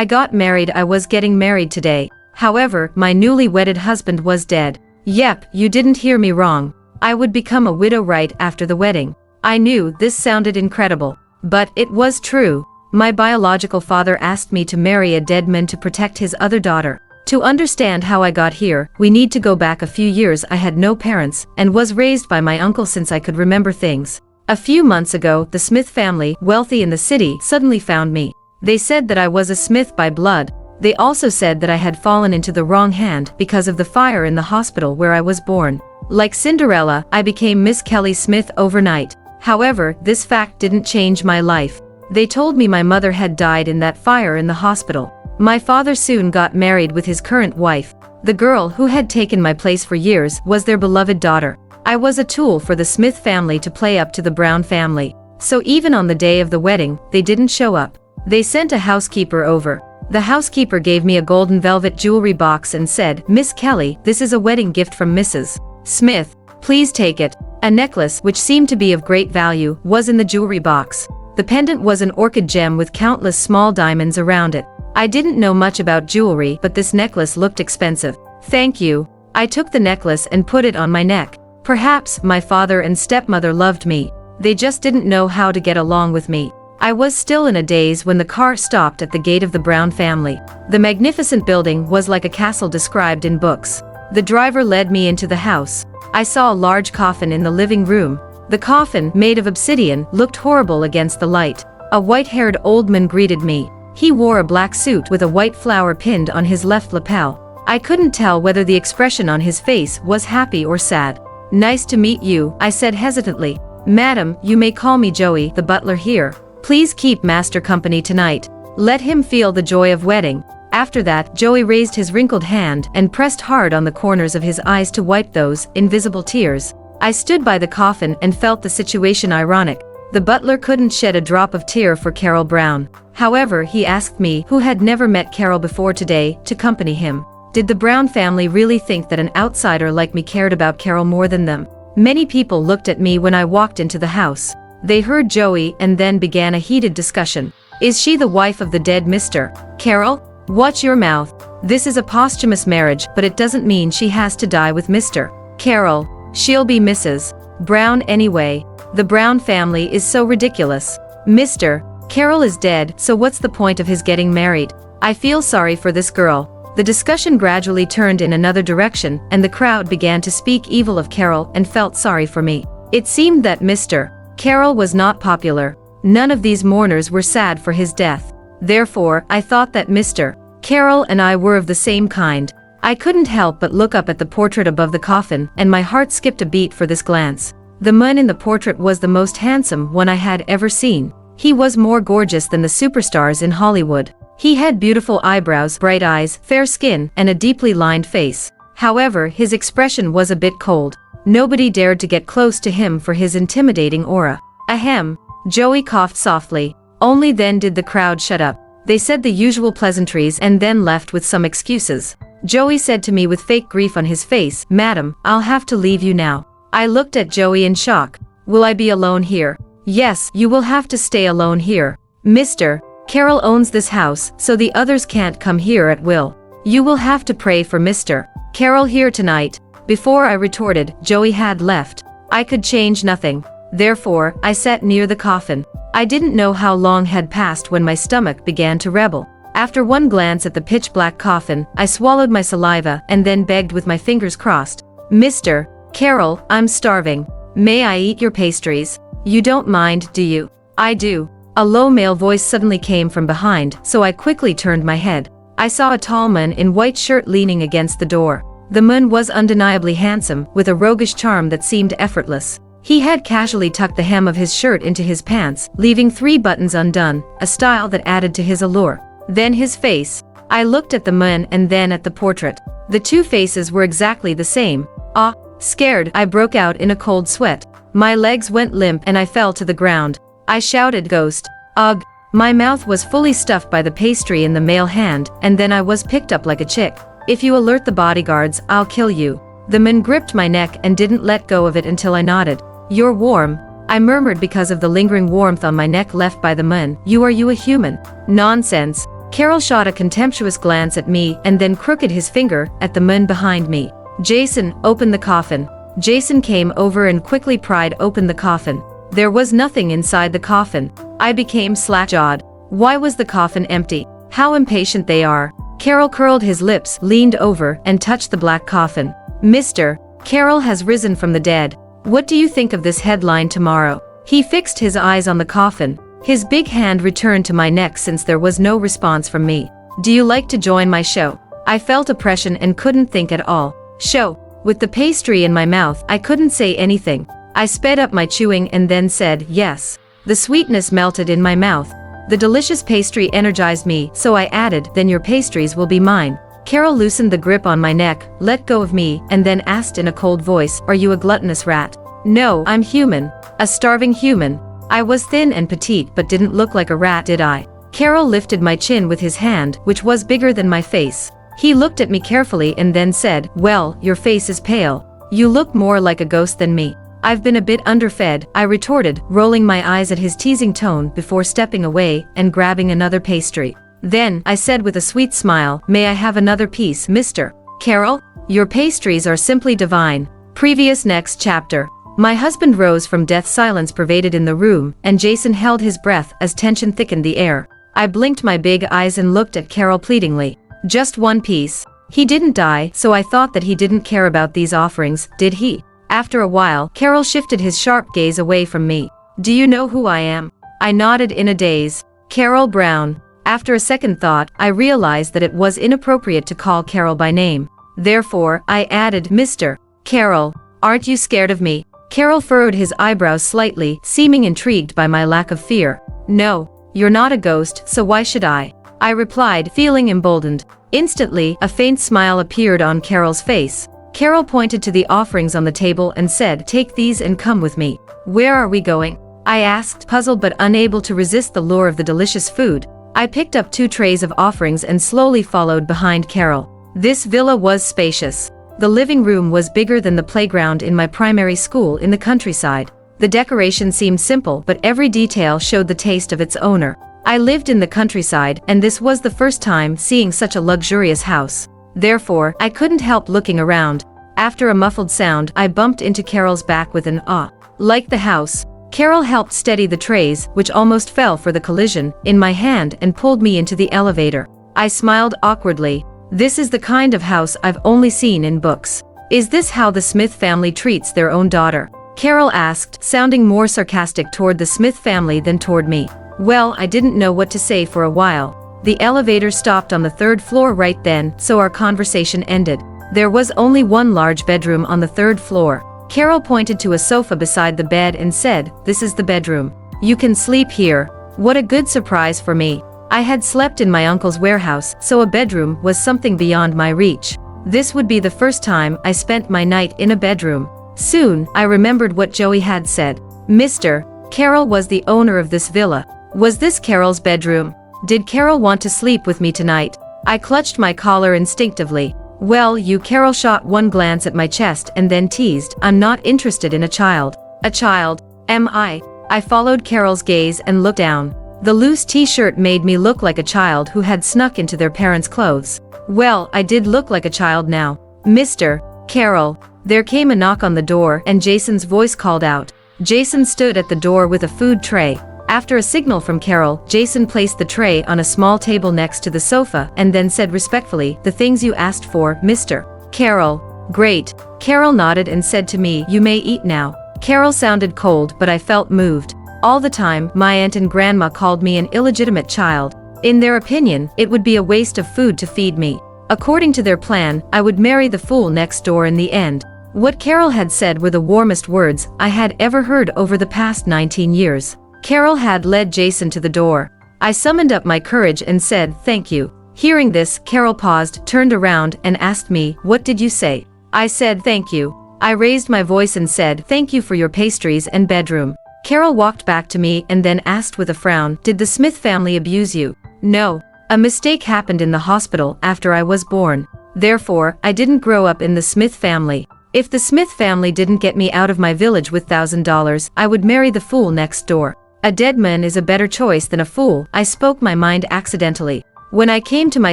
I got married. I was getting married today. However, my newly wedded husband was dead. Yep, you didn't hear me wrong. I would become a widow right after the wedding. I knew this sounded incredible, but it was true. My biological father asked me to marry a dead man to protect his other daughter. To understand how I got here, we need to go back a few years. I had no parents and was raised by my uncle since I could remember things. A few months ago, the Smith family, wealthy in the city, suddenly found me. They said that I was a Smith by blood. They also said that I had fallen into the wrong hand because of the fire in the hospital where I was born. Like Cinderella, I became Miss Kelly Smith overnight. However, this fact didn't change my life. They told me my mother had died in that fire in the hospital. My father soon got married with his current wife. The girl who had taken my place for years was their beloved daughter. I was a tool for the Smith family to play up to the Brown family. So even on the day of the wedding, they didn't show up. They sent a housekeeper over. The housekeeper gave me a golden velvet jewelry box and said, "Miss Kelly, this is a wedding gift from Mrs. Smith. Please take it." A necklace, which seemed to be of great value, was in the jewelry box. The pendant was an orchid gem with countless small diamonds around it. I didn't know much about jewelry, but this necklace looked expensive. "Thank you." I took the necklace and put it on my neck. Perhaps my father and stepmother loved me. They just didn't know how to get along with me. I was still in a daze when the car stopped at the gate of the Brown family. The magnificent building was like a castle described in books. The driver led me into the house. I saw a large coffin in the living room. The coffin, made of obsidian, looked horrible against the light. A white-haired old man greeted me. He wore a black suit with a white flower pinned on his left lapel. I couldn't tell whether the expression on his face was happy or sad. "Nice to meet you," I said hesitantly. "Madam, you may call me Joey, the butler here. Please keep master company tonight. Let him feel the joy of wedding." After that, Joey raised his wrinkled hand and pressed hard on the corners of his eyes to wipe those invisible tears. I stood by the coffin and felt the situation ironic. The butler couldn't shed a drop of tear for Carroll Brown. However, he asked me, who had never met Carroll before today, to accompany him. Did the Brown family really think that an outsider like me cared about Carroll more than them? Many people looked at me when I walked into the house. They heard Joey and then began a heated discussion. "Is she the wife of the dead Mr. Carroll? Watch your mouth. This is a posthumous marriage, but it doesn't mean she has to die with Mr. Carroll. She'll be Mrs. Brown anyway. The Brown family is so ridiculous. Mr. Carroll is dead, so what's the point of his getting married? I feel sorry for this girl." The discussion gradually turned in another direction, and the crowd began to speak evil of Carroll and felt sorry for me. It seemed that Mr. Carroll was not popular. None of these mourners were sad for his death. Therefore, I thought that Mr. Carroll and I were of the same kind. I couldn't help but look up at the portrait above the coffin, and my heart skipped a beat for this glance. The man in the portrait was the most handsome one I had ever seen. He was more gorgeous than the superstars in Hollywood. He had beautiful eyebrows, bright eyes, fair skin, and a deeply lined face. However, his expression was a bit cold. Nobody dared to get close to him for his intimidating aura. Ahem. Joey coughed softly. Only then did the crowd shut up. They said the usual pleasantries and then left with some excuses. Joey said to me with fake grief on his face, "Madam, I'll have to leave you now." I looked at Joey in shock. "Will I be alone here?" "Yes, you will have to stay alone here. Mr. Carroll owns this house, so the others can't come here at will. You will have to pray for Mr. Carroll here tonight." Before I retorted, Joey had left. I could change nothing. Therefore, I sat near the coffin. I didn't know how long had passed when my stomach began to rebel. After one glance at the pitch-black coffin, I swallowed my saliva and then begged with my fingers crossed. "Mr. Carroll, I'm starving. May I eat your pastries? You don't mind, do you?" "I do." A low male voice suddenly came from behind, so I quickly turned my head. I saw a tall man in white shirt leaning against the door. The man was undeniably handsome, with a roguish charm that seemed effortless. He had casually tucked the hem of his shirt into his pants, leaving 3 buttons undone, a style that added to his allure. Then his face. I looked at the man and then at the portrait. The two faces were exactly the same. Ah! Scared, I broke out in a cold sweat. My legs went limp and I fell to the ground. I shouted, "Ghost!" Ugh! My mouth was fully stuffed by the pastry in the male hand, and then I was picked up like a chick. "If you alert the bodyguards, I'll kill you." The man gripped my neck and didn't let go of it until I nodded. "You're warm," I murmured because of the lingering warmth on my neck left by the man. "You a human?" "Nonsense. Carroll shot a contemptuous glance at me and then crooked his finger at the man behind me. Jason, open the coffin. Jason came over and quickly pried open the coffin. There was nothing inside the coffin. I became slack-jawed. Why was the coffin empty? How impatient they are. Carroll curled his lips, leaned over, and touched the black coffin. Mr. Carroll has risen from the dead. What do you think of this headline tomorrow? He fixed his eyes on the coffin. His big hand returned to my neck since there was no response from me. Do you like to join my show? I felt oppression and couldn't think at all. Show. With the pastry in my mouth, I couldn't say anything. I sped up my chewing and then said yes. The sweetness melted in my mouth. The delicious pastry energized me, so I added, then your pastries will be mine. Carroll loosened the grip on my neck, let go of me, and then asked in a cold voice, are you a gluttonous rat? No, I'm human. A starving human. I was thin and petite but didn't look like a rat, did I? Carroll lifted my chin with his hand, which was bigger than my face. He looked at me carefully and then said, well, your face is pale. You look more like a ghost than me. I've been a bit underfed, I retorted, rolling my eyes at his teasing tone before stepping away and grabbing another pastry. Then, I said with a sweet smile, may I have another piece, Mr. Carroll? Your pastries are simply divine. Previous next chapter. My husband rose from death. Silence pervaded in the room, and Jason held his breath as tension thickened the air. I blinked my big eyes and looked at Carroll pleadingly. Just one piece. He didn't die, so I thought that he didn't care about these offerings, did he? After a while, Carroll shifted his sharp gaze away from me. Do you know who I am? I nodded in a daze. Carroll Brown. After a second thought, I realized that it was inappropriate to call Carroll by name. Therefore, I added, Mr. Carroll, aren't you scared of me? Carroll furrowed his eyebrows slightly, seeming intrigued by my lack of fear. No, you're not a ghost, so why should I? I replied, feeling emboldened. Instantly, a faint smile appeared on Carroll's face. Carroll pointed to the offerings on the table and said, take these and come with me. Where are we going? I asked, puzzled but unable to resist the lure of the delicious food. I picked up 2 trays of offerings and slowly followed behind Carroll. This villa was spacious. The living room was bigger than the playground in my primary school in the countryside. The decoration seemed simple, but every detail showed the taste of its owner. I lived in the countryside, and this was the first time seeing such a luxurious house. Therefore, I couldn't help looking around. After a muffled sound, I bumped into Carroll's back with an ah. Like the house. Carroll helped steady the trays, which almost fell for the collision, in my hand and pulled me into the elevator. I smiled awkwardly. This is the kind of house I've only seen in books. Is this how the Smith family treats their own daughter? Carroll asked, sounding more sarcastic toward the Smith family than toward me. Well, I didn't know what to say for a while. The elevator stopped on the 3rd floor right then, so our conversation ended. There was only one large bedroom on the 3rd floor. Carroll pointed to a sofa beside the bed and said, this is the bedroom. You can sleep here. What a good surprise for me. I had slept in my uncle's warehouse, so a bedroom was something beyond my reach. This would be the first time I spent my night in a bedroom. Soon, I remembered what Joey had said. Mr. Carroll was the owner of this villa. Was this Carroll's bedroom? Did Carroll want to sleep with me tonight? I clutched my collar instinctively. Well, Carroll shot one glance at my chest and then teased, I'm not interested in a child. A child, am I? I followed Carroll's gaze and looked down. The loose t-shirt made me look like a child who had snuck into their parents' clothes. Well, I did look like a child now. Mr. Carroll. There came a knock on the door and Jason's voice called out. Jason stood at the door with a food tray. After a signal from Carroll, Jason placed the tray on a small table next to the sofa and then said respectfully, the things you asked for, Mr. Carroll. Great. Carroll nodded and said to me, you may eat now. Carroll sounded cold, but I felt moved. All the time, my aunt and grandma called me an illegitimate child. In their opinion, it would be a waste of food to feed me. According to their plan, I would marry the fool next door in the end. What Carroll had said were the warmest words I had ever heard over the past 19 years. Carroll had led Jason to the door. I summoned up my courage and said, thank you. Hearing this, Carroll paused, turned around, and asked me, what did you say? I said, thank you. I raised my voice and said, thank you for your pastries and bedroom. Carroll walked back to me and then asked with a frown, did the Smith family abuse you? No. A mistake happened in the hospital after I was born. Therefore, I didn't grow up in the Smith family. If the Smith family didn't get me out of my village with $1,000, I would marry the fool next door. A dead man is a better choice than a fool. I spoke my mind accidentally. When I came to my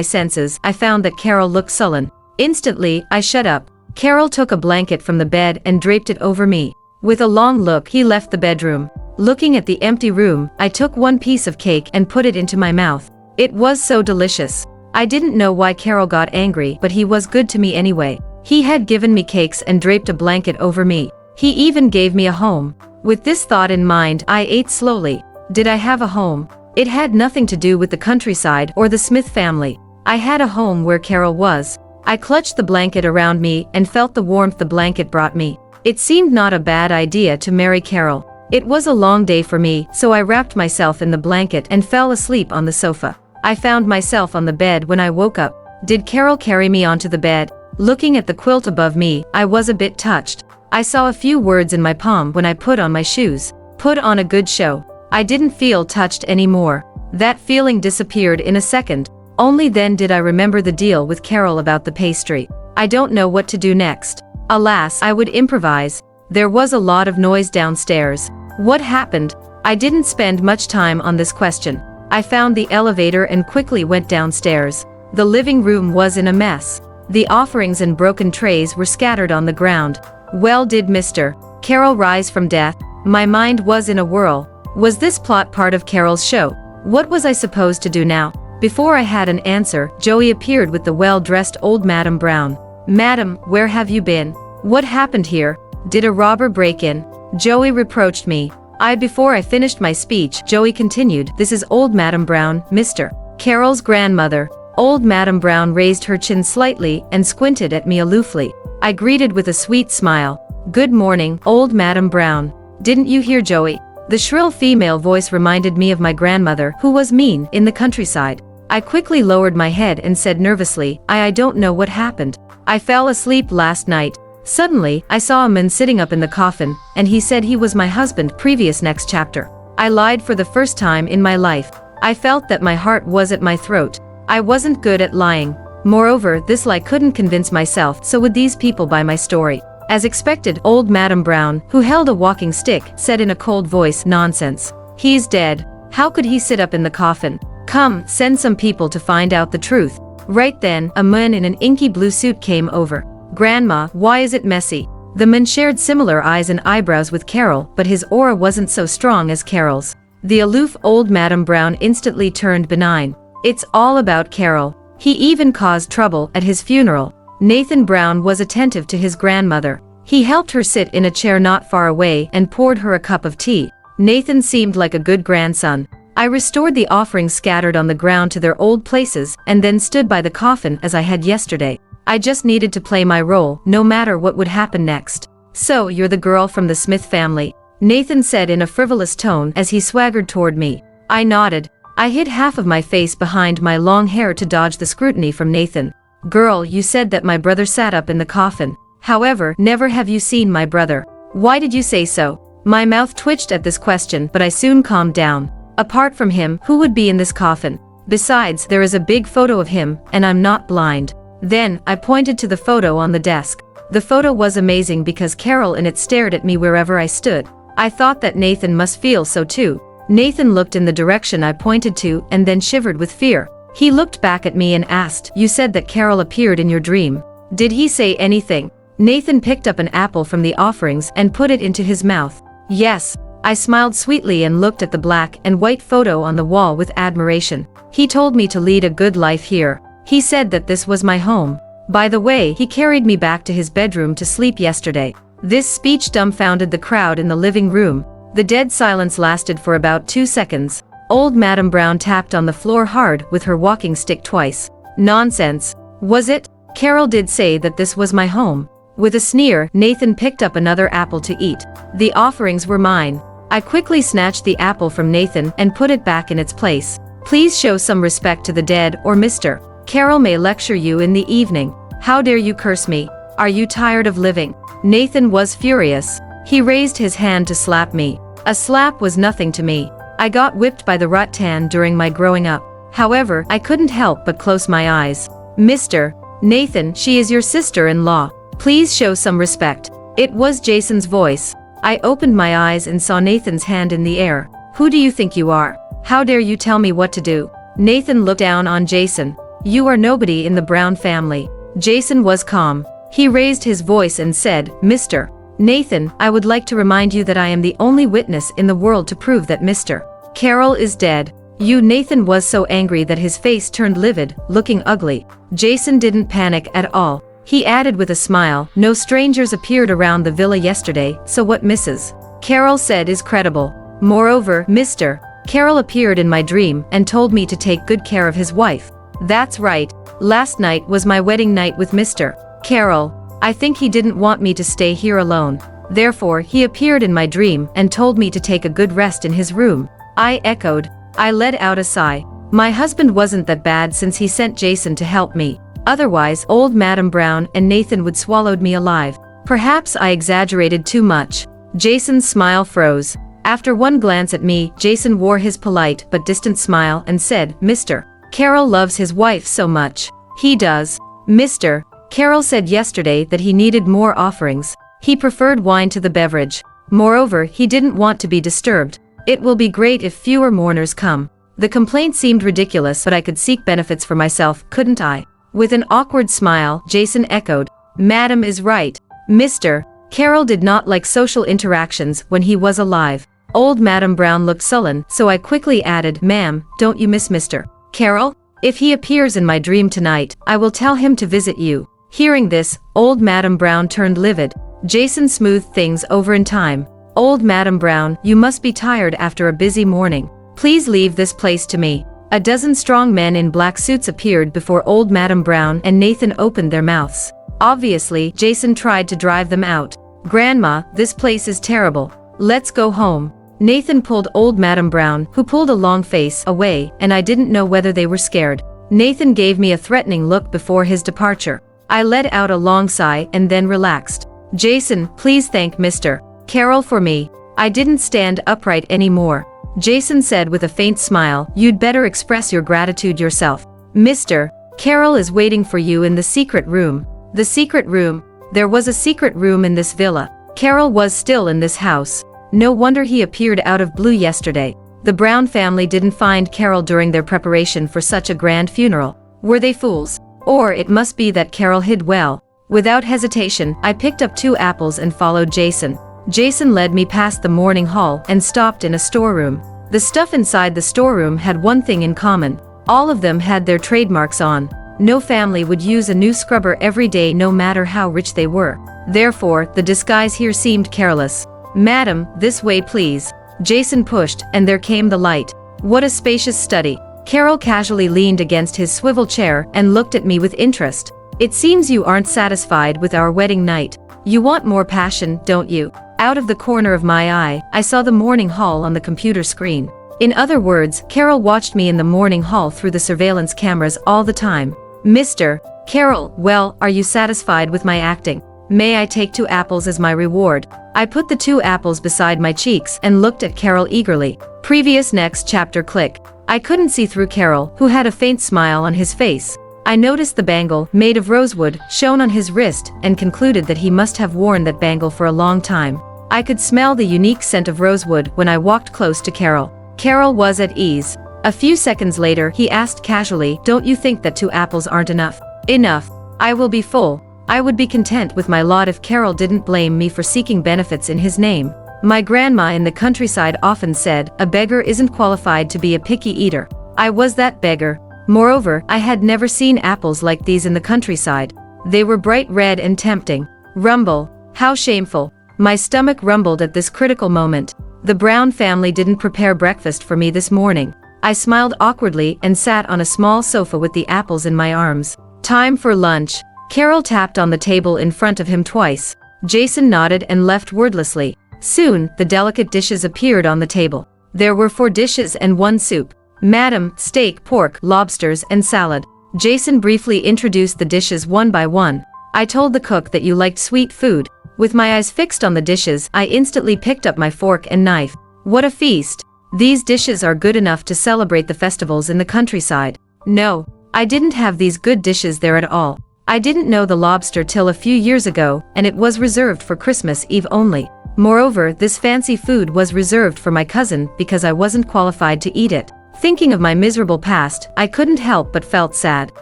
senses, I found that Carroll looked sullen. Instantly, I shut up. Carroll took a blanket from the bed and draped it over me. With a long look, he left the bedroom. Looking at the empty room, I took one piece of cake and put it into my mouth. It was so delicious. I didn't know why Carroll got angry, but he was good to me anyway. He had given me cakes and draped a blanket over me. He even gave me a home. With this thought in mind, I ate slowly. Did I have a home? It had nothing to do with the countryside or the Smith family. I had a home where Carroll was. I clutched the blanket around me and felt the warmth the blanket brought me. It seemed not a bad idea to marry Carroll. It was a long day for me, so I wrapped myself in the blanket and fell asleep on the sofa. I found myself on the bed when I woke up. Did Carroll carry me onto the bed? Looking at the quilt above me, I was a bit touched. I saw a few words in my palm when I put on my shoes. Put on a good show. I didn't feel touched anymore. That feeling disappeared in a second. Only then did I remember the deal with Carroll about the pastry. I don't know what to do next. Alas, I would improvise. There was a lot of noise downstairs. What happened? I didn't spend much time on this question. I found the elevator and quickly went downstairs. The living room was in a mess. The offerings and broken trays were scattered on the ground. Well, did Mr. Carroll rise from death? My mind was in a whirl. Was this plot part of Carroll's show? What was I supposed to do now? Before I had an answer, Joey appeared with the well-dressed old Madam Brown. Madam, where have you been? What happened here? Did a robber break in? Joey reproached me. Before I finished my speech, Joey continued, this is old Madam Brown, Mr. Carroll's grandmother. Old Madam Brown raised her chin slightly and squinted at me aloofly. I greeted with a sweet smile. Good morning, old Madam Brown. Didn't you hear Joey? The shrill female voice reminded me of my grandmother, who was mean in the countryside. I quickly lowered my head and said nervously, I don't know what happened. I fell asleep last night. Suddenly, I saw a man sitting up in the coffin, and he said he was my husband. Previous next chapter. I lied for the first time in my life. I felt that my heart was at my throat. I wasn't good at lying. Moreover, this lie couldn't convince myself, so would these people buy my story? As expected, old Madam Brown, who held a walking stick, said in a cold voice, nonsense. He's dead. How could he sit up in the coffin? Come, send some people to find out the truth. Right then, a man in an inky blue suit came over. Grandma, why is it messy? The man shared similar eyes and eyebrows with Carroll, but his aura wasn't so strong as Carroll's. The aloof old Madam Brown instantly turned benign. It's all about Carroll. He even caused trouble at his funeral. Nathan Brown was attentive to his grandmother. He helped her sit in a chair not far away and poured her a cup of tea. Nathan seemed like a good grandson. I restored the offerings scattered on the ground to their old places and then stood by the coffin as I had yesterday. I just needed to play my role, no matter what would happen next. So you're the girl from the Smith family? Nathan said in a frivolous tone as he swaggered toward me. I nodded. I hid half of my face behind my long hair to dodge the scrutiny from Nathan. Girl, you said that my brother sat up in the coffin. However, never have you seen my brother. Why did you say so? My mouth twitched at this question, but I soon calmed down. Apart from him, who would be in this coffin? Besides, there is a big photo of him, and I'm not blind. Then, I pointed to the photo on the desk. The photo was amazing because Carroll in it stared at me wherever I stood. I thought that Nathan must feel so too. Nathan looked in the direction I pointed to and then shivered with fear. He looked back at me and asked, you said that Carroll appeared in your dream. Did he say anything? Nathan picked up an apple from the offerings and put it into his mouth. Yes. I smiled sweetly and looked at the black and white photo on the wall with admiration. He told me to lead a good life here. He said that this was my home. By the way, he carried me back to his bedroom to sleep yesterday. This speech dumbfounded the crowd in the living room. The dead silence lasted for about 2 seconds. Old Madam Brown tapped on the floor hard with her walking stick twice. Nonsense. Was it? Carroll did say that this was my home. With a sneer, Nathan picked up another apple to eat. The offerings were mine. I quickly snatched the apple from Nathan and put it back in its place. Please show some respect to the dead, or Mr. Carroll may lecture you in the evening. How dare you curse me? Are you tired of living? Nathan was furious. He raised his hand to slap me. A slap was nothing to me. I got whipped by the rattan during my growing up. However, I couldn't help but close my eyes. Mr. Nathan, she is your sister-in-law. Please show some respect. It was Jason's voice. I opened my eyes and saw Nathan's hand in the air. Who do you think you are? How dare you tell me what to do? Nathan looked down on Jason. "You are nobody in the Brown family." Jason was calm. He raised his voice and said, "Mr. Nathan, I would like to remind you that I am the only witness in the world to prove that Mr. Carroll is dead." Nathan was so angry that his face turned livid, looking ugly. Jason didn't panic at all. He added with a smile, "No strangers appeared around the villa yesterday, so what Mrs. Carroll said is credible. Moreover, Mr. Carroll appeared in my dream and told me to take good care of his wife." "That's right. Last night was my wedding night with Mr. Carroll. I think he didn't want me to stay here alone. Therefore, he appeared in my dream and told me to take a good rest in his room." I echoed. I let out a sigh. My husband wasn't that bad since he sent Jason to help me. Otherwise, old Madam Brown and Nathan would swallowed me alive. Perhaps I exaggerated too much. Jason's smile froze. After one glance at me, Jason wore his polite but distant smile and said, "Mr. Carroll loves his wife so much." "He does. Mr. Carroll said yesterday that he needed more offerings. He preferred wine to the beverage. Moreover, he didn't want to be disturbed. It will be great if fewer mourners come." The complaint seemed ridiculous, but I could seek benefits for myself, couldn't I? With an awkward smile, Jason echoed, "Madam is right. Mr. Carroll did not like social interactions when he was alive." Old Madam Brown looked sullen, so I quickly added, "Ma'am, don't you miss Mr. Carroll? If he appears in my dream tonight, I will tell him to visit you." Hearing this, old Madam Brown turned livid. Jason smoothed things over in time. "Old Madam Brown, you must be tired after a busy morning. Please leave this place to me." A dozen strong men in black suits appeared before old Madam Brown and Nathan opened their mouths. Obviously, Jason tried to drive them out. "Grandma, this place is terrible. Let's go home." Nathan pulled old Madam Brown, who pulled a long face, away, and I didn't know whether they were scared. Nathan gave me a threatening look before his departure. I let out a long sigh and then relaxed. "Jason, please thank Mr. Carroll for me. I didn't stand upright anymore." Jason said with a faint smile, "You'd better express your gratitude yourself. Mr. Carroll is waiting for you in the secret room." The secret room? There was a secret room in this villa. Carroll was still in this house. No wonder he appeared out of blue yesterday. The Brown family didn't find Carroll during their preparation for such a grand funeral. Were they fools? Or it must be that Carroll hid well. Without hesitation, I picked up 2 apples and followed Jason. Jason led me past the morning hall and stopped in a storeroom. The stuff inside the storeroom had one thing in common. All of them had their trademarks on. No family would use a new scrubber every day, no matter how rich they were. Therefore, the disguise here seemed careless. "Madam, this way please." Jason pushed, and there came the light. What a spacious study. Carroll casually leaned against his swivel chair and looked at me with interest. "It seems you aren't satisfied with our wedding night. You want more passion, don't you?" Out of the corner of my eye, I saw the morning hall on the computer screen. In other words, Carroll watched me in the morning hall through the surveillance cameras all the time. "Mr. Carroll, well, are you satisfied with my acting? May I take 2 apples as my reward?" I put the 2 apples beside my cheeks and looked at Carroll eagerly. Previous next chapter click. I couldn't see through Carroll, who had a faint smile on his face. I noticed the bangle, made of rosewood, shone on his wrist and concluded that he must have worn that bangle for a long time. I could smell the unique scent of rosewood when I walked close to Carroll. Carroll was at ease. A few seconds later, he asked casually, "Don't you think that 2 apples aren't enough?" "Enough. I will be full. I would be content with my lot if Carroll didn't blame me for seeking benefits in his name." My grandma in the countryside often said, "A beggar isn't qualified to be a picky eater." I was that beggar. Moreover, I had never seen apples like these in the countryside. They were bright red and tempting. Rumble. How shameful. My stomach rumbled at this critical moment. The Brown family didn't prepare breakfast for me this morning. I smiled awkwardly and sat on a small sofa with the apples in my arms. Time for lunch. Carroll tapped on the table in front of him twice. Jason nodded and left wordlessly. Soon, the delicate dishes appeared on the table. There were 4 dishes and 1 soup. "Madam, steak, pork, lobsters, and salad." Jason briefly introduced the dishes one by one. "I told the cook that you liked sweet food." With my eyes fixed on the dishes, I instantly picked up my fork and knife. What a feast! These dishes are good enough to celebrate the festivals in the countryside. No, I didn't have these good dishes there at all. I didn't know the lobster till a few years ago, and it was reserved for Christmas Eve only. Moreover, this fancy food was reserved for my cousin because I wasn't qualified to eat it. Thinking of my miserable past, I couldn't help but felt sad.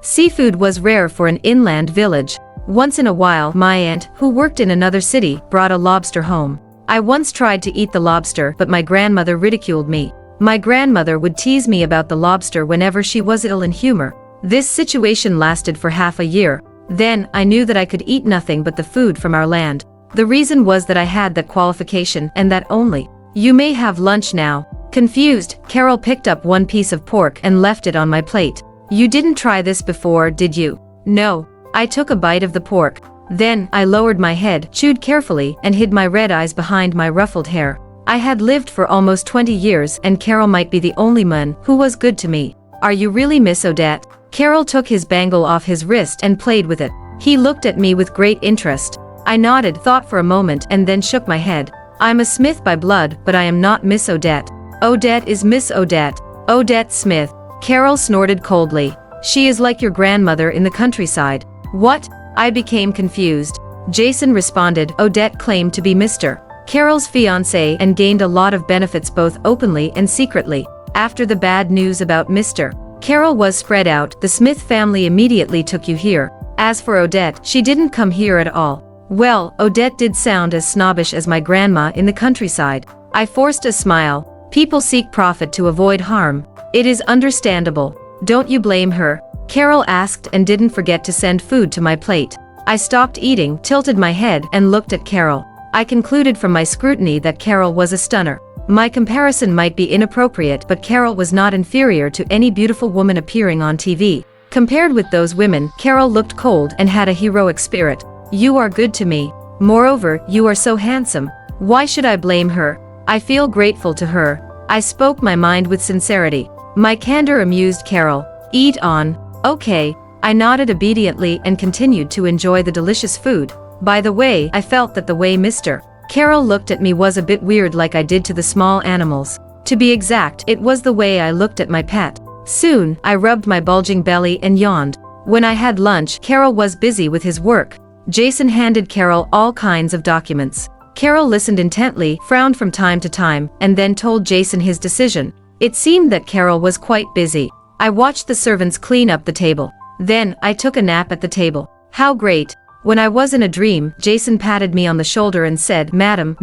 Seafood was rare for an inland village. Once in a while, my aunt, who worked in another city, brought a lobster home. I once tried to eat the lobster, but my grandmother ridiculed me. My grandmother would tease me about the lobster whenever she was ill in humor. This situation lasted for half a year. Then, I knew that I could eat nothing but the food from our land. The reason was that I had that qualification, and that only. You may have lunch now. Confused, Carroll picked up one piece of pork and left it on my plate. You didn't try this before, did you? No. I took a bite of the pork. Then, I lowered my head, chewed carefully, and hid my red eyes behind my ruffled hair. I had lived for almost 20 years, and Carroll might be the only man who was good to me. Are you really Miss Odette? Carroll took his bangle off his wrist and played with it. He looked at me with great interest. I nodded, thought for a moment, and then shook my head. I'm a Smith by blood, but I am not Miss Odette. Odette is Miss Odette. Odette Smith. Carroll snorted coldly. She is like your grandmother in the countryside. What? I became confused. Jason responded. Odette claimed to be Mr. Carroll's fiancé and gained a lot of benefits both openly and secretly. After the bad news about Mr. Carroll was spread out, the Smith family immediately took you here. As for Odette, she didn't come here at all. Well, Odette did sound as snobbish as my grandma in the countryside. I forced a smile. People seek profit to avoid harm. It is understandable. Don't you blame her? Carroll asked and didn't forget to send food to my plate. I stopped eating, tilted my head, and looked at Carroll. I concluded from my scrutiny that Carroll was a stunner. My comparison might be inappropriate, but Carroll was not inferior to any beautiful woman appearing on TV. Compared with those women, Carroll looked cold and had a heroic spirit. You are good to me. Moreover, you are so handsome. Why should I blame her? I feel grateful to her. I spoke my mind with sincerity. My candor amused Carroll. Eat on. Okay. I nodded obediently and continued to enjoy the delicious food. By the way, I felt that the way Mr. Carroll looked at me was a bit weird, like I did to the small animals. To be exact, it was the way I looked at my pet. Soon, I rubbed my bulging belly and yawned. When I had lunch, Carroll was busy with his work. Jason handed Carroll all kinds of documents. Carroll listened intently, frowned from time to time, and then told Jason his decision. It seemed that Carroll was quite busy. I watched the servants clean up the table. Then, I took a nap at the table. How great! When I was in a dream, Jason patted me on the shoulder and said, Madam,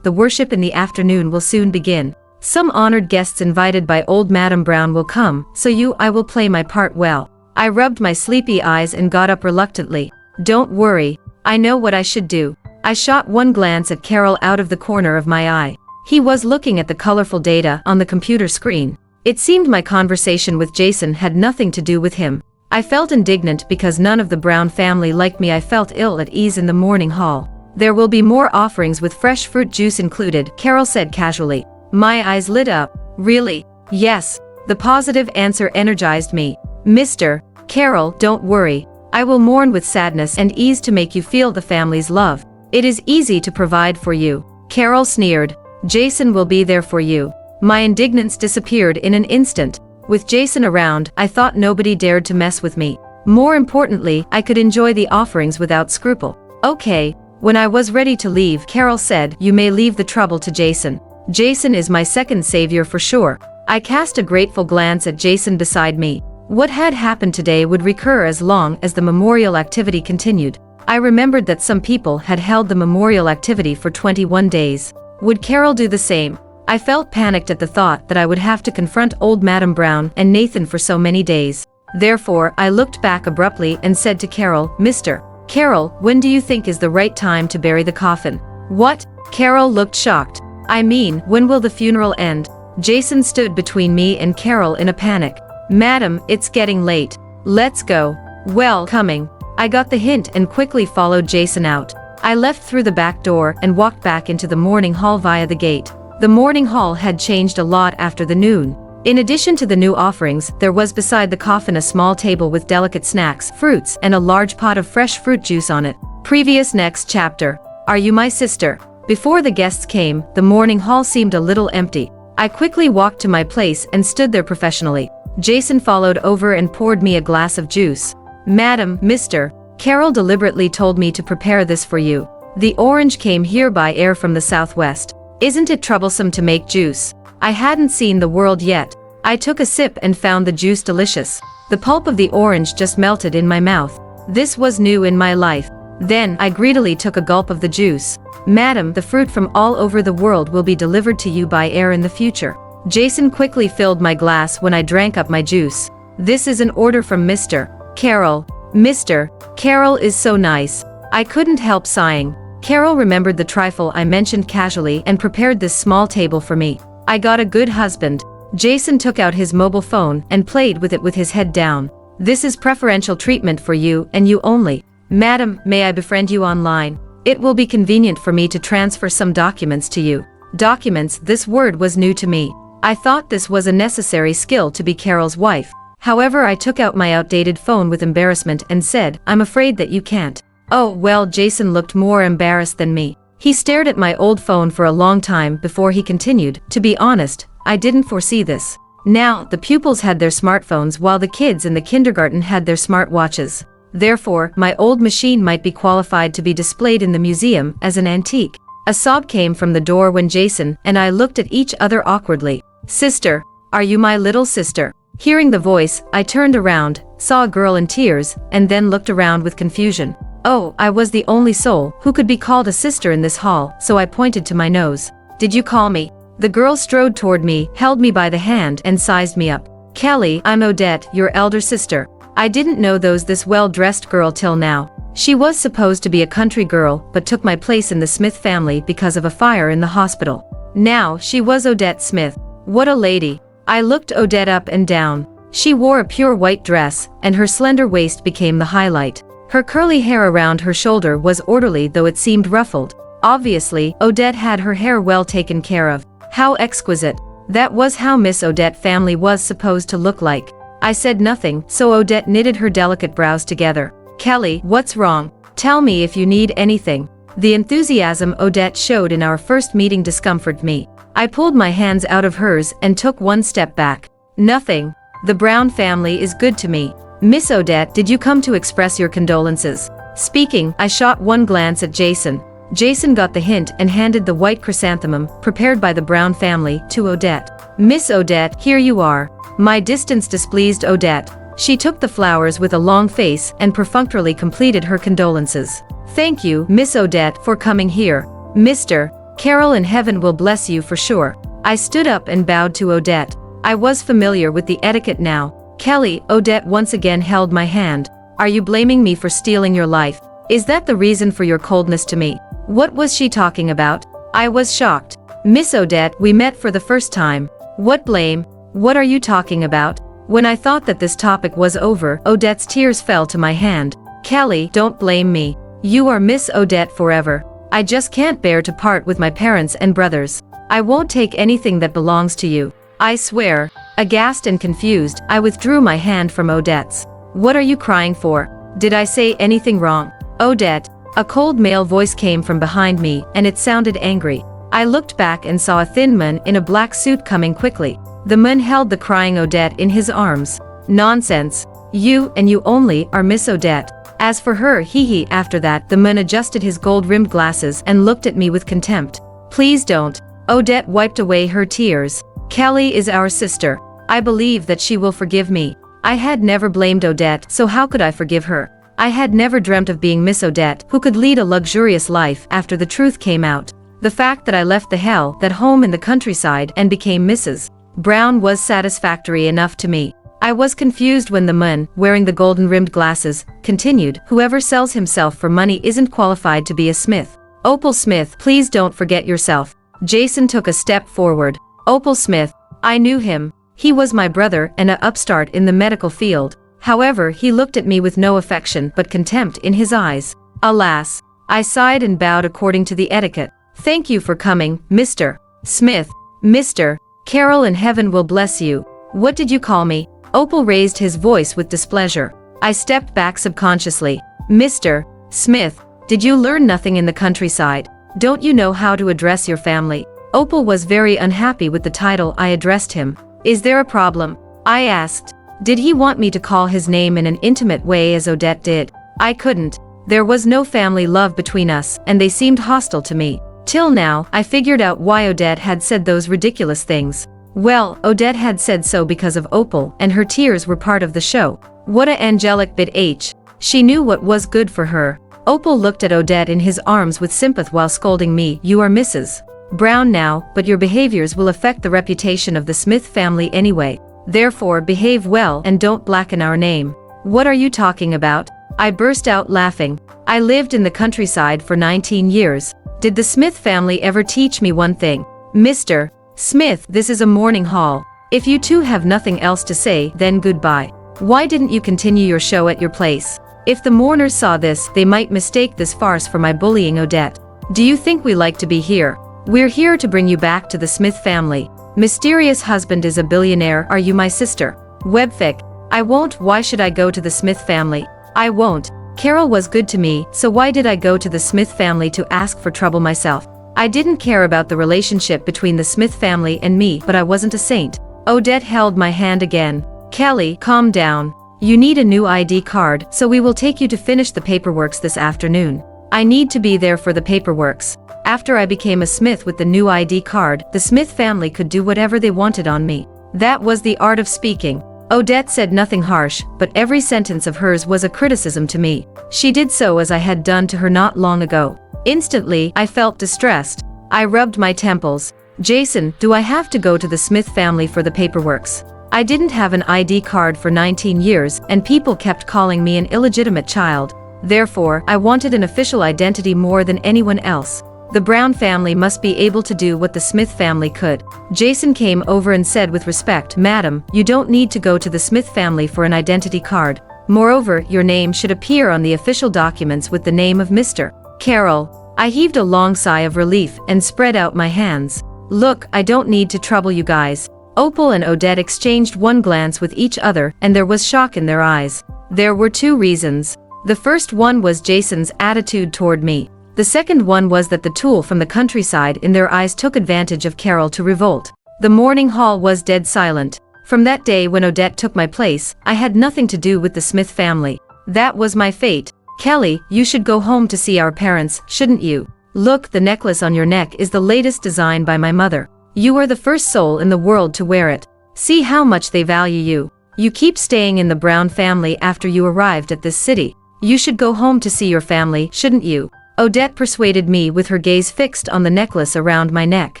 the worship in the afternoon will soon begin. Some honored guests invited by old Madam Brown will come, so I will play my part well. I rubbed my sleepy eyes and got up reluctantly. Don't worry. I know what I should do. I shot one glance at Carroll out of the corner of my eye. He was looking at the colorful data on the computer screen. It seemed my conversation with Jason had nothing to do with him. I felt indignant because none of the Brown family liked me. I felt ill at ease in the morning hall. There will be more offerings with fresh fruit juice included, Carroll said casually. My eyes lit up. Really? Yes. The positive answer energized me. Mr. Carroll, don't worry. I will mourn with sadness and ease to make you feel the family's love. It is easy to provide for you. Carroll sneered. Jason will be there for you. My indignance disappeared in an instant. With Jason around, I thought nobody dared to mess with me. More importantly, I could enjoy the offerings without scruple. Okay. When I was ready to leave, Carroll said, You may leave the trouble to Jason. Jason is my second savior for sure. I cast a grateful glance at Jason beside me. What had happened today would recur as long as the memorial activity continued. I remembered that some people had held the memorial activity for 21 days. Would Carroll do the same? I felt panicked at the thought that I would have to confront old Madam Brown and Nathan for so many days. Therefore, I looked back abruptly and said to Carroll, Mr. Carroll, when do you think is the right time to bury the coffin? What? Carroll looked shocked. I mean, when will the funeral end? Jason stood between me and Carroll in a panic. Madam, it's getting late. Let's go. Well, coming. I got the hint and quickly followed Jason out. I left through the back door and walked back into the morning hall via the gate. The morning hall had changed a lot after the noon. In addition to the new offerings, there was beside the coffin a small table with delicate snacks, fruits, and a large pot of fresh fruit juice on it. Previous next chapter. Are you my sister? Before the guests came, the morning hall seemed a little empty. I quickly walked to my place and stood there professionally. Jason followed over and poured me a glass of juice. Madam, Mr. Carroll deliberately told me to prepare this for you. The orange came here by air from the southwest. Isn't it troublesome to make juice? I hadn't seen the world yet. I took a sip and found the juice delicious. The pulp of the orange just melted in my mouth. This was new in my life. Then I greedily took a gulp of the juice. Madam, the fruit from all over the world will be delivered to you by air in the future. Jason quickly filled my glass when I drank up my juice. This is an order from Mr. Carroll. Mr. Carroll is so nice. I couldn't help sighing. Carroll remembered the trifle I mentioned casually and prepared this small table for me. I got a good husband. Jason took out his mobile phone and played with it with his head down. This is preferential treatment for you and you only. Madam, may I befriend you online? It will be convenient for me to transfer some documents to you. Documents, this word was new to me. I thought this was a necessary skill to be Carroll's wife. However, I took out my outdated phone with embarrassment and said, I'm afraid that you can't. Oh, well, Jason looked more embarrassed than me. He stared at my old phone for a long time before he continued, to be honest, I didn't foresee this. Now, the pupils had their smartphones while the kids in the kindergarten had their smartwatches. Therefore, my old machine might be qualified to be displayed in the museum as an antique. A sob came from the door when Jason and I looked at each other awkwardly. Sister, are you my little sister? Hearing the voice, I turned around, saw a girl in tears, and then looked around with confusion. Oh, I was the only soul who could be called a sister in this hall, so I pointed to my nose. Did you call me? The girl strode toward me, held me by the hand and sized me up. Kelly, I'm Odette, your elder sister. I didn't know this well-dressed girl till now. She was supposed to be a country girl, but took my place in the Smith family because of a fire in the hospital. Now, she was Odette Smith. What a lady. I looked Odette up and down. She wore a pure white dress, and her slender waist became the highlight. Her curly hair around her shoulder was orderly though it seemed ruffled. Obviously, Odette had her hair well taken care of. How exquisite. That was how Miss Odette family was supposed to look like. I said nothing, so Odette knitted her delicate brows together. Kelly, what's wrong? Tell me if you need anything. The enthusiasm Odette showed in our first meeting discomforted me. I pulled my hands out of hers and took one step back. Nothing. The Brown family is good to me. Miss Odette, did you come to express your condolences? Speaking, I shot one glance at Jason. Jason got the hint and handed the white chrysanthemum, prepared by the Brown family, to Odette. Miss Odette, here you are. My distance displeased Odette. She took the flowers with a long face and perfunctorily completed her condolences. Thank you, Miss Odette, for coming here. Mr. Carroll in heaven will bless you for sure. I stood up and bowed to Odette. I was familiar with the etiquette now. Kelly, Odette once again held my hand. Are you blaming me for stealing your life? Is that the reason for your coldness to me? What was she talking about? I was shocked. Miss Odette, we met for the first time. What blame? What are you talking about? When I thought that this topic was over, Odette's tears fell to my hand. Kelly, don't blame me. You are Miss Odette forever. I just can't bear to part with my parents and brothers. I won't take anything that belongs to you. I swear. Aghast and confused, I withdrew my hand from Odette's. What are you crying for? Did I say anything wrong? Odette. A cold male voice came from behind me, and it sounded angry. I looked back and saw a thin man in a black suit coming quickly. The man held the crying Odette in his arms. Nonsense. You, and you only, are Miss Odette. As for her, hee. After that, the man adjusted his gold-rimmed glasses and looked at me with contempt. Please don't. Odette wiped away her tears. Kelly is our sister. I believe that she will forgive me. I had never blamed Odette, so how could I forgive her? I had never dreamt of being Miss Odette, who could lead a luxurious life after the truth came out. The fact that I left that home in the countryside and became Mrs. Brown was satisfactory enough to me. I was confused when the man, wearing the golden-rimmed glasses, continued, whoever sells himself for money isn't qualified to be a Smith. Opal Smith, please don't forget yourself. Jason took a step forward. Opal Smith, I knew him. He was my brother and an upstart in the medical field. However, he looked at me with no affection but contempt in his eyes. Alas. I sighed and bowed according to the etiquette. Thank you for coming, Mr. Smith. Mr. Carroll in heaven will bless you. What did you call me? Opal raised his voice with displeasure. I stepped back subconsciously. Mr. Smith, did you learn nothing in the countryside? Don't you know how to address your family? Opal was very unhappy with the title I addressed him. Is there a problem? I asked. Did he want me to call his name in an intimate way as Odette did? I couldn't. There was no family love between us, and they seemed hostile to me. Till now, I figured out why Odette had said those ridiculous things. Well, Odette had said so because of Opal, and her tears were part of the show. What a angelic bit H. She knew what was good for her. Opal looked at Odette in his arms with sympathy while scolding me. You are Mrs. Brown now, but your behaviors will affect the reputation of the Smith family anyway. Therefore behave well and don't blacken our name. What are you talking about? I burst out laughing. I lived in the countryside for 19 years. Did the Smith family ever teach me one thing? Mr. Smith, this is a mourning hall. If you two have nothing else to say, then goodbye. Why didn't you continue your show at your place? If the mourners saw this, they might mistake this farce for my bullying Odette. Do you think we like to be here? We're here to bring you back to the Smith family. Mysterious husband is a billionaire. Are you my sister? Webfic. I won't. Why should I go to the Smith family? I won't. Carroll was good to me, so why did I go to the Smith family to ask for trouble myself? I didn't care about the relationship between the Smith family and me, but I wasn't a saint. Odette held my hand again. Kelly, calm down. You need a new ID card, so we will take you to finish the paperworks this afternoon. I need to be there for the paperworks. After I became a Smith with the new ID card, the Smith family could do whatever they wanted on me. That was the art of speaking. Odette said nothing harsh, but every sentence of hers was a criticism to me. She did so as I had done to her not long ago. Instantly, I felt distressed. I rubbed my temples. Jason, do I have to go to the Smith family for the paperworks? I didn't have an ID card for 19 years, and people kept calling me an illegitimate child. Therefore, I wanted an official identity more than anyone else. The Brown family must be able to do what the Smith family could. Jason came over and said with respect, Madam, you don't need to go to the Smith family for an identity card. Moreover, your name should appear on the official documents with the name of Mr. Carroll. I heaved a long sigh of relief and spread out my hands. Look, I don't need to trouble you guys. Opal and Odette exchanged one glance with each other, and there was shock in their eyes. There were two reasons. The first one was Jason's attitude toward me. The second one was that the tool from the countryside in their eyes took advantage of Carroll to revolt. The mourning hall was dead silent. From that day when Odette took my place, I had nothing to do with the Smith family. That was my fate. Kelly, you should go home to see our parents, shouldn't you? Look, the necklace on your neck is the latest design by my mother. You are the first soul in the world to wear it. See how much they value you. You keep staying in the Brown family after you arrived at this city. You should go home to see your family, shouldn't you? Odette persuaded me with her gaze fixed on the necklace around my neck.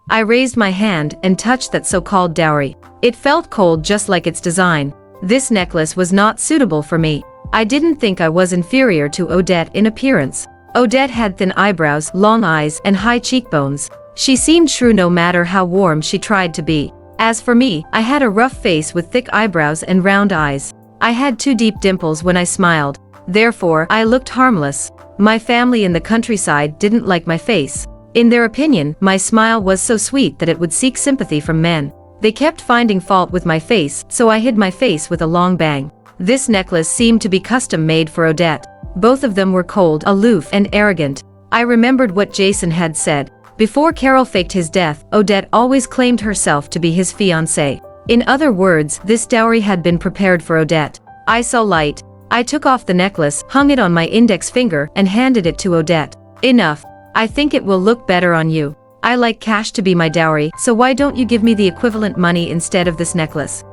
I raised my hand and touched that so-called dowry. It felt cold just like its design. This necklace was not suitable for me. I didn't think I was inferior to Odette in appearance. Odette had thin eyebrows, long eyes, and high cheekbones. She seemed shrewd no matter how warm she tried to be. As for me, I had a rough face with thick eyebrows and round eyes. I had two deep dimples when I smiled. Therefore, I looked harmless. My family in the countryside didn't like my face. In their opinion, my smile was so sweet that it would seek sympathy from men. They kept finding fault with my face, so I hid my face with a long bang. This necklace seemed to be custom-made for Odette. Both of them were cold, aloof, and arrogant. I remembered what Jason had said. Before Carroll faked his death, Odette always claimed herself to be his fiancée. In other words, this dowry had been prepared for Odette. I saw light. I took off the necklace, hung it on my index finger, and handed it to Odette. Enough. I think it will look better on you. I like cash to be my dowry, so why don't you give me the equivalent money instead of this necklace?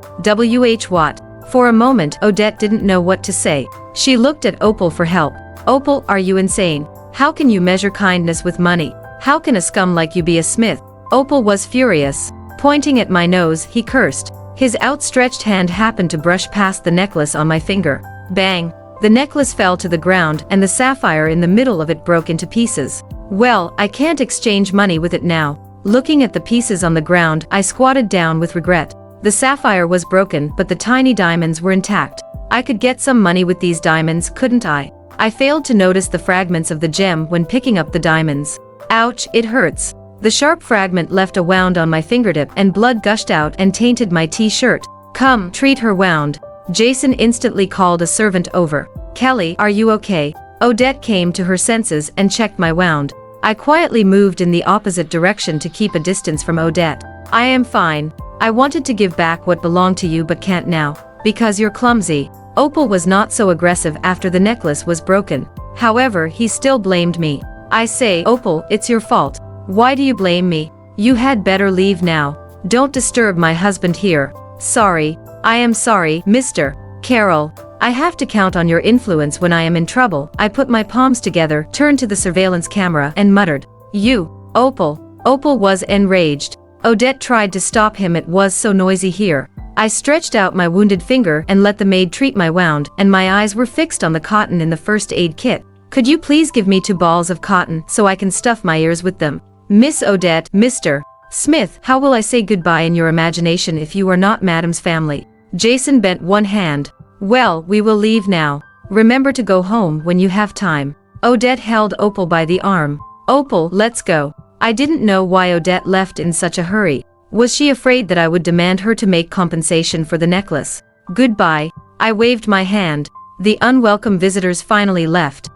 What? For a moment, Odette didn't know what to say. She looked at Opal for help. Opal, are you insane? How can you measure kindness with money? How can a scum like you be a Smith? Opal was furious. Pointing at my nose, he cursed. His outstretched hand happened to brush past the necklace on my finger. Bang! The necklace fell to the ground, and the sapphire in the middle of it broke into pieces. Well, I can't exchange money with it now. Looking at the pieces on the ground, I squatted down with regret. The sapphire was broken, but the tiny diamonds were intact. I could get some money with these diamonds, couldn't I? I failed to notice the fragments of the gem when picking up the diamonds. Ouch, it hurts. The sharp fragment left a wound on my fingertip, and blood gushed out and tainted my t-shirt. Come, treat her wound. Jason instantly called a servant over. Kelly, are you okay? Odette came to her senses and checked my wound. I quietly moved in the opposite direction to keep a distance from Odette. I am fine. I wanted to give back what belonged to you but can't now. Because you're clumsy. Opal was not so aggressive after the necklace was broken. However, he still blamed me. I say, Opal, it's your fault. Why do you blame me? You had better leave now. Don't disturb my husband here. Sorry. I am sorry, Mr. Carroll. I have to count on your influence when I am in trouble. I put my palms together, turned to the surveillance camera and muttered, "You, Opal." Opal was enraged. Odette tried to stop him. It was so noisy here. I stretched out my wounded finger and let the maid treat my wound, and my eyes were fixed on the cotton in the first aid kit. "Could you please give me 2 balls of cotton so I can stuff my ears with them?" "Miss Odette." "Mr. Smith, how will I say goodbye in your imagination if you are not Madam's family?" Jason bent one hand. "Well, we will leave now. Remember to go home when you have time." Odette held Opal by the arm. "Opal, let's go." I didn't know why Odette left in such a hurry. Was she afraid that I would demand her to make compensation for the necklace? "Goodbye." I waved my hand. The unwelcome visitors finally left.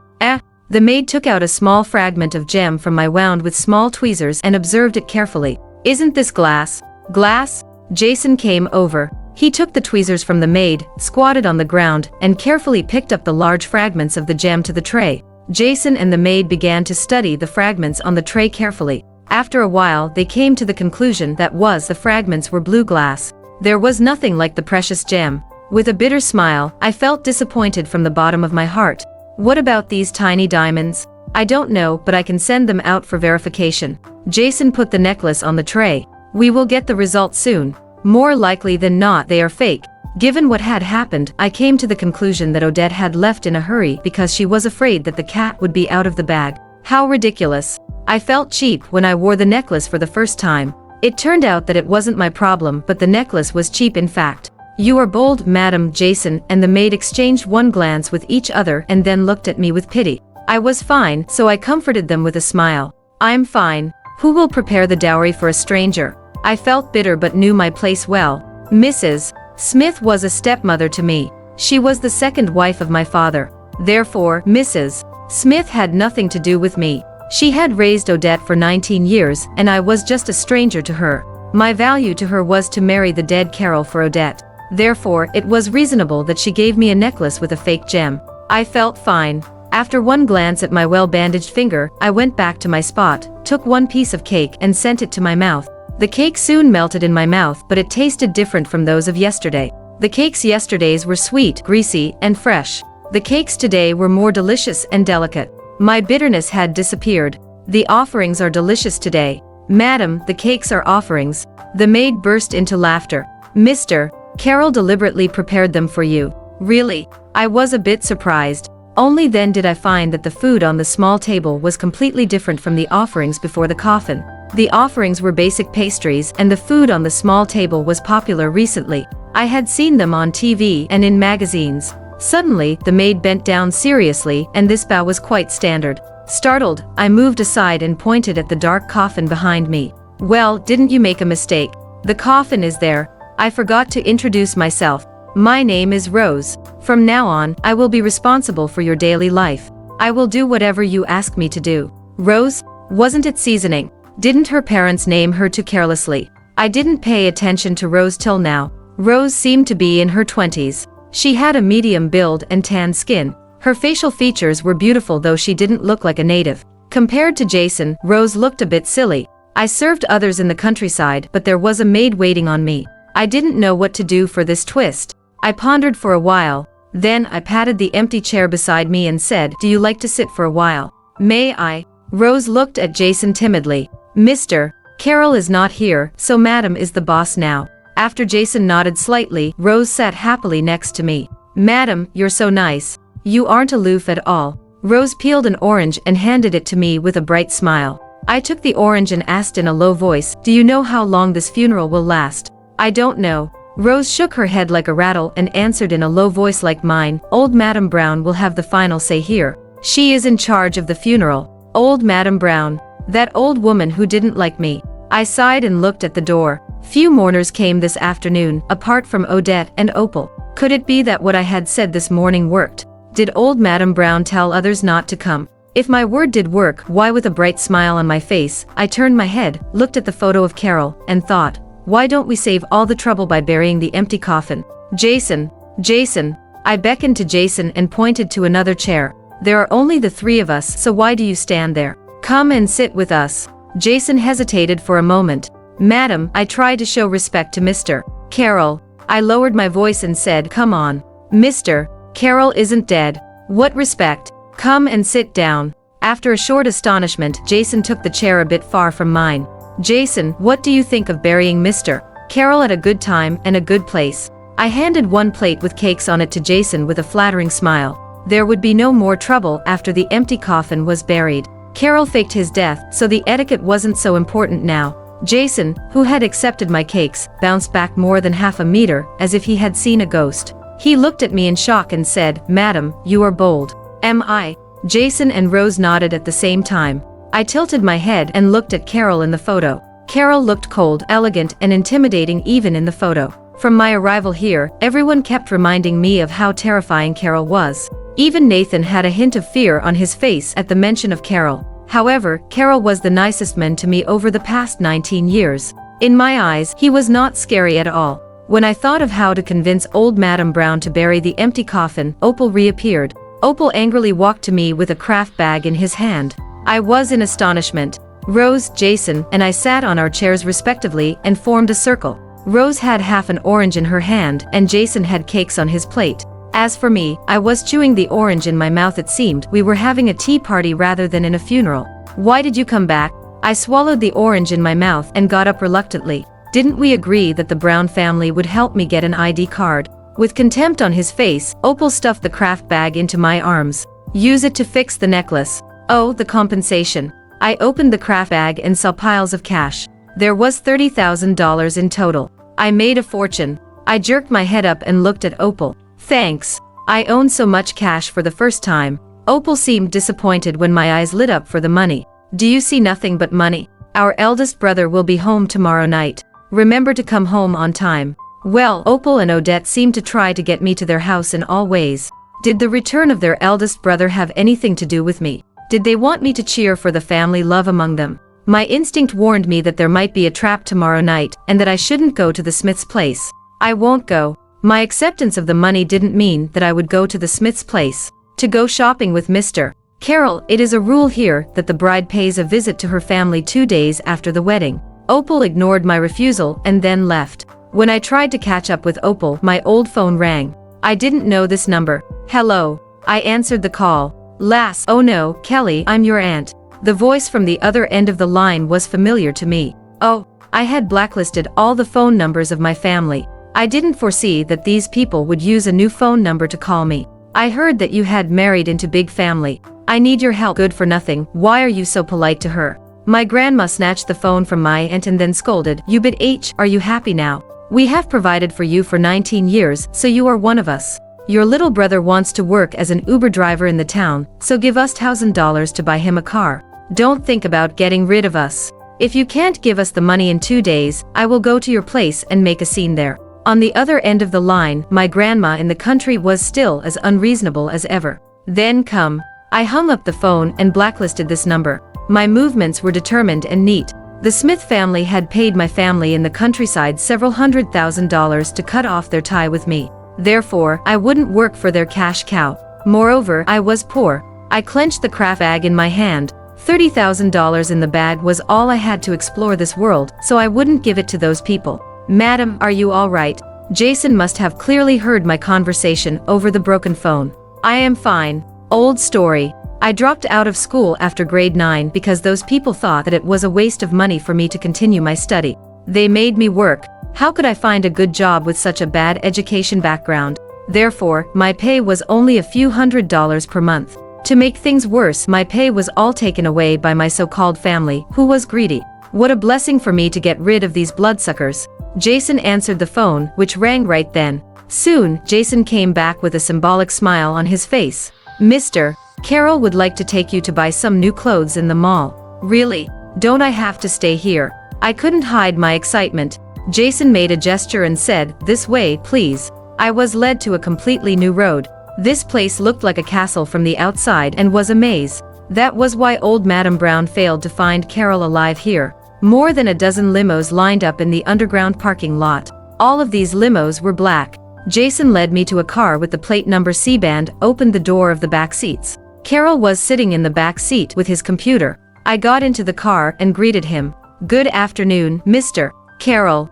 The maid took out a small fragment of gem from my wound with small tweezers and observed it carefully. "Isn't this glass?" "Glass?" Jason came over. He took the tweezers from the maid, squatted on the ground, and carefully picked up the large fragments of the gem to the tray. Jason and the maid began to study the fragments on the tray carefully. After a while, they came to the conclusion that the fragments were blue glass. There was nothing like the precious gem. With a bitter smile, I felt disappointed from the bottom of my heart. "What about these tiny diamonds?" "I don't know, but I can send them out for verification." Jason put the necklace on the tray. "We will get the results soon. More likely than not they are fake." Given what had happened, I came to the conclusion that Odette had left in a hurry because she was afraid that the cat would be out of the bag. How ridiculous. I felt cheap when I wore the necklace for the first time. It turned out that it wasn't my problem, but the necklace was cheap in fact. "You are bold, Madam." Jason and the maid exchanged one glance with each other and then looked at me with pity. I was fine, so I comforted them with a smile. "I'm fine. Who will prepare the dowry for a stranger?" I felt bitter but knew my place well. Mrs. Smith was a stepmother to me. She was the second wife of my father. Therefore, Mrs. Smith had nothing to do with me. She had raised Odette for 19 years, and I was just a stranger to her. My value to her was to marry the dead Carroll for Odette. Therefore, it was reasonable that she gave me a necklace with a fake gem. I felt fine. After one glance at my well-bandaged finger, I went back to my spot, took one piece of cake and sent it to my mouth. The cake soon melted in my mouth, but it tasted different from those of yesterday. The cakes yesterdays were sweet, greasy, and fresh. The cakes today were more delicious and delicate. My bitterness had disappeared. "The offerings are delicious today." "Madam, the cakes are offerings." The maid burst into laughter. "Mr. Carroll deliberately prepared them for you." "Really?" I was a bit surprised. Only then did I find that the food on the small table was completely different from the offerings before the coffin. The offerings were basic pastries, and the food on the small table was popular recently. I had seen them on TV and in magazines. Suddenly, the maid bent down seriously, and this bow was quite standard. Startled, I moved aside and pointed at the dark coffin behind me. "Well, didn't you make a mistake? The coffin is there." I forgot to introduce myself. "My name is Rose. From now on, I will be responsible for your daily life. I will do whatever you ask me to do." "Rose? Wasn't it seasoning? Didn't her parents name her too carelessly?" I didn't pay attention to Rose till now. Rose seemed to be in her 20s. She had a medium build and tan skin. Her facial features were beautiful, though she didn't look like a native. Compared to Jason, Rose looked a bit silly. I served others in the countryside, but there was a maid waiting on me. I didn't know what to do for this twist. I pondered for a while. Then I patted the empty chair beside me and said, "Do you like to sit for a while?" "May I?" Rose looked at Jason timidly. "Mr. Carroll is not here, so Madam is the boss now." After Jason nodded slightly, Rose sat happily next to me. "Madam, you're so nice. You aren't aloof at all." Rose peeled an orange and handed it to me with a bright smile. I took the orange and asked in a low voice, "Do you know how long this funeral will last?" "I don't know." Rose shook her head like a rattle and answered in a low voice like mine, "Old Madam Brown will have the final say here. She is in charge of the funeral." Old Madam Brown. That old woman who didn't like me. I sighed and looked at the door. Few mourners came this afternoon, apart from Odette and Opal. Could it be that what I had said this morning worked? Did old Madam Brown tell others not to come? If my word did work, why, with a bright smile on my face, I turned my head, looked at the photo of Carroll, and thought, why don't we save all the trouble by burying the empty coffin? Jason. Jason. I beckoned to Jason and pointed to another chair. There are only the three of us, so why do you stand there? Come and sit with us. Jason hesitated for a moment. Madam, I tried to show respect to Mr. Carroll. I lowered my voice and said, come on. Mr. Carroll isn't dead. What respect? Come and sit down. After a short astonishment, Jason took the chair a bit far from mine. Jason, what do you think of burying Mr. Carroll at a good time and a good place? I handed one plate with cakes on it to Jason with a flattering smile. There would be no more trouble after the empty coffin was buried. Carroll faked his death, so the etiquette wasn't so important now. Jason, who had accepted my cakes, bounced back more than half a meter, as if he had seen a ghost. He looked at me in shock and said, Madam, you are bold. Am I? Jason and Rose nodded at the same time. I tilted my head and looked at Carroll in the photo. Carroll looked cold, elegant, and intimidating even in the photo. From my arrival here, everyone kept reminding me of how terrifying Carroll was. Even Nathan had a hint of fear on his face at the mention of Carroll. However, Carroll was the nicest man to me over the past 19 years. In my eyes, he was not scary at all. When I thought of how to convince old Madam Brown to bury the empty coffin, Opal reappeared. Opal angrily walked to me with a craft bag in his hand. I was in astonishment. Rose, Jason, and I sat on our chairs respectively and formed a circle. Rose had half an orange in her hand and Jason had cakes on his plate. As for me, I was chewing the orange in my mouth. It seemed we were having a tea party rather than in a funeral. Why did you come back? I swallowed the orange in my mouth and got up reluctantly. Didn't we agree that the Brown family would help me get an ID card? With contempt on his face, Opal stuffed the craft bag into my arms. Use it to fix the necklace. Oh, the compensation. I opened the craft bag and saw piles of cash. There was $30,000 in total. I made a fortune. I jerked my head up and looked at Opal. Thanks. I own so much cash for the first time. Opal seemed disappointed when my eyes lit up for the money. Do you see nothing but money? Our eldest brother will be home tomorrow night. Remember to come home on time. Well, Opal and Odette seemed to try to get me to their house in all ways. Did the return of their eldest brother have anything to do with me? Did they want me to cheer for the family love among them? My instinct warned me that there might be a trap tomorrow night and that I shouldn't go to the Smith's place. I won't go. My acceptance of the money didn't mean that I would go to the Smith's place. To go shopping with Mr. Carroll, it is a rule here that the bride pays a visit to her family 2 days after the wedding. Opal ignored my refusal and then left. When I tried to catch up with Opal, my old phone rang. I didn't know this number. Hello. I answered the call. Lass, oh no, Kelly, I'm your aunt. The voice from the other end of the line was familiar to me. Oh, I had blacklisted all the phone numbers of my family. I didn't foresee that these people would use a new phone number to call me. I heard that you had married into big family. I need your help. Good for nothing. Why are you so polite to her? My grandma snatched the phone from my aunt and then scolded, You bitch, are you happy now? We have provided for you for 19 years, so you are one of us. Your little brother wants to work as an Uber driver in the town, so give us $1,000 to buy him a car. Don't think about getting rid of us. If you can't give us the money in 2 days, I will go to your place and make a scene there. On the other end of the line, my grandma in the country was still as unreasonable as ever. Then come. I hung up the phone and blacklisted this number. My movements were determined and neat. The Smith family had paid my family in the countryside several $100,000 to cut off their tie with me. Therefore, I wouldn't work for their cash cow. Moreover, I was poor. I clenched the craft bag in my hand. $30,000 in the bag was all I had to explore this world, so I wouldn't give it to those people. Madam, are you all right? Jason must have clearly heard my conversation over the broken phone. I am fine. Old story. I dropped out of school after grade 9 because those people thought that it was a waste of money for me to continue my study. They made me work. How could I find a good job with such a bad education background? Therefore, my pay was only a few $100s per month. To make things worse, my pay was all taken away by my so-called family, who was greedy. What a blessing for me to get rid of these bloodsuckers. Jason answered the phone, which rang right then. Soon, Jason came back with a symbolic smile on his face. Mr. Carroll would like to take you to buy some new clothes in the mall. Really? Don't I have to stay here? I couldn't hide my excitement. Jason made a gesture and said, This way, please. I was led to a completely new road. This place looked like a castle from the outside and was a maze. That was why old Madam Brown failed to find Carroll alive here. More than a dozen limos lined up in the underground parking lot. All of these limos were black. Jason led me to a car with the plate number C-band, opened the door of the back seats. Carroll was sitting in the back seat with his computer. I got into the car and greeted him. Good afternoon, Mr. Carroll.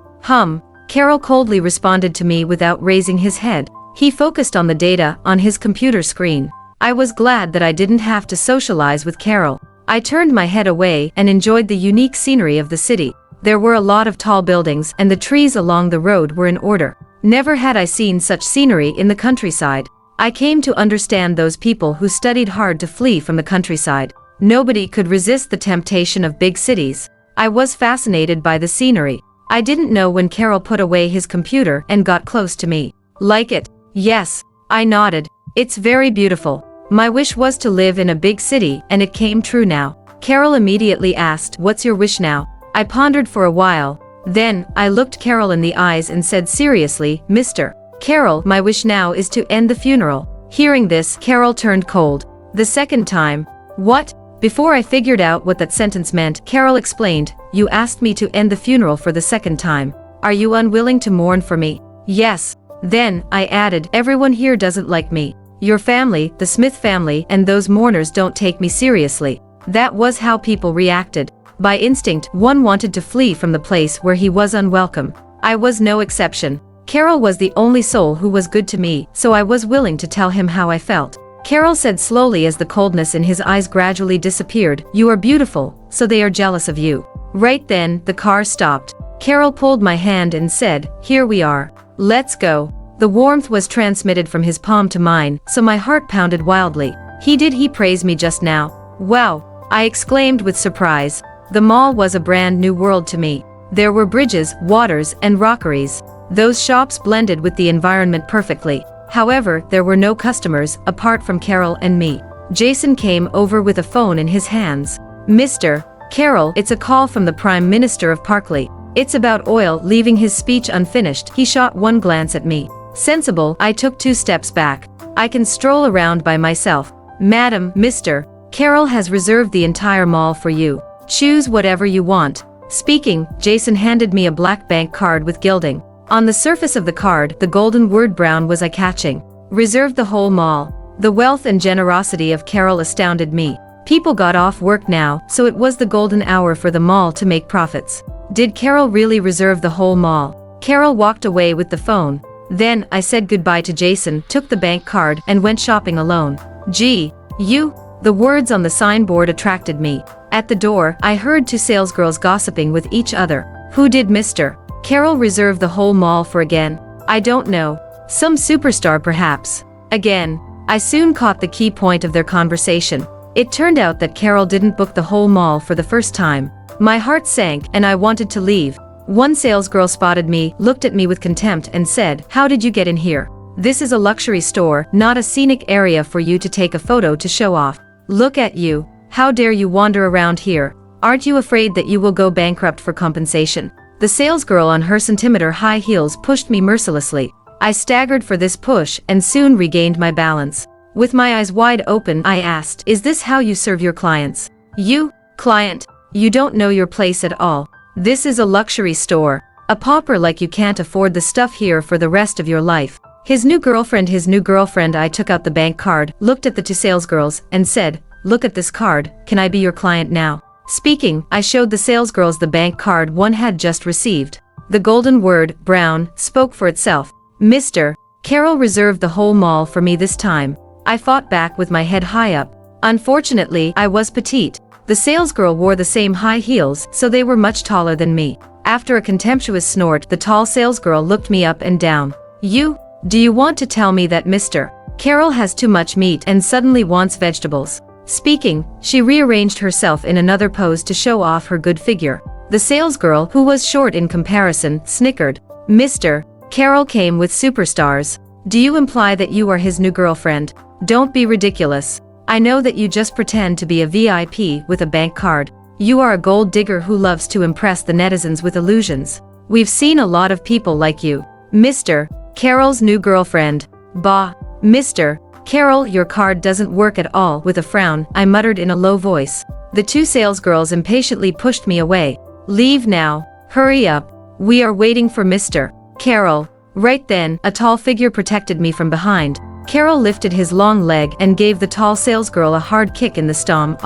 Carroll coldly responded to me without raising his head. He focused on the data on his computer screen. I was glad that I didn't have to socialize with Carroll. I turned my head away and enjoyed the unique scenery of the city. There were a lot of tall buildings and the trees along the road were in order. Never had I seen such scenery in the countryside. I came to understand those people who studied hard to flee from the countryside. Nobody could resist the temptation of big cities. I was fascinated by the scenery. I didn't know when Carroll put away his computer and got close to me. Like it? Yes. I nodded. It's very beautiful. My wish was to live in a big city and it came true now. Carroll immediately asked, "What's your wish now?" I pondered for a while. Then, I looked Carroll in the eyes and said seriously, "Mr. Carroll, my wish now is to end the funeral." Hearing this, Carroll turned cold. The second time. What? Before I figured out what that sentence meant, Carroll explained, "You asked me to end the funeral for the second time. Are you unwilling to mourn for me?" "Yes." Then, I added, "Everyone here doesn't like me. Your family, the Smith family, and those mourners don't take me seriously." That was how people reacted. By instinct, one wanted to flee from the place where he was unwelcome. I was no exception. Carroll was the only soul who was good to me, so I was willing to tell him how I felt. Carroll said slowly as the coldness in his eyes gradually disappeared, "You are beautiful, so they are jealous of you." Right then, the car stopped. Carroll pulled my hand and said, "Here we are. Let's go." The warmth was transmitted from his palm to mine, so my heart pounded wildly. Did he praise me just now? Wow! I exclaimed with surprise. The mall was a brand new world to me. There were bridges, waters, and rockeries. Those shops blended with the environment perfectly. However, there were no customers, apart from Carroll and me. Jason came over with a phone in his hands. "Mr. Carroll, it's a call from the Prime Minister of Parkley. It's about oil." Leaving his speech unfinished, he shot one glance at me. Sensible, I took 2 steps back. "I can stroll around by myself." "Madam, Mr. Carroll has reserved the entire mall for you. Choose whatever you want." Speaking, Jason handed me a black bank card with gilding. On the surface of the card, the golden word brown was eye-catching. Reserved the whole mall. The wealth and generosity of Carroll astounded me. People got off work now, so it was the golden hour for the mall to make profits. Did Carroll really reserve the whole mall? Carroll walked away with the phone. Then, I said goodbye to Jason, took the bank card, and went shopping alone. "Gee, you..." The words on the signboard attracted me. At the door, I heard 2 salesgirls gossiping with each other. Who did Mr. Carroll reserve the whole mall for again? I don't know. Some superstar perhaps. Again. I soon caught the key point of their conversation. It turned out that Carroll didn't book the whole mall for the first time. My heart sank and I wanted to leave. One salesgirl spotted me, looked at me with contempt and said, "How did you get in here? This is a luxury store, not a scenic area for you to take a photo to show off. Look at you. How dare you wander around here? Aren't you afraid that you will go bankrupt for compensation?" The salesgirl on her centimeter high heels pushed me mercilessly. I staggered for this push and soon regained my balance. With my eyes wide open, I asked, "Is this how you serve your clients?" "You, client? You don't know your place at all. This is a luxury store. A pauper like you can't afford the stuff here for the rest of your life." His new girlfriend. I took out the bank card, looked at the 2 salesgirls, and said, "Look at this card, can I be your client now?" Speaking, I showed the salesgirls the bank card one had just received. The golden word, brown, spoke for itself. "Mr. Carroll reserved the whole mall for me this time." I fought back with my head high up. Unfortunately, I was petite. The salesgirl wore the same high heels, so they were much taller than me. After a contemptuous snort, the tall salesgirl looked me up and down. Do you want to tell me that Mr. Carroll has too much meat and suddenly wants vegetables?" Speaking, she rearranged herself in another pose to show off her good figure. The salesgirl, who was short in comparison, snickered. "Mr. Carroll came with superstars. Do you imply that you are his new girlfriend? Don't be ridiculous. I know that you just pretend to be a VIP with a bank card. You are a gold digger who loves to impress the netizens with illusions. We've seen a lot of people like you. Mr. Carroll's new girlfriend. Bah. Mr. Carroll, your card doesn't work at all." With a frown, I muttered in a low voice. The 2 salesgirls impatiently pushed me away. "Leave now. Hurry up. We are waiting for Mr. Carroll." Right then, a tall figure protected me from behind. Carroll lifted his long leg and gave the tall salesgirl a hard kick in the stomach.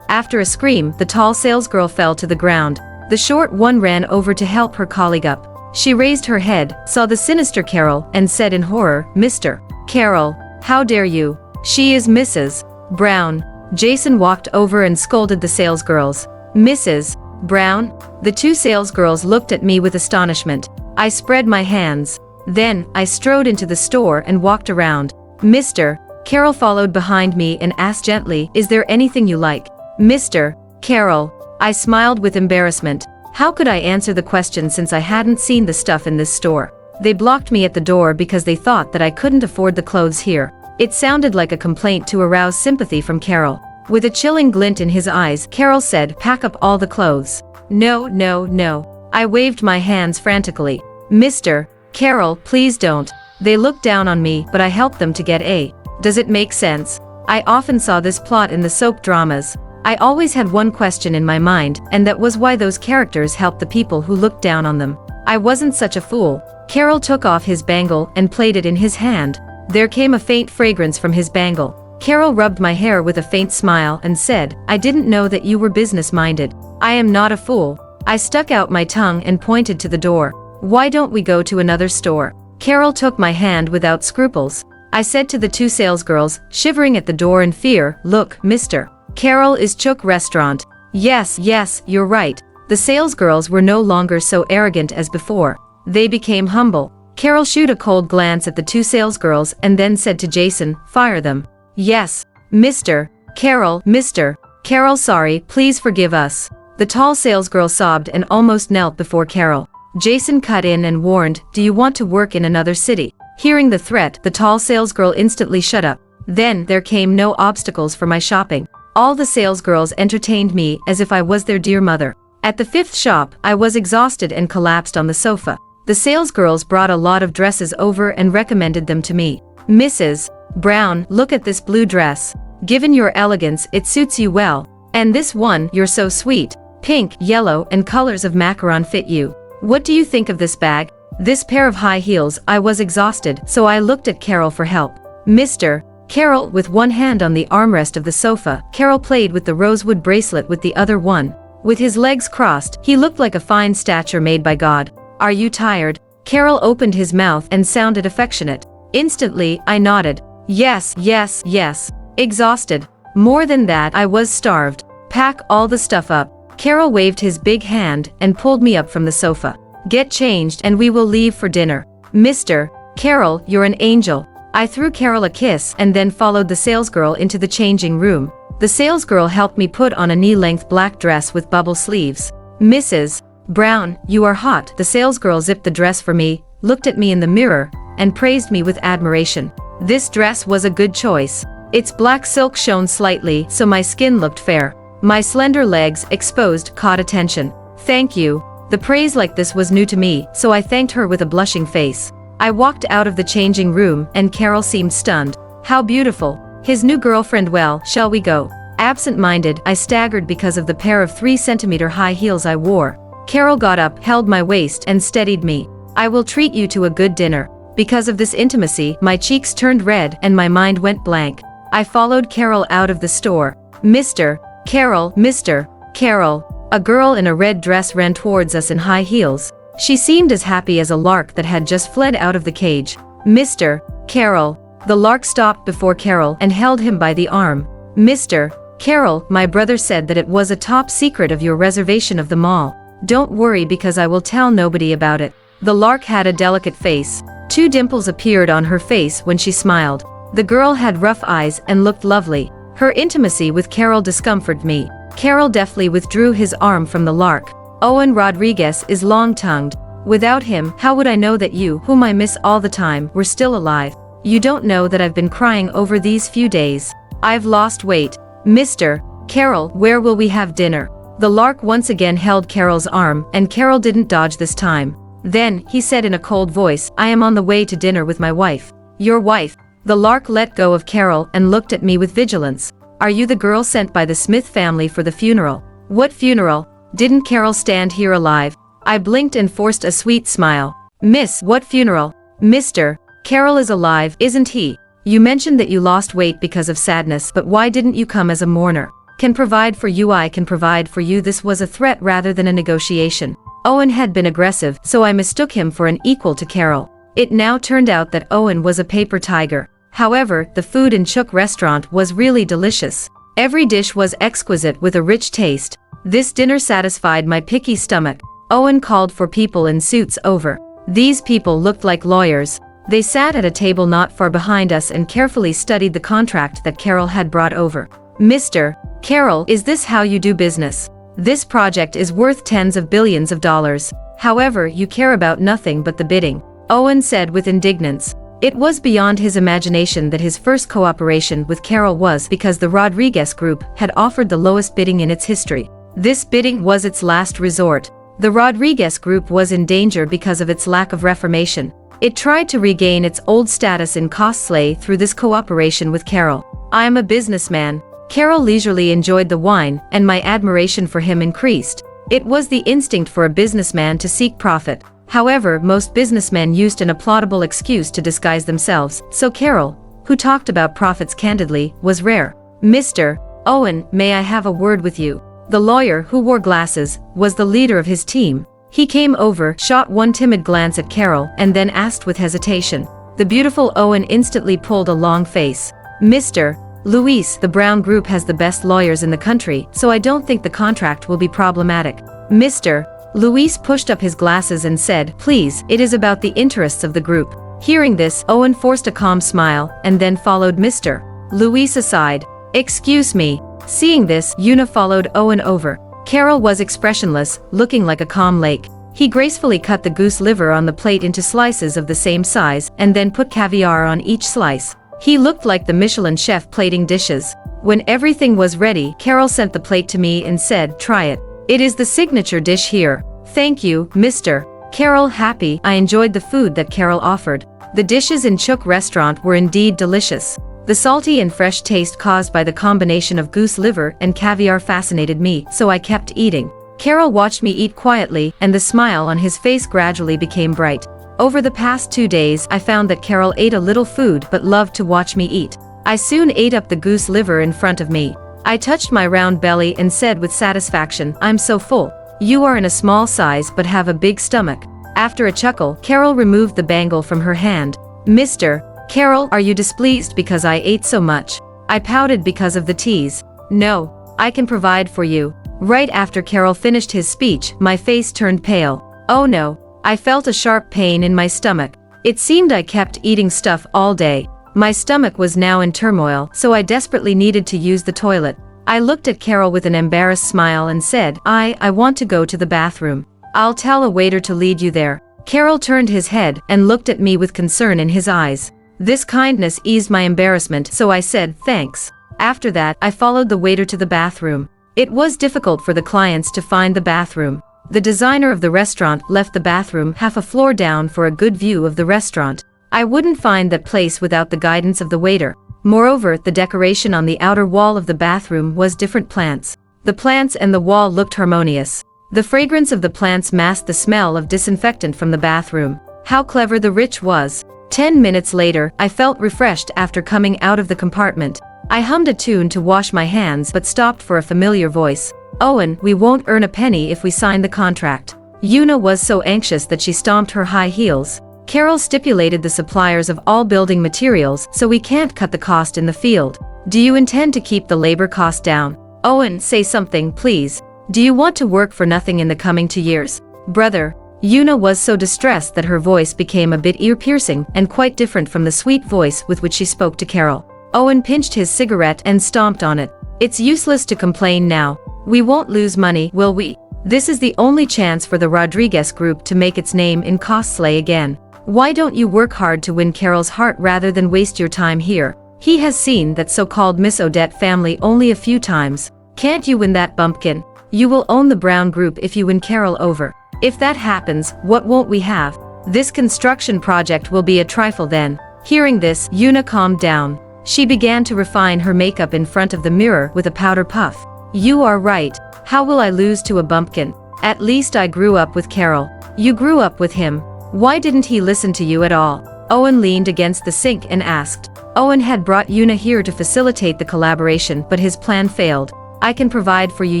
After a scream, the tall salesgirl fell to the ground. The short one ran over to help her colleague up. She raised her head, saw the sinister Carroll, and said in horror, "Mr. Carroll, how dare you? She is Mrs. Brown." Jason walked over and scolded the salesgirls. "Mrs. Brown?" The two salesgirls looked at me with astonishment. I spread my hands. Then, I strode into the store and walked around. "Mr. Carroll followed behind me and asked gently, "Is there anything you like?" "Mr. Carroll." I smiled with embarrassment. How could I answer the question since I hadn't seen the stuff in this store? They blocked me at the door because they thought that I couldn't afford the clothes here. It sounded like a complaint to arouse sympathy from Carroll. With a chilling glint in his eyes, Carroll said, "Pack up all the clothes." "No, no, no." I waved my hands frantically. "Mr. Carroll, please don't." They looked down on me, but I helped them to get a. Does it make sense? I often saw this plot in the soap dramas. I always had one question in my mind, and that was why those characters helped the people who looked down on them. I wasn't such a fool. Carroll took off his bangle and played it in his hand. There came a faint fragrance from his bangle. Carroll rubbed my hair with a faint smile and said, "I didn't know that you were business-minded." "I am not a fool." I stuck out my tongue and pointed to the door. "Why don't we go to another store?" Carroll took my hand without scruples. I said to the two salesgirls, shivering at the door in fear, "Look, Mr. Carroll is Chook Restaurant." "Yes, yes, you're right." The salesgirls were no longer so arrogant as before. They became humble. Carroll shot a cold glance at the two salesgirls and then said to Jason, "Fire them." "Yes, Mr. Carroll, Mr. Carroll, sorry, please forgive us." The tall salesgirl sobbed and almost knelt before Carroll. Jason cut in and warned, "Do you want to work in another city?" Hearing the threat, the tall salesgirl instantly shut up. Then there came no obstacles for my shopping. All the salesgirls entertained me as if I was their dear mother. At the fifth shop, I was exhausted and collapsed on the sofa. The salesgirls brought a lot of dresses over and recommended them to me. "Mrs. Brown, look at this blue dress. Given your elegance, it suits you well. And this one, you're so sweet. Pink, yellow, and colors of macaron fit you. What do you think of this bag?" This pair of high heels. I was exhausted, so I looked at Carroll for help. "Mr. Carroll," with one hand on the armrest of the sofa, Carroll played with the rosewood bracelet with the other one. With his legs crossed, he looked like a fine statue made by God. "Are you tired?" Carroll opened his mouth and sounded affectionate. Instantly, I nodded. "Yes, yes, yes." Exhausted. More than that, I was starved. "Pack all the stuff up." Carroll waved his big hand and pulled me up from the sofa. "Get changed and we will leave for dinner." "Mr. Carroll, you're an angel." I threw Carroll a kiss and then followed the salesgirl into the changing room. The salesgirl helped me put on a knee-length black dress with bubble sleeves. "Mrs. Brown, you are hot." The salesgirl zipped the dress for me, looked at me in the mirror, and praised me with admiration. This dress was a good choice. Its black silk shone slightly, so my skin looked fair. My slender legs, exposed, caught attention. "Thank you." The praise like this was new to me, so I thanked her with a blushing face. I walked out of the changing room, and Carroll seemed stunned. "How beautiful. His new girlfriend. Well, shall we go?" Absent-minded, I staggered because of the pair of 3-centimeter high heels I wore. Carroll got up, held my waist, and steadied me. "I will treat you to a good dinner." Because of this intimacy, my cheeks turned red and my mind went blank. I followed Carroll out of the store. "Mr. Carroll, Mr. Carroll." A girl in a red dress ran towards us in high heels. She seemed as happy as a lark that had just fled out of the cage. "Mr. Carroll." The lark stopped before Carroll and held him by the arm. "Mr. Carroll, my brother said that it was a top secret of your reservation of the mall. Don't worry because I will tell nobody about it." The lark had a delicate face. 2 dimples appeared on her face when she smiled. The girl had rough eyes and looked lovely. Her intimacy with Carroll discomforted me. Carroll deftly withdrew his arm from the lark. "Owen Rodriguez is long-tongued. Without him, how would I know that you, whom I miss all the time, were still alive? You don't know that I've been crying over these few days. I've lost weight." "Mr. Carroll, where will we have dinner?" The lark once again held Carroll's arm, and Carroll didn't dodge this time. Then, he said in a cold voice, "I am on the way to dinner with my wife." "Your wife?" The lark let go of Carroll and looked at me with vigilance. "Are you the girl sent by the Smith family for the funeral?" "What funeral? Didn't Carroll stand here alive?" I blinked and forced a sweet smile. "Miss, what funeral?" "Mr. Carroll is alive, isn't he? You mentioned that you lost weight because of sadness, but why didn't you come as a mourner?" Can provide for you, I can provide for you. This was a threat rather than a negotiation. Owen had been aggressive, so I mistook him for an equal to Carroll. It now turned out that Owen was a paper tiger. However, the food in Chook restaurant was really delicious. Every dish was exquisite with a rich taste. This dinner satisfied my picky stomach. Owen called for people in suits over. These people looked like lawyers. They sat at a table not far behind us and carefully studied the contract that Carroll had brought over. Mr. Carroll, is this how you do business? This project is worth tens of billions of dollars. However, you care about nothing but the bidding, Owen said with indignance. It was beyond his imagination that his first cooperation with Carroll was because the Rodriguez Group had offered the lowest bidding in its history. This bidding was its last resort. The Rodriguez Group was in danger because of its lack of reformation. It tried to regain its old status in cosplay through this cooperation with Carroll. I am a businessman. Carroll leisurely enjoyed the wine, and my admiration for him increased. It was the instinct for a businessman to seek profit. However, most businessmen used an applaudable excuse to disguise themselves, so Carroll, who talked about profits candidly, was rare. Mr. Owen, may I have a word with you? The lawyer, who wore glasses, was the leader of his team. He came over, shot one timid glance at Carroll, and then asked with hesitation. The beautiful Owen instantly pulled a long face. Mr. Luis, the Brown Group has the best lawyers in the country, so I don't think the contract will be problematic. Mr. Luis pushed up his glasses and said, please, it is about the interests of the group. Hearing this, Owen forced a calm smile, and then followed Mr. Luis aside. Excuse me. Seeing this, Una followed Owen over. Carroll was expressionless, looking like a calm lake. He gracefully cut the goose liver on the plate into slices of the same size, and then put caviar on each slice. He looked like the Michelin chef plating dishes. When everything was ready, Carroll sent the plate to me and said, try it. It is the signature dish here. Thank you, Mr. Carroll. Happy, I enjoyed the food that Carroll offered. The dishes in Chook restaurant were indeed delicious. The salty and fresh taste caused by the combination of goose liver and caviar fascinated me, so I kept eating. Carroll watched me eat quietly, and the smile on his face gradually became bright. Over the past 2 days, I found that Carroll ate a little food but loved to watch me eat. I soon ate up the goose liver in front of me. I touched my round belly and said with satisfaction, I'm so full. You are in a small size but have a big stomach. After a chuckle, Carroll removed the bangle from her hand. Mr. Carroll, are you displeased because I ate so much? I pouted because of the tease. No, I can provide for you. Right after Carroll finished his speech, my face turned pale. Oh no, I felt a sharp pain in my stomach. It seemed I kept eating stuff all day. My stomach was now in turmoil, so I desperately needed to use the toilet. I looked at Carroll with an embarrassed smile and said, I want to go to the bathroom. I'll tell a waiter to lead you there. Carroll turned his head and looked at me with concern in his eyes. This kindness eased my embarrassment, so I said, thanks. After that, I followed the waiter to the bathroom. It was difficult for the clients to find the bathroom. The designer of the restaurant left the bathroom half a floor down for a good view of the restaurant. I wouldn't find that place without the guidance of the waiter. Moreover, the decoration on the outer wall of the bathroom was different plants. The plants and the wall looked harmonious. The fragrance of the plants masked the smell of disinfectant from the bathroom. How clever the rich was. 10 minutes later, I felt refreshed after coming out of the compartment. I hummed a tune to wash my hands but stopped for a familiar voice. Owen, we won't earn a penny if we sign the contract. Una was so anxious that she stomped her high heels. Carroll stipulated the suppliers of all building materials, so we can't cut the cost in the field. Do you intend to keep the labor cost down? Owen, say something, please. Do you want to work for nothing in the coming 2 years? Brother. Una was so distressed that her voice became a bit ear-piercing and quite different from the sweet voice with which she spoke to Carroll. Owen pinched his cigarette and stomped on it. It's useless to complain now. We won't lose money, will we? This is the only chance for the Rodriguez Group to make its name in cosplay again. Why don't you work hard to win Carroll's heart rather than waste your time here? He has seen that so-called Miss Odette family only a few times. Can't you win that bumpkin? You will own the Brown Group if you win Carroll over. If that happens, what won't we have? This construction project will be a trifle then. Hearing this, Una calmed down. She began to refine her makeup in front of the mirror with a powder puff. You are right. How will I lose to a bumpkin? At least I grew up with Carroll. You grew up with him. Why didn't he listen to you at all? Owen leaned against the sink and asked. Owen had brought Una here to facilitate the collaboration, but his plan failed. I can provide for you.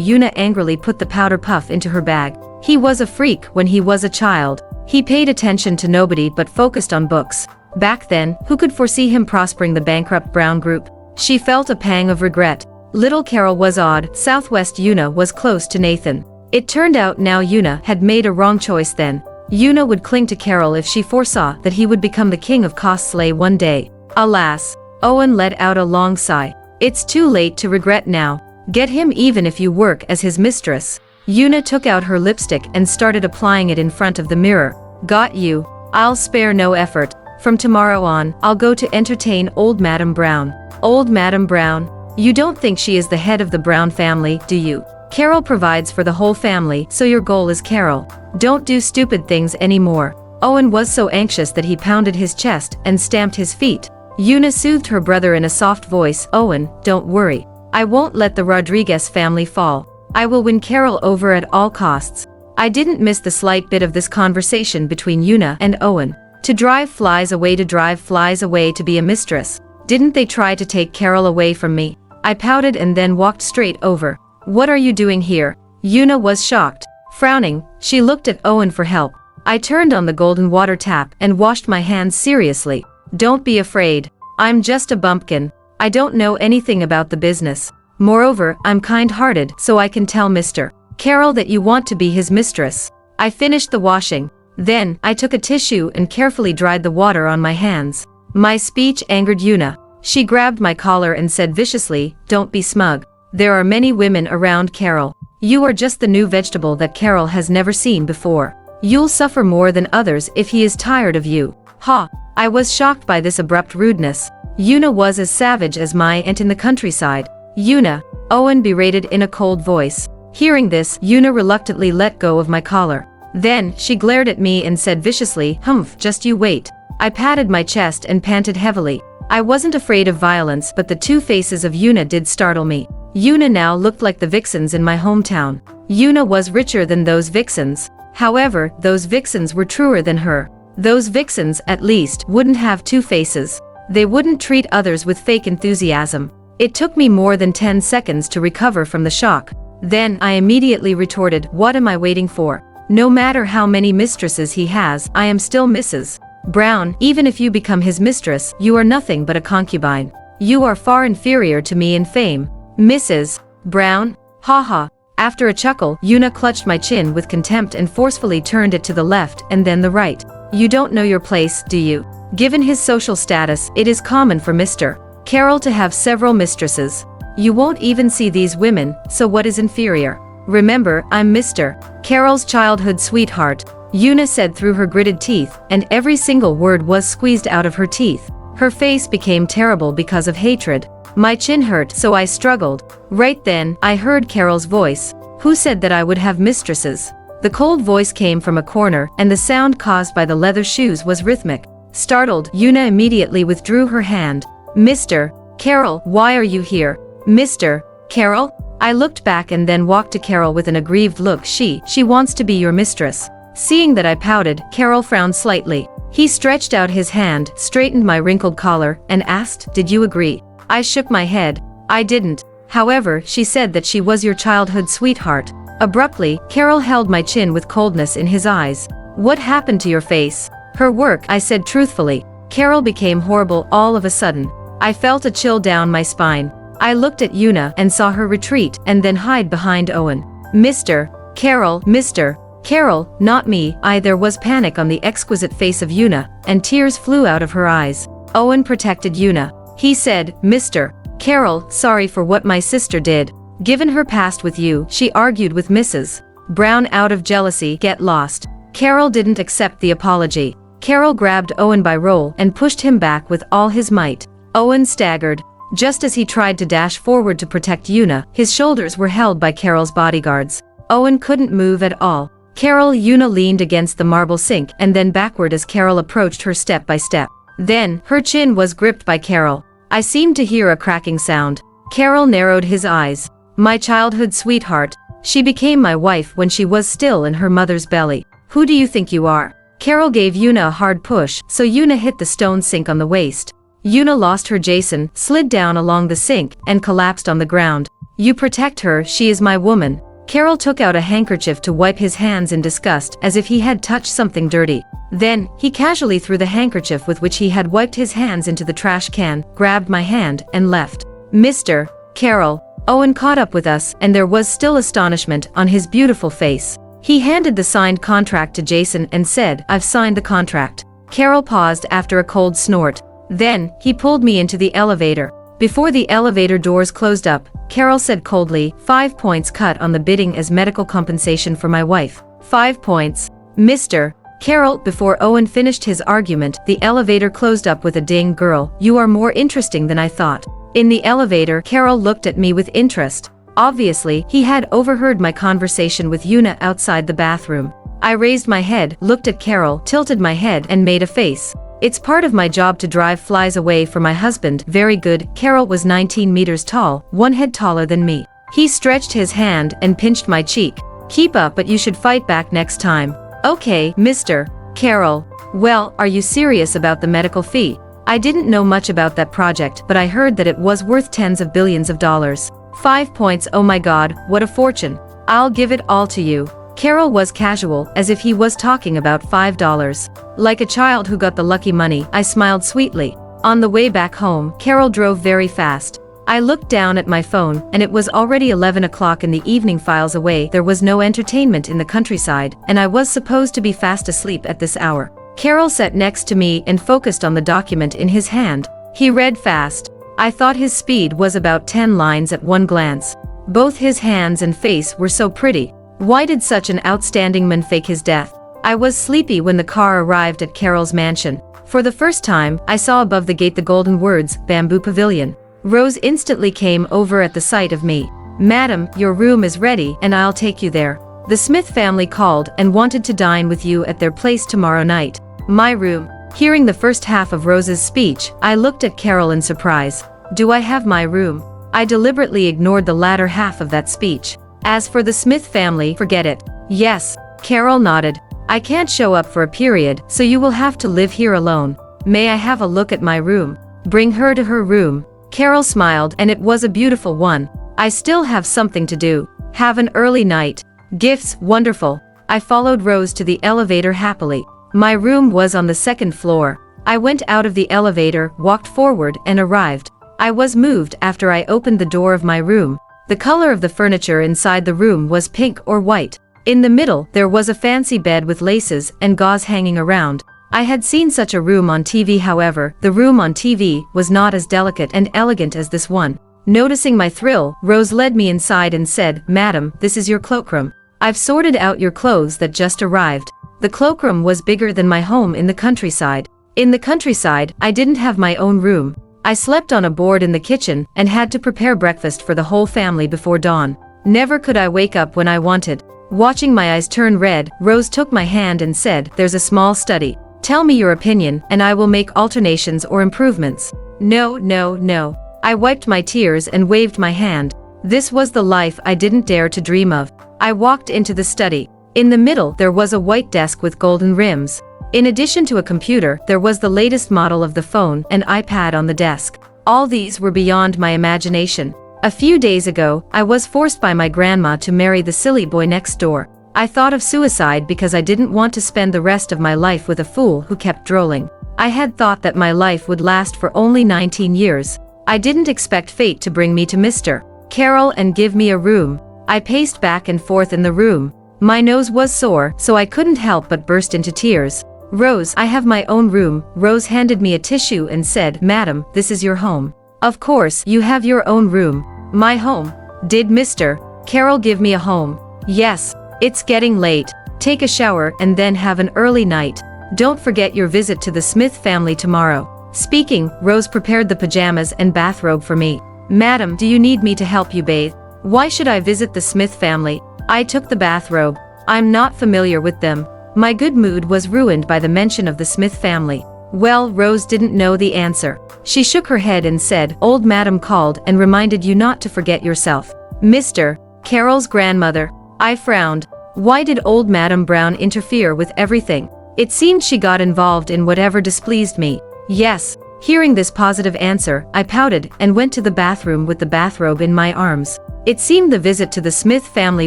Yuna angrily put the powder puff into her bag. He was a freak when he was a child. He paid attention to nobody but focused on books. Back then, who could foresee him prospering the bankrupt Brown Group? She felt a pang of regret. Little Carroll was odd. Southwest Yuna was close to Nathan. It turned out now Yuna had made a wrong choice then. Yuna would cling to Carroll if she foresaw that he would become the king of Costlay one day. Alas. Owen let out a long sigh. It's too late to regret now. Get him even if you work as his mistress. Yuna took out her lipstick and started applying it in front of the mirror. Got you. I'll spare no effort. From tomorrow on, I'll go to entertain old Madam Brown. Old Madam Brown? You don't think she is the head of the Brown family, do you? Carroll provides for the whole family, so your goal is Carroll. Don't do stupid things anymore. Owen was so anxious that he pounded his chest and stamped his feet. Yuna soothed her brother in a soft voice. Owen, don't worry. I won't let the Rodriguez family fall. I will win Carroll over at all costs. I didn't miss the slight bit of this conversation between Yuna and Owen. To drive flies away to be a mistress. Didn't they try to take Carroll away from me? I pouted and then walked straight over. What are you doing here? Yuna was shocked. Frowning, she looked at Owen for help. I turned on the golden water tap and washed my hands seriously. Don't be afraid. I'm just a bumpkin. I don't know anything about the business. Moreover, I'm kind-hearted, so I can tell Mr. Carroll that you want to be his mistress. I finished the washing. Then, I took a tissue and carefully dried the water on my hands. My speech angered Yuna. She grabbed my collar and said viciously, don't be smug. There are many women around Carroll. You are just the new vegetable that Carroll has never seen before. You'll suffer more than others if he is tired of you. Ha! I was shocked by this abrupt rudeness. Yuna was as savage as my aunt in the countryside. Yuna, Owen berated in a cold voice. Hearing this, Yuna reluctantly let go of my collar. Then, she glared at me and said viciously, humph, just you wait. I patted my chest and panted heavily. I wasn't afraid of violence, but the two faces of Yuna did startle me. Yuna now looked like the vixens in my hometown. Yuna was richer than those vixens. However, those vixens were truer than her. Those vixens, at least, wouldn't have two faces. They wouldn't treat others with fake enthusiasm. It took me more than 10 seconds to recover from the shock. Then, I immediately retorted, what am I waiting for? No matter how many mistresses he has, I am still Mrs. Brown. Even if you become his mistress, you are nothing but a concubine. You are far inferior to me in fame. Mrs. Brown? Ha. After a chuckle, Yuna clutched my chin with contempt and forcefully turned it to the left and then the right. You don't know your place, do you? Given his social status, it is common for Mr. Carroll to have several mistresses. You won't even see these women, so what is inferior? Remember, I'm Mr. Carroll's childhood sweetheart, Yuna said through her gritted teeth, and every single word was squeezed out of her teeth. Her face became terrible because of hatred. My chin hurt, so I struggled. Right then, I heard Carroll's voice. Who said that I would have mistresses? The cold voice came from a corner, and the sound caused by the leather shoes was rhythmic. Startled, Yuna immediately withdrew her hand. Mr. Carroll, why are you here? Mr. Carroll? I looked back and then walked to Carroll with an aggrieved look. She wants to be your mistress. Seeing that I pouted, Carroll frowned slightly. He stretched out his hand, straightened my wrinkled collar, and asked, did you agree? I shook my head. I didn't. However, she said that she was your childhood sweetheart. Abruptly, Carroll held my chin with coldness in his eyes. What happened to your face? Her work, I said truthfully. Carroll became horrible all of a sudden. I felt a chill down my spine. I looked at Yuna and saw her retreat and then hide behind Owen. Mr. Carroll, Mr. Carroll, not me. There was panic on the exquisite face of Yuna, and tears flew out of her eyes. Owen protected Yuna. He said, Mr. Carroll, sorry for what my sister did. Given her past with you, she argued with Mrs. Brown out of jealousy. Get lost. Carroll didn't accept the apology. Carroll grabbed Owen by roll and pushed him back with all his might. Owen staggered. Just as he tried to dash forward to protect Yuna, his shoulders were held by Carroll's bodyguards. Owen couldn't move at all. Yuna leaned against the marble sink and then backward as Carroll approached her step by step. Then, her chin was gripped by Carroll. I seemed to hear a cracking sound. Carroll narrowed his eyes. My childhood sweetheart. She became my wife when she was still in her mother's belly. Who do you think you are? Carroll gave Yuna a hard push, so Yuna hit the stone sink on the waist. Yuna lost her Jason, slid down along the sink, and collapsed on the ground. You protect her, she is my woman. Carroll took out a handkerchief to wipe his hands in disgust as if he had touched something dirty. Then, he casually threw the handkerchief with which he had wiped his hands into the trash can, grabbed my hand, and left. Mr. Carroll. Owen caught up with us, and there was still astonishment on his beautiful face. He handed the signed contract to Jason and said, I've signed the contract. Carroll paused after a cold snort. Then, he pulled me into the elevator. Before the elevator doors closed up, Carroll said coldly, 5 points cut on the bidding as medical compensation for my wife. 5 points. Mr. Carroll. Before Owen finished his argument, the elevator closed up with a ding. Girl, you are more interesting than I thought. In the elevator, Carroll looked at me with interest. Obviously, he had overheard my conversation with Una outside the bathroom. I raised my head, looked at Carroll, tilted my head, and made a face. It's part of my job to drive flies away for my husband. Very good. Carroll was 19 meters tall, 1 head taller than me. He stretched his hand and pinched my cheek. Keep up, but you should fight back next time. Okay, Mr. Carroll. Well, are you serious about the medical fee? I didn't know much about that project, but I heard that it was worth tens of billions of dollars. 5 points, oh my god, what a fortune. I'll give it all to you. Carroll was casual, as if he was talking about $5. Like a child who got the lucky money, I smiled sweetly. On the way back home, Carroll drove very fast. I looked down at my phone, and it was already 11 o'clock in the evening. Files away. There was no entertainment in the countryside, and I was supposed to be fast asleep at this hour. Carroll sat next to me and focused on the document in his hand. He read fast. I thought his speed was about 10 lines at one glance. Both his hands and face were so pretty. Why did such an outstanding man fake his death? I was sleepy when the car arrived at Carroll's mansion. For the first time, I saw above the gate the golden words, Bamboo Pavilion. Rose instantly came over at the sight of me. Madam, your room is ready, and I'll take you there. The Smith family called and wanted to dine with you at their place tomorrow night. My room. Hearing the first half of Rose's speech, I looked at Carroll in surprise. Do I have my room? I deliberately ignored the latter half of that speech. As for the Smith family, forget it. Yes. Carroll nodded. I can't show up for a period, so you will have to live here alone. May I have a look at my room? Bring her to her room. Carroll smiled, and it was a beautiful one. I still have something to do. Have an early night. Gifts, wonderful. I followed Rose to the elevator happily. My room was on the second floor. I went out of the elevator, walked forward, and arrived. I was moved after I opened the door of my room. The color of the furniture inside the room was pink or white. In the middle, there was a fancy bed with laces and gauze hanging around. I had seen such a room on TV. However, the room on TV was not as delicate and elegant as this one. Noticing my thrill, Rose led me inside and said, Madam, this is your cloakroom. I've sorted out your clothes that just arrived. The cloakroom was bigger than my home in the countryside. In the countryside, I didn't have my own room. I slept on a board in the kitchen and had to prepare breakfast for the whole family before dawn. Never could I wake up when I wanted. Watching my eyes turn red, Rose took my hand and said, There's a small study. Tell me your opinion, and I will make alterations or improvements. No, no, no. I wiped my tears and waved my hand. This was the life I didn't dare to dream of. I walked into the study. In the middle, there was a white desk with golden rims. In addition to a computer, there was the latest model of the phone and iPad on the desk. All these were beyond my imagination. A few days ago, I was forced by my grandma to marry the silly boy next door. I thought of suicide because I didn't want to spend the rest of my life with a fool who kept drooling. I had thought that my life would last for only 19 years. I didn't expect fate to bring me to Mr. Carroll and give me a room. I paced back and forth in the room. My nose was sore, so I couldn't help but burst into tears. Rose, I have my own room. Rose handed me a tissue and said, Madam, this is your home. Of course, you have your own room. My home? Did Mr. Carroll give me a home? Yes. It's getting late. Take a shower and then have an early night. Don't forget your visit to the Smith family tomorrow. Speaking, Rose prepared the pajamas and bathrobe for me. Madam, do you need me to help you bathe? Why should I visit the Smith family? I took the bathrobe. I'm not familiar with them. My good mood was ruined by the mention of the Smith family. Well, Rose didn't know the answer. She shook her head and said, Old Madam called and reminded you not to forget yourself. Mr. Carroll's grandmother. I frowned. Why did old Madam Brown interfere with everything? It seemed she got involved in whatever displeased me. Yes. Hearing this positive answer, I pouted and went to the bathroom with the bathrobe in my arms. It seemed the visit to the Smith family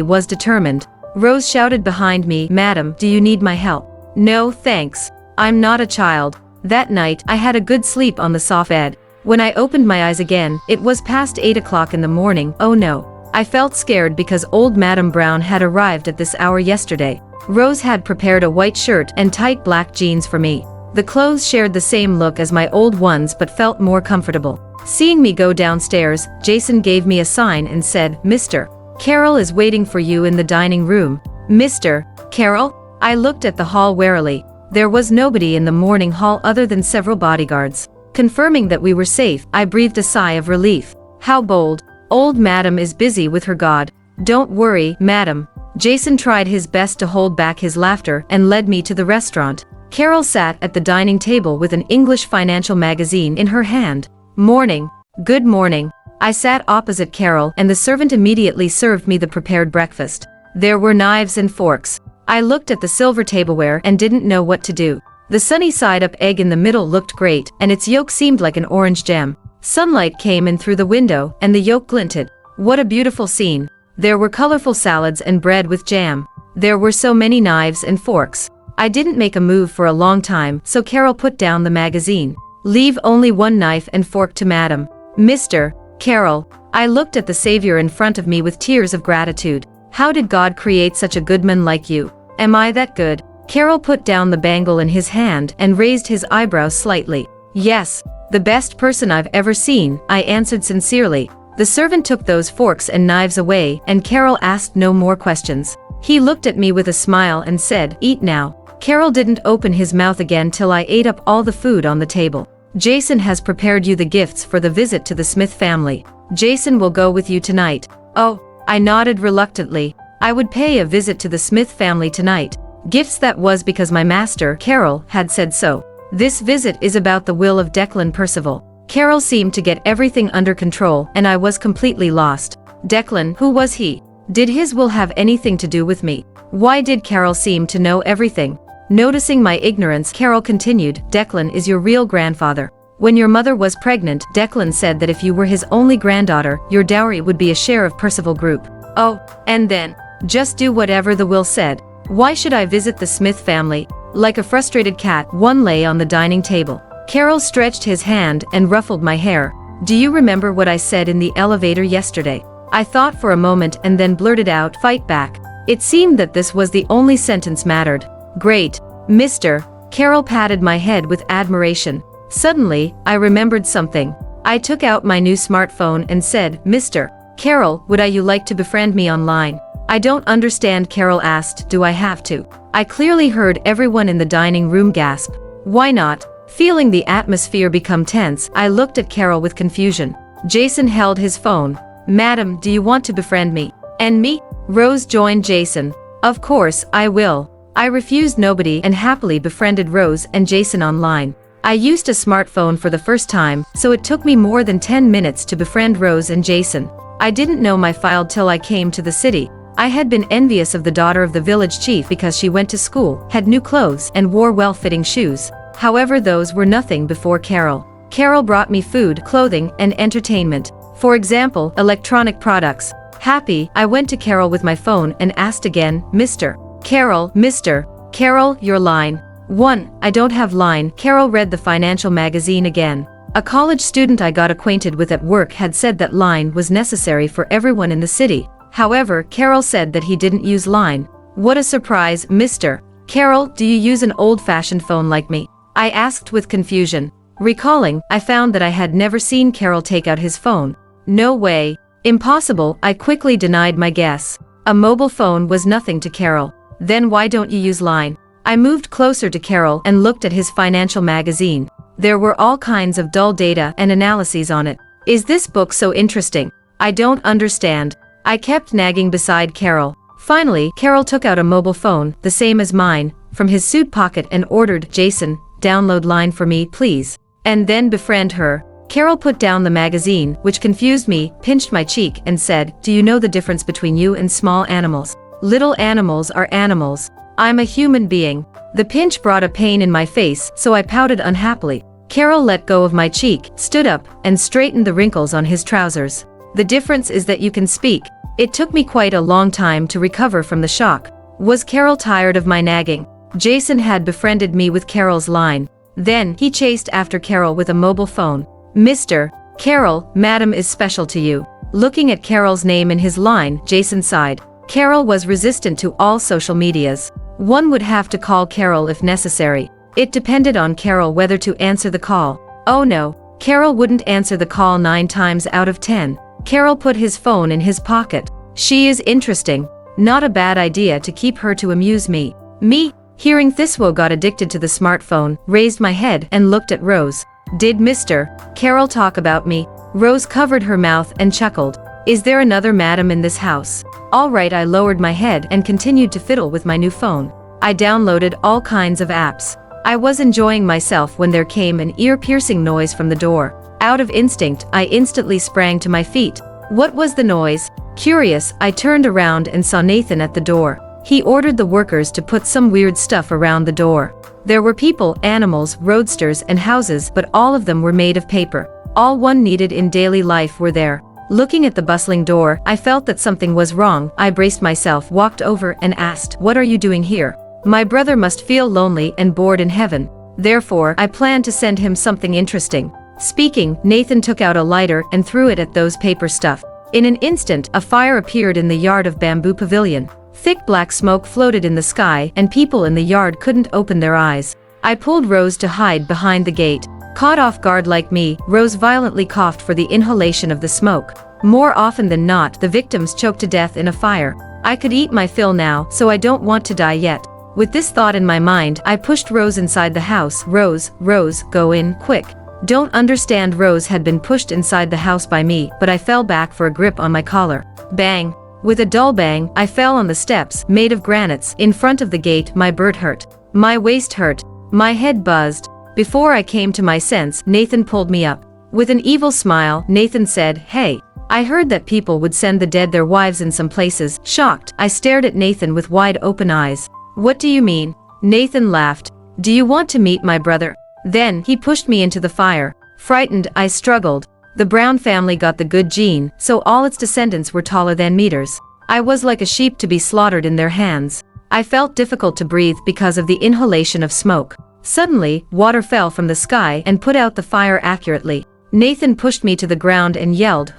was determined. Rose shouted behind me, "Madam, do you need my help?" "No, thanks. I'm not a child." That night, I had a good sleep on the soft bed. When I opened my eyes again, it was past 8 o'clock in the morning. Oh no. I felt scared because old Madam Brown had arrived at this hour yesterday. Rose had prepared a white shirt and tight black jeans for me. The clothes shared the same look as my old ones but felt more comfortable. Seeing me go downstairs, Jason gave me a sign and said, "Mr. Carroll is waiting for you in the dining room." "Mr. Carroll?" I looked at the hall warily. There was nobody in the morning hall other than several bodyguards. Confirming that we were safe, I breathed a sigh of relief. How bold. Old Madam is busy with her god. "Don't worry, Madam." Jason tried his best to hold back his laughter and led me to the restaurant. Carroll sat at the dining table with an English financial magazine in her hand. "Morning." "Good morning." I sat opposite Carroll and the servant immediately served me the prepared breakfast. There were knives and forks. I looked at the silver tableware and didn't know what to do. The sunny side-up egg in the middle looked great, and its yolk seemed like an orange gem. Sunlight came in through the window, and the yolk glinted. What a beautiful scene. There were colorful salads and bread with jam. There were so many knives and forks. I didn't make a move for a long time, so Carroll put down the magazine. "Leave only one knife and fork to Madam." "Mr. Carroll." I looked at the savior in front of me with tears of gratitude. How did God create such a good man like you? Am I that good? Carroll put down the bangle in his hand and raised his eyebrows slightly. "Yes, the best person I've ever seen," I answered sincerely. The servant took those forks and knives away, and Carroll asked no more questions. He looked at me with a smile and said, "Eat now." Carroll didn't open his mouth again till I ate up all the food on the table. "Jason has prepared you the gifts for the visit to the Smith family. Jason will go with you tonight." "Oh," I nodded reluctantly. I would pay a visit to the Smith family tonight. Gifts, that was because my master, Carroll, had said so. This visit is about the will of Declan Percival. Carroll seemed to get everything under control, and I was completely lost. Declan, who was he? Did his will have anything to do with me? Why did Carroll seem to know everything? Noticing my ignorance, Carroll continued, "Declan is your real grandfather. When your mother was pregnant, Declan said that if you were his only granddaughter, your dowry would be a share of Percival Group." "Oh, and then?" "Just do whatever the will said." Why should I visit the Smith family? Like a frustrated cat, one lay on the dining table. Carroll stretched his hand and ruffled my hair. "Do you remember what I said in the elevator yesterday?" I thought for a moment and then blurted out, "Fight back." It seemed that this was the only sentence mattered. "Great, Mr. Carroll patted my head with admiration. Suddenly, I remembered something. I took out my new smartphone and said, "Mr. Carroll, would you like to befriend me online?" "I don't understand," Carroll asked. "Do I have to?" I clearly heard everyone in the dining room gasp. "Why not?" Feeling the atmosphere become tense, I looked at Carroll with confusion. Jason held his phone. "Madam, do you want to befriend me?" "And me?" Rose joined Jason. "Of course, I will." I refused nobody and happily befriended Rose and Jason online. I used a smartphone for the first time, so it took me more than 10 minutes to befriend Rose and Jason. I didn't know my file till I came to the city. I had been envious of the daughter of the village chief because she went to school, had new clothes, and wore well-fitting shoes. However, those were nothing before Carroll. Carroll brought me food, clothing, and entertainment. For example, electronic products. Happy, I went to Carroll with my phone and asked again, "Mr. Carroll, Mr. Carroll, your line." "1. I don't have line." Carroll read the financial magazine again. A college student I got acquainted with at work had said that line was necessary for everyone in the city. However, Carroll said that he didn't use line. "What a surprise, Mr. Carroll, do you use an old-fashioned phone like me?" I asked with confusion. Recalling, I found that I had never seen Carroll take out his phone. "No way. Impossible," I quickly denied my guess. A mobile phone was nothing to Carroll. "Then why don't you use line?" I moved closer to Carroll and looked at his financial magazine. There were all kinds of dull data and analyses on it. "Is this book so interesting? I don't understand." I kept nagging beside Carroll. Finally, Carroll took out a mobile phone, the same as mine, from his suit pocket and ordered, "Jason, download line for me, please. And then befriend her." Carroll put down the magazine, which confused me, pinched my cheek, and said, "Do you know the difference between you and small animals? Little animals are animals. I'm a human being." The pinch brought a pain in my face, so I pouted unhappily. Carroll let go of my cheek, stood up, and straightened the wrinkles on his trousers. The difference is that you can speak. It took me quite a long time to recover from the shock. Was Carroll tired of my nagging? Jason had befriended me with Carroll's line. Then, he chased after Carroll with a mobile phone. Mr. Carroll, Madam is special to you. Looking at Carroll's name in his line, Jason sighed. Carroll was resistant to all social medias. One would have to call Carroll if necessary. It depended on Carroll whether to answer the call. Oh no, Carroll wouldn't answer the call 9 times out of 10. Carroll put his phone in his pocket. She is interesting. Not a bad idea to keep her to amuse me. Me, hearing Thiswo got addicted to the smartphone, raised my head and looked at Rose. Did Mr. Carroll talk about me? Rose covered her mouth and chuckled. Is there another madam in this house? All right, I lowered my head and continued to fiddle with my new phone. I downloaded all kinds of apps. I was enjoying myself when there came an ear-piercing noise from the door. Out of instinct, I instantly sprang to my feet. What was the noise? Curious, I turned around and saw Nathan at the door. He ordered the workers to put some weird stuff around the door. There were people, animals, roadsters, and houses, but all of them were made of paper. All one needed in daily life were there. Looking at the bustling door, I felt that something was wrong. I braced myself, walked over, and asked, "What are you doing here?" My brother must feel lonely and bored in heaven. Therefore, I planned to send him something interesting. Speaking, Nathan took out a lighter and threw it at those paper stuff. In an instant, a fire appeared in the yard of Bamboo Pavilion. Thick black smoke floated in the sky, and people in the yard couldn't open their eyes. I pulled Rose to hide behind the gate. Caught off guard like me, Rose violently coughed for the inhalation of the smoke. More often than not, the victims choked to death in a fire. I could eat my fill now, so I don't want to die yet. With this thought in my mind, I pushed Rose inside the house. Rose, go in, quick. Don't understand. Rose had been pushed inside the house by me, but I fell back for a grip on my collar. Bang. With a dull bang, I fell on the steps, made of granites, in front of the gate. My butt hurt. My waist hurt. My head buzzed. Before I came to my sense, Nathan pulled me up. With an evil smile, Nathan said, "Hey, I heard that people would send the dead their wives in some places." Shocked, I stared at Nathan with wide open eyes. "What do you mean?" Nathan laughed. "Do you want to meet my brother?" Then, he pushed me into the fire. Frightened, I struggled. The Brown family got the good gene, so all its descendants were taller than meters. I was like a sheep to be slaughtered in their hands. I felt difficult to breathe because of the inhalation of smoke. Suddenly, water fell from the sky and put out the fire accurately. Nathan pushed me to the ground and yelled,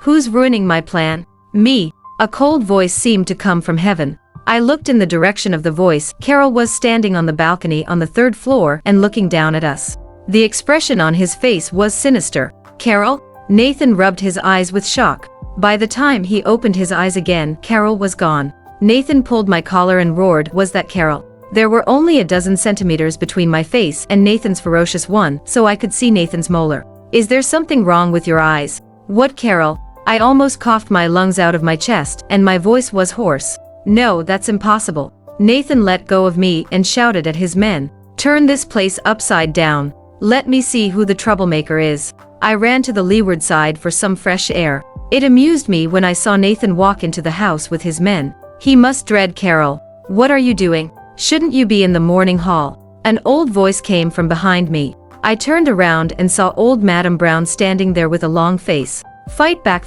Who's ruining my plan?" "Me." A cold voice seemed to come from heaven. I looked in the direction of the voice. Carroll was standing on the balcony on the 3rd floor and looking down at us. The expression on his face was sinister. "Carroll?" Nathan rubbed his eyes with shock. By the time he opened his eyes again, Carroll was gone. Nathan pulled my collar and roared, "Was that Carroll?" There were only a dozen centimeters between my face and Nathan's ferocious one, so I could see Nathan's molar. "Is there something wrong with your eyes?" "What Carroll?" I almost coughed my lungs out of my chest, and my voice was hoarse. "No, that's impossible." Nathan let go of me and shouted at his men, "Turn this place upside down. Let me see who the troublemaker is." I ran to the leeward side for some fresh air. It amused me when I saw Nathan walk into the house with his men. He must dread Carroll. "What are you doing? Shouldn't you be in the morning hall?" An old voice came from behind me. I turned around and saw old Madam Brown standing there with a long face. Fight back,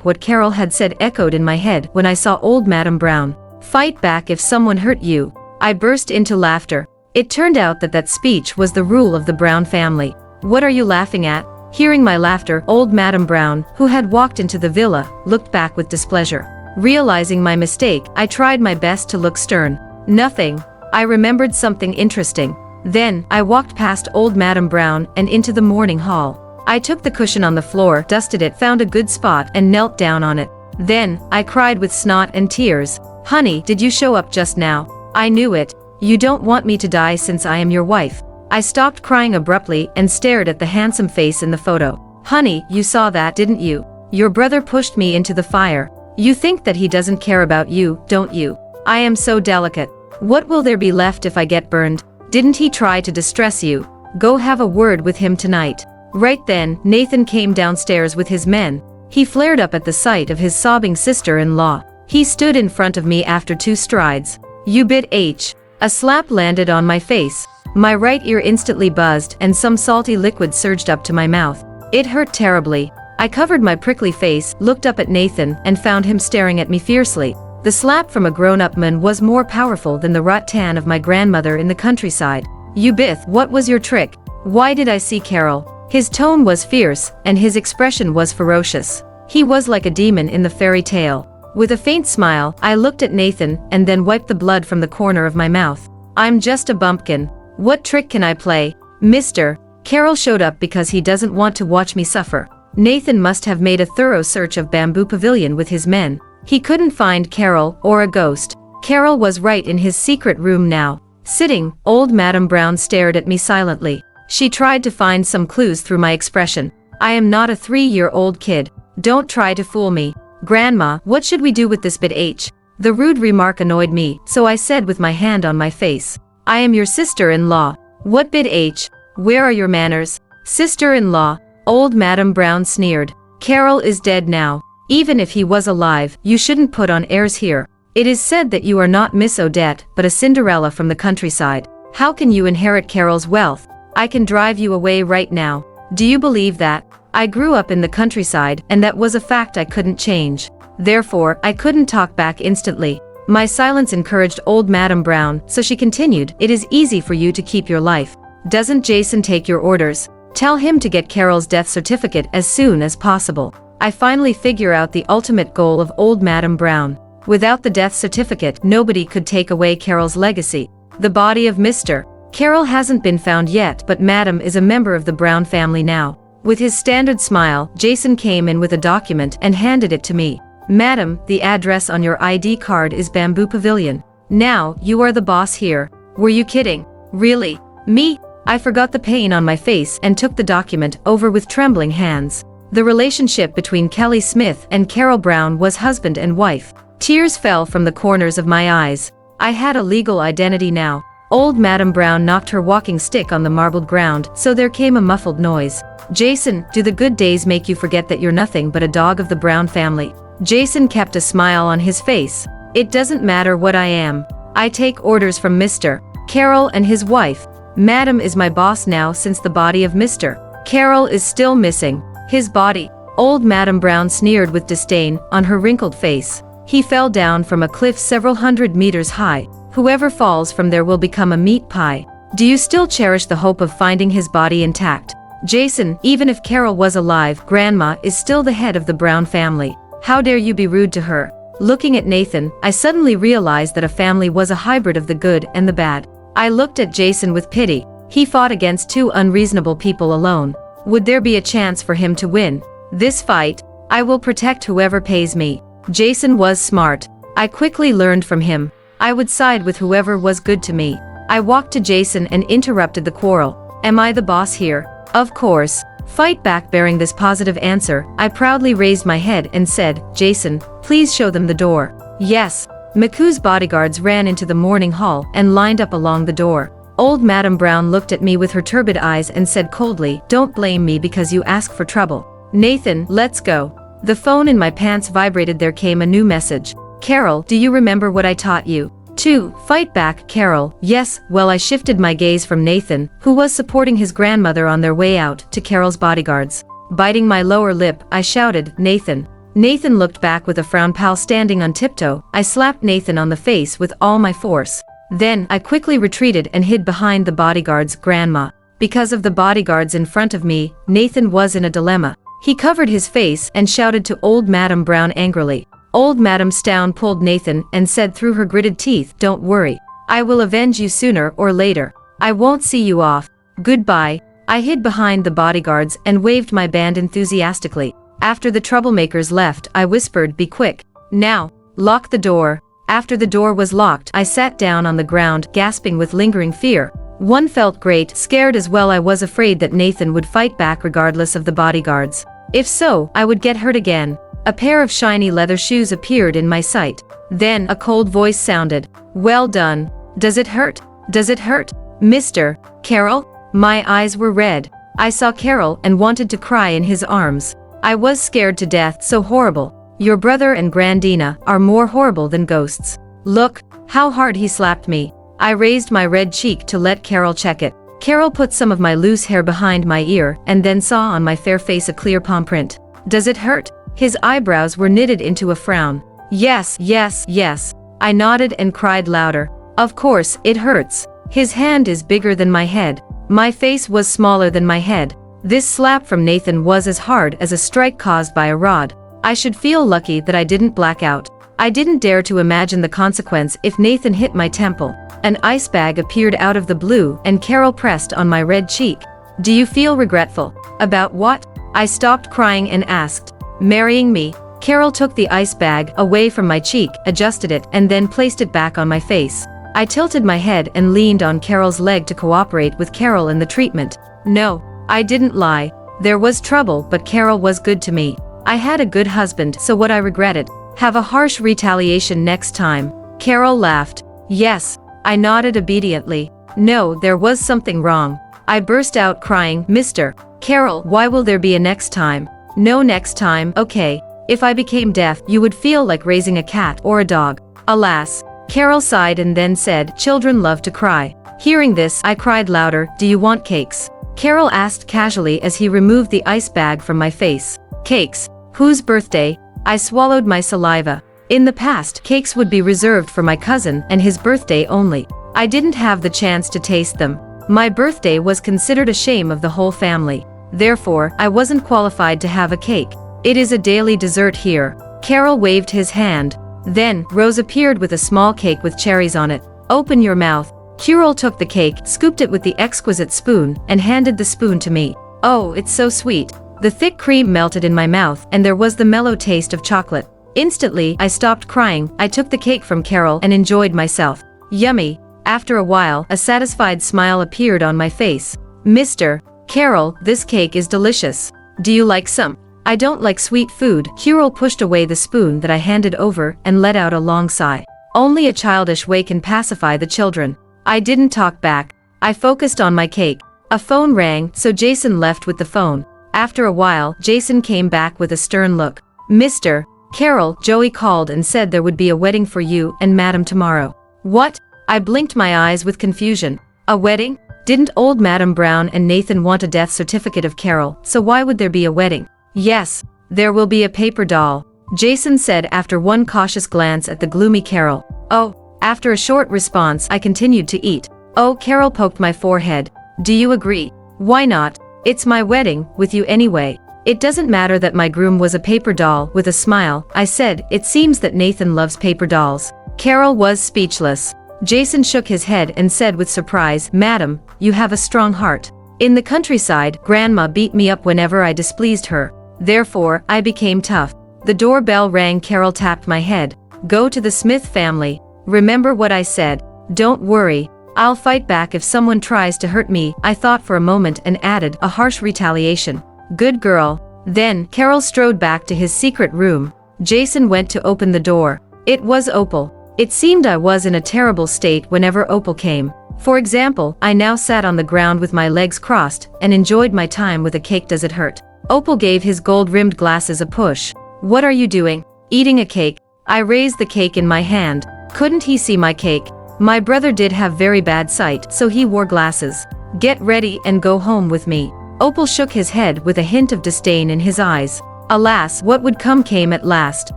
what Carroll had said echoed in my head when I saw old Madam Brown. Fight back if someone hurt you. I burst into laughter. It turned out that speech was the rule of the Brown family. "What are you laughing at?" Hearing my laughter, old Madam Brown, who had walked into the villa, looked back with displeasure. Realizing my mistake, I tried my best to look stern. "Nothing. I remembered something interesting." Then, I walked past old Madam Brown and into the morning hall. I took the cushion on the floor, dusted it, found a good spot, and knelt down on it. Then, I cried with snot and tears. "Honey, did you show up just now? I knew it. You don't want me to die since I am your wife." I stopped crying abruptly and stared at the handsome face in the photo. "Honey, you saw that, didn't you? Your brother pushed me into the fire. You think that he doesn't care about you, don't you? I am so delicate. What will there be left if I get burned? Didn't he try to distress you? Go have a word with him tonight." Right then, Nathan came downstairs with his men. He flared up at the sight of his sobbing sister-in-law. He stood in front of me after 2 strides. "You bit H." A slap landed on my face. My right ear instantly buzzed and some salty liquid surged up to my mouth. It hurt terribly. I covered my prickly face, looked up at Nathan, and found him staring at me fiercely. The slap from a grown-up man was more powerful than the rattan of my grandmother in the countryside. "You Bith, what was your trick? Why did I see Carroll?" His tone was fierce, and his expression was ferocious. He was like a demon in the fairy tale. With a faint smile, I looked at Nathan, and then wiped the blood from the corner of my mouth. "I'm just a bumpkin. What trick can I play, mister?" Carroll showed up because he doesn't want to watch me suffer. Nathan must have made a thorough search of Bamboo Pavilion with his men. He couldn't find Carroll or a ghost. Carroll was right in his secret room now. Sitting, old Madam Brown stared at me silently. She tried to find some clues through my expression. "I am not a 3-year-old kid. Don't try to fool me. Grandma, what should we do with this bit H?" The rude remark annoyed me, so I said with my hand on my face, "I am your sister-in-law." "What bit H? Where are your manners? Sister-in-law?" Old Madam Brown sneered. "Carroll is dead now. Even if he was alive, you shouldn't put on airs here. It is said that you are not Miss Odette, but a Cinderella from the countryside. How can you inherit Carroll's wealth? I can drive you away right now. Do you believe that? I grew up in the countryside, and that was a fact I couldn't change. Therefore, I couldn't talk back instantly. My silence encouraged old Madam Brown, so she continued, "It is easy for you to keep your life. Doesn't Jason take your orders? Tell him to get Carroll's death certificate as soon as possible." I finally figure out the ultimate goal of old Madam Brown. Without the death certificate, nobody could take away Carroll's legacy. The body of Mr. Carroll hasn't been found yet, but Madam is a member of the Brown family now. With his standard smile, Jason came in with a document and handed it to me. "Madam, the address on your ID card is Bamboo Pavilion. Now, you are the boss here." "Were you kidding? Really? Me?" I forgot the pain on my face and took the document over with trembling hands. The relationship between Kelly Smith and Carroll Brown was husband and wife. Tears fell from the corners of my eyes. I had a legal identity now. Old Madam Brown knocked her walking stick on the marbled ground, so there came a muffled noise. "Jason, do the good days make you forget that you're nothing but a dog of the Brown family?" Jason kept a smile on his face. "It doesn't matter what I am. I take orders from Mr. Carroll and his wife. Madam is my boss now since the body of Mr. Carroll is still missing." "His body?" Old Madam Brown sneered with disdain on her wrinkled face. "He fell down from a cliff several hundred meters high. Whoever falls from there will become a meat pie. Do you still cherish the hope of finding his body intact?" "Jason, even if Carroll was alive, Grandma is still the head of the Brown family. How dare you be rude to her?" Looking at Nathan, I suddenly realized that a family was a hybrid of the good and the bad. I looked at Jason with pity. He fought against 2 unreasonable people alone. Would there be a chance for him to win this fight? "I will protect whoever pays me." Jason was smart. I quickly learned from him. I would side with whoever was good to me. I walked to Jason and interrupted the quarrel. "Am I the boss here?" "Of course." Fight back bearing this positive answer, I proudly raised my head and said, "Jason, please show them the door." "Yes." McCoo's bodyguards ran into the morning hall and lined up along the door. Old Madam Brown looked at me with her turbid eyes and said coldly, "Don't blame me because you ask for trouble. Nathan, let's go." The phone in my pants vibrated. There came a new message. "Carroll, do you remember what I taught you to fight back?" "Carroll, yes." Well, I shifted my gaze from Nathan, who was supporting his grandmother on their way out, to Carroll's bodyguards. Biting my lower lip, I shouted, "Nathan." Nathan looked back with a frown. Pal standing on tiptoe, I slapped Nathan on the face with all my force. Then, I quickly retreated and hid behind the bodyguards. "Grandma." Because of the bodyguards in front of me, Nathan was in a dilemma. He covered his face and shouted to old Madam Brown angrily. Old Madam Brown pulled Nathan and said through her gritted teeth, "Don't worry. I will avenge you sooner or later. I won't see you off. Goodbye." I hid behind the bodyguards and waved my band enthusiastically. After the troublemakers left, I whispered, "Be quick. Now. Lock the door." After the door was locked, I sat down on the ground, gasping with lingering fear. One felt great, scared as well. I was afraid that Nathan would fight back regardless of the bodyguards. If so, I would get hurt again. A pair of shiny leather shoes appeared in my sight. Then a cold voice sounded. "Well done. Does it hurt? Does it hurt? Mr. Carroll?" My eyes were red. I saw Carroll and wanted to cry in his arms. I was scared to death, so horrible. Your brother and Grandina are more horrible than ghosts. Look, how hard he slapped me. I raised my red cheek to let Carroll check it. Carroll put some of my loose hair behind my ear and then saw on my fair face a clear palm print. Does it hurt? His eyebrows were knitted into a frown. Yes, yes, yes. I nodded and cried louder. Of course, it hurts. His hand is bigger than my head. My face was smaller than my head. This slap from Nathan was as hard as a strike caused by a rod. I should feel lucky that I didn't black out. I didn't dare to imagine the consequence if Nathan hit my temple. An ice bag appeared out of the blue and Carroll pressed on my red cheek. Do you feel regretful? About what? I stopped crying and asked. Marrying me. Carroll took the ice bag away from my cheek, adjusted it, and then placed it back on my face. I tilted my head and leaned on Carroll's leg to cooperate with Carroll in the treatment. No, I didn't lie. There was trouble, but Carroll was good to me. I had a good husband, so what I regretted. Have a harsh retaliation next time. Carroll laughed. Yes. I nodded obediently. No, there was something wrong. I burst out crying, Mr. Carroll, why will there be a next time? No next time, okay. If I became deaf, you would feel like raising a cat or a dog. Alas. Carroll sighed and then said, children love to cry. Hearing this, I cried louder, do you want cakes? Carroll asked casually as he removed the ice bag from my face. Cakes? Whose birthday? I swallowed my saliva. In the past, cakes would be reserved for my cousin and his birthday only. I didn't have the chance to taste them. My birthday was considered a shame of the whole family. Therefore, I wasn't qualified to have a cake. It is a daily dessert here. Carroll waved his hand. Then, Rose appeared with a small cake with cherries on it. Open your mouth. Carroll took the cake, scooped it with the exquisite spoon, and handed the spoon to me. Oh, it's so sweet. The thick cream melted in my mouth, and there was the mellow taste of chocolate. Instantly, I stopped crying. I took the cake from Carroll and enjoyed myself. Yummy. After a while, a satisfied smile appeared on my face. Mr. Carroll, this cake is delicious. Do you like some? I don't like sweet food. Carroll pushed away the spoon that I handed over and let out a long sigh. Only a childish way can pacify the children. I didn't talk back. I focused on my cake. A phone rang, so Jason left with the phone. After a while, Jason came back with a stern look. Mr. Carroll, Joey called and said there would be a wedding for you and Madam tomorrow. What? I blinked my eyes with confusion. A wedding? Didn't old Madam Brown and Nathan want a death certificate of Carroll, so why would there be a wedding? Yes, there will be a paper doll, Jason said after one cautious glance at the gloomy Carroll. Oh, after a short response, I continued to eat. Oh, Carroll poked my forehead. Do you agree? Why not? It's my wedding, with you anyway. It doesn't matter that my groom was a paper doll. With a smile, I said, it seems that Nathan loves paper dolls. Carroll was speechless. Jason shook his head and said with surprise, Madam, you have a strong heart. In the countryside, Grandma beat me up whenever I displeased her. Therefore, I became tough. The doorbell rang. Carroll tapped my head. Go to the Smith family. Remember what I said. Don't worry. I'll fight back if someone tries to hurt me. I thought for a moment and added, a harsh retaliation. Good girl. Then, Carroll strode back to his secret room. Jason went to open the door. It was Opal. It seemed I was in a terrible state whenever Opal came. For example, I now sat on the ground with my legs crossed and enjoyed my time with a cake. Does it hurt? Opal gave his gold-rimmed glasses a push. What are you doing? Eating a cake. I raised the cake in my hand. Couldn't he see my cake? My brother did have very bad sight, so he wore glasses. Get ready and go home with me. Opal shook his head with a hint of disdain in his eyes. Alas, what would come came at last.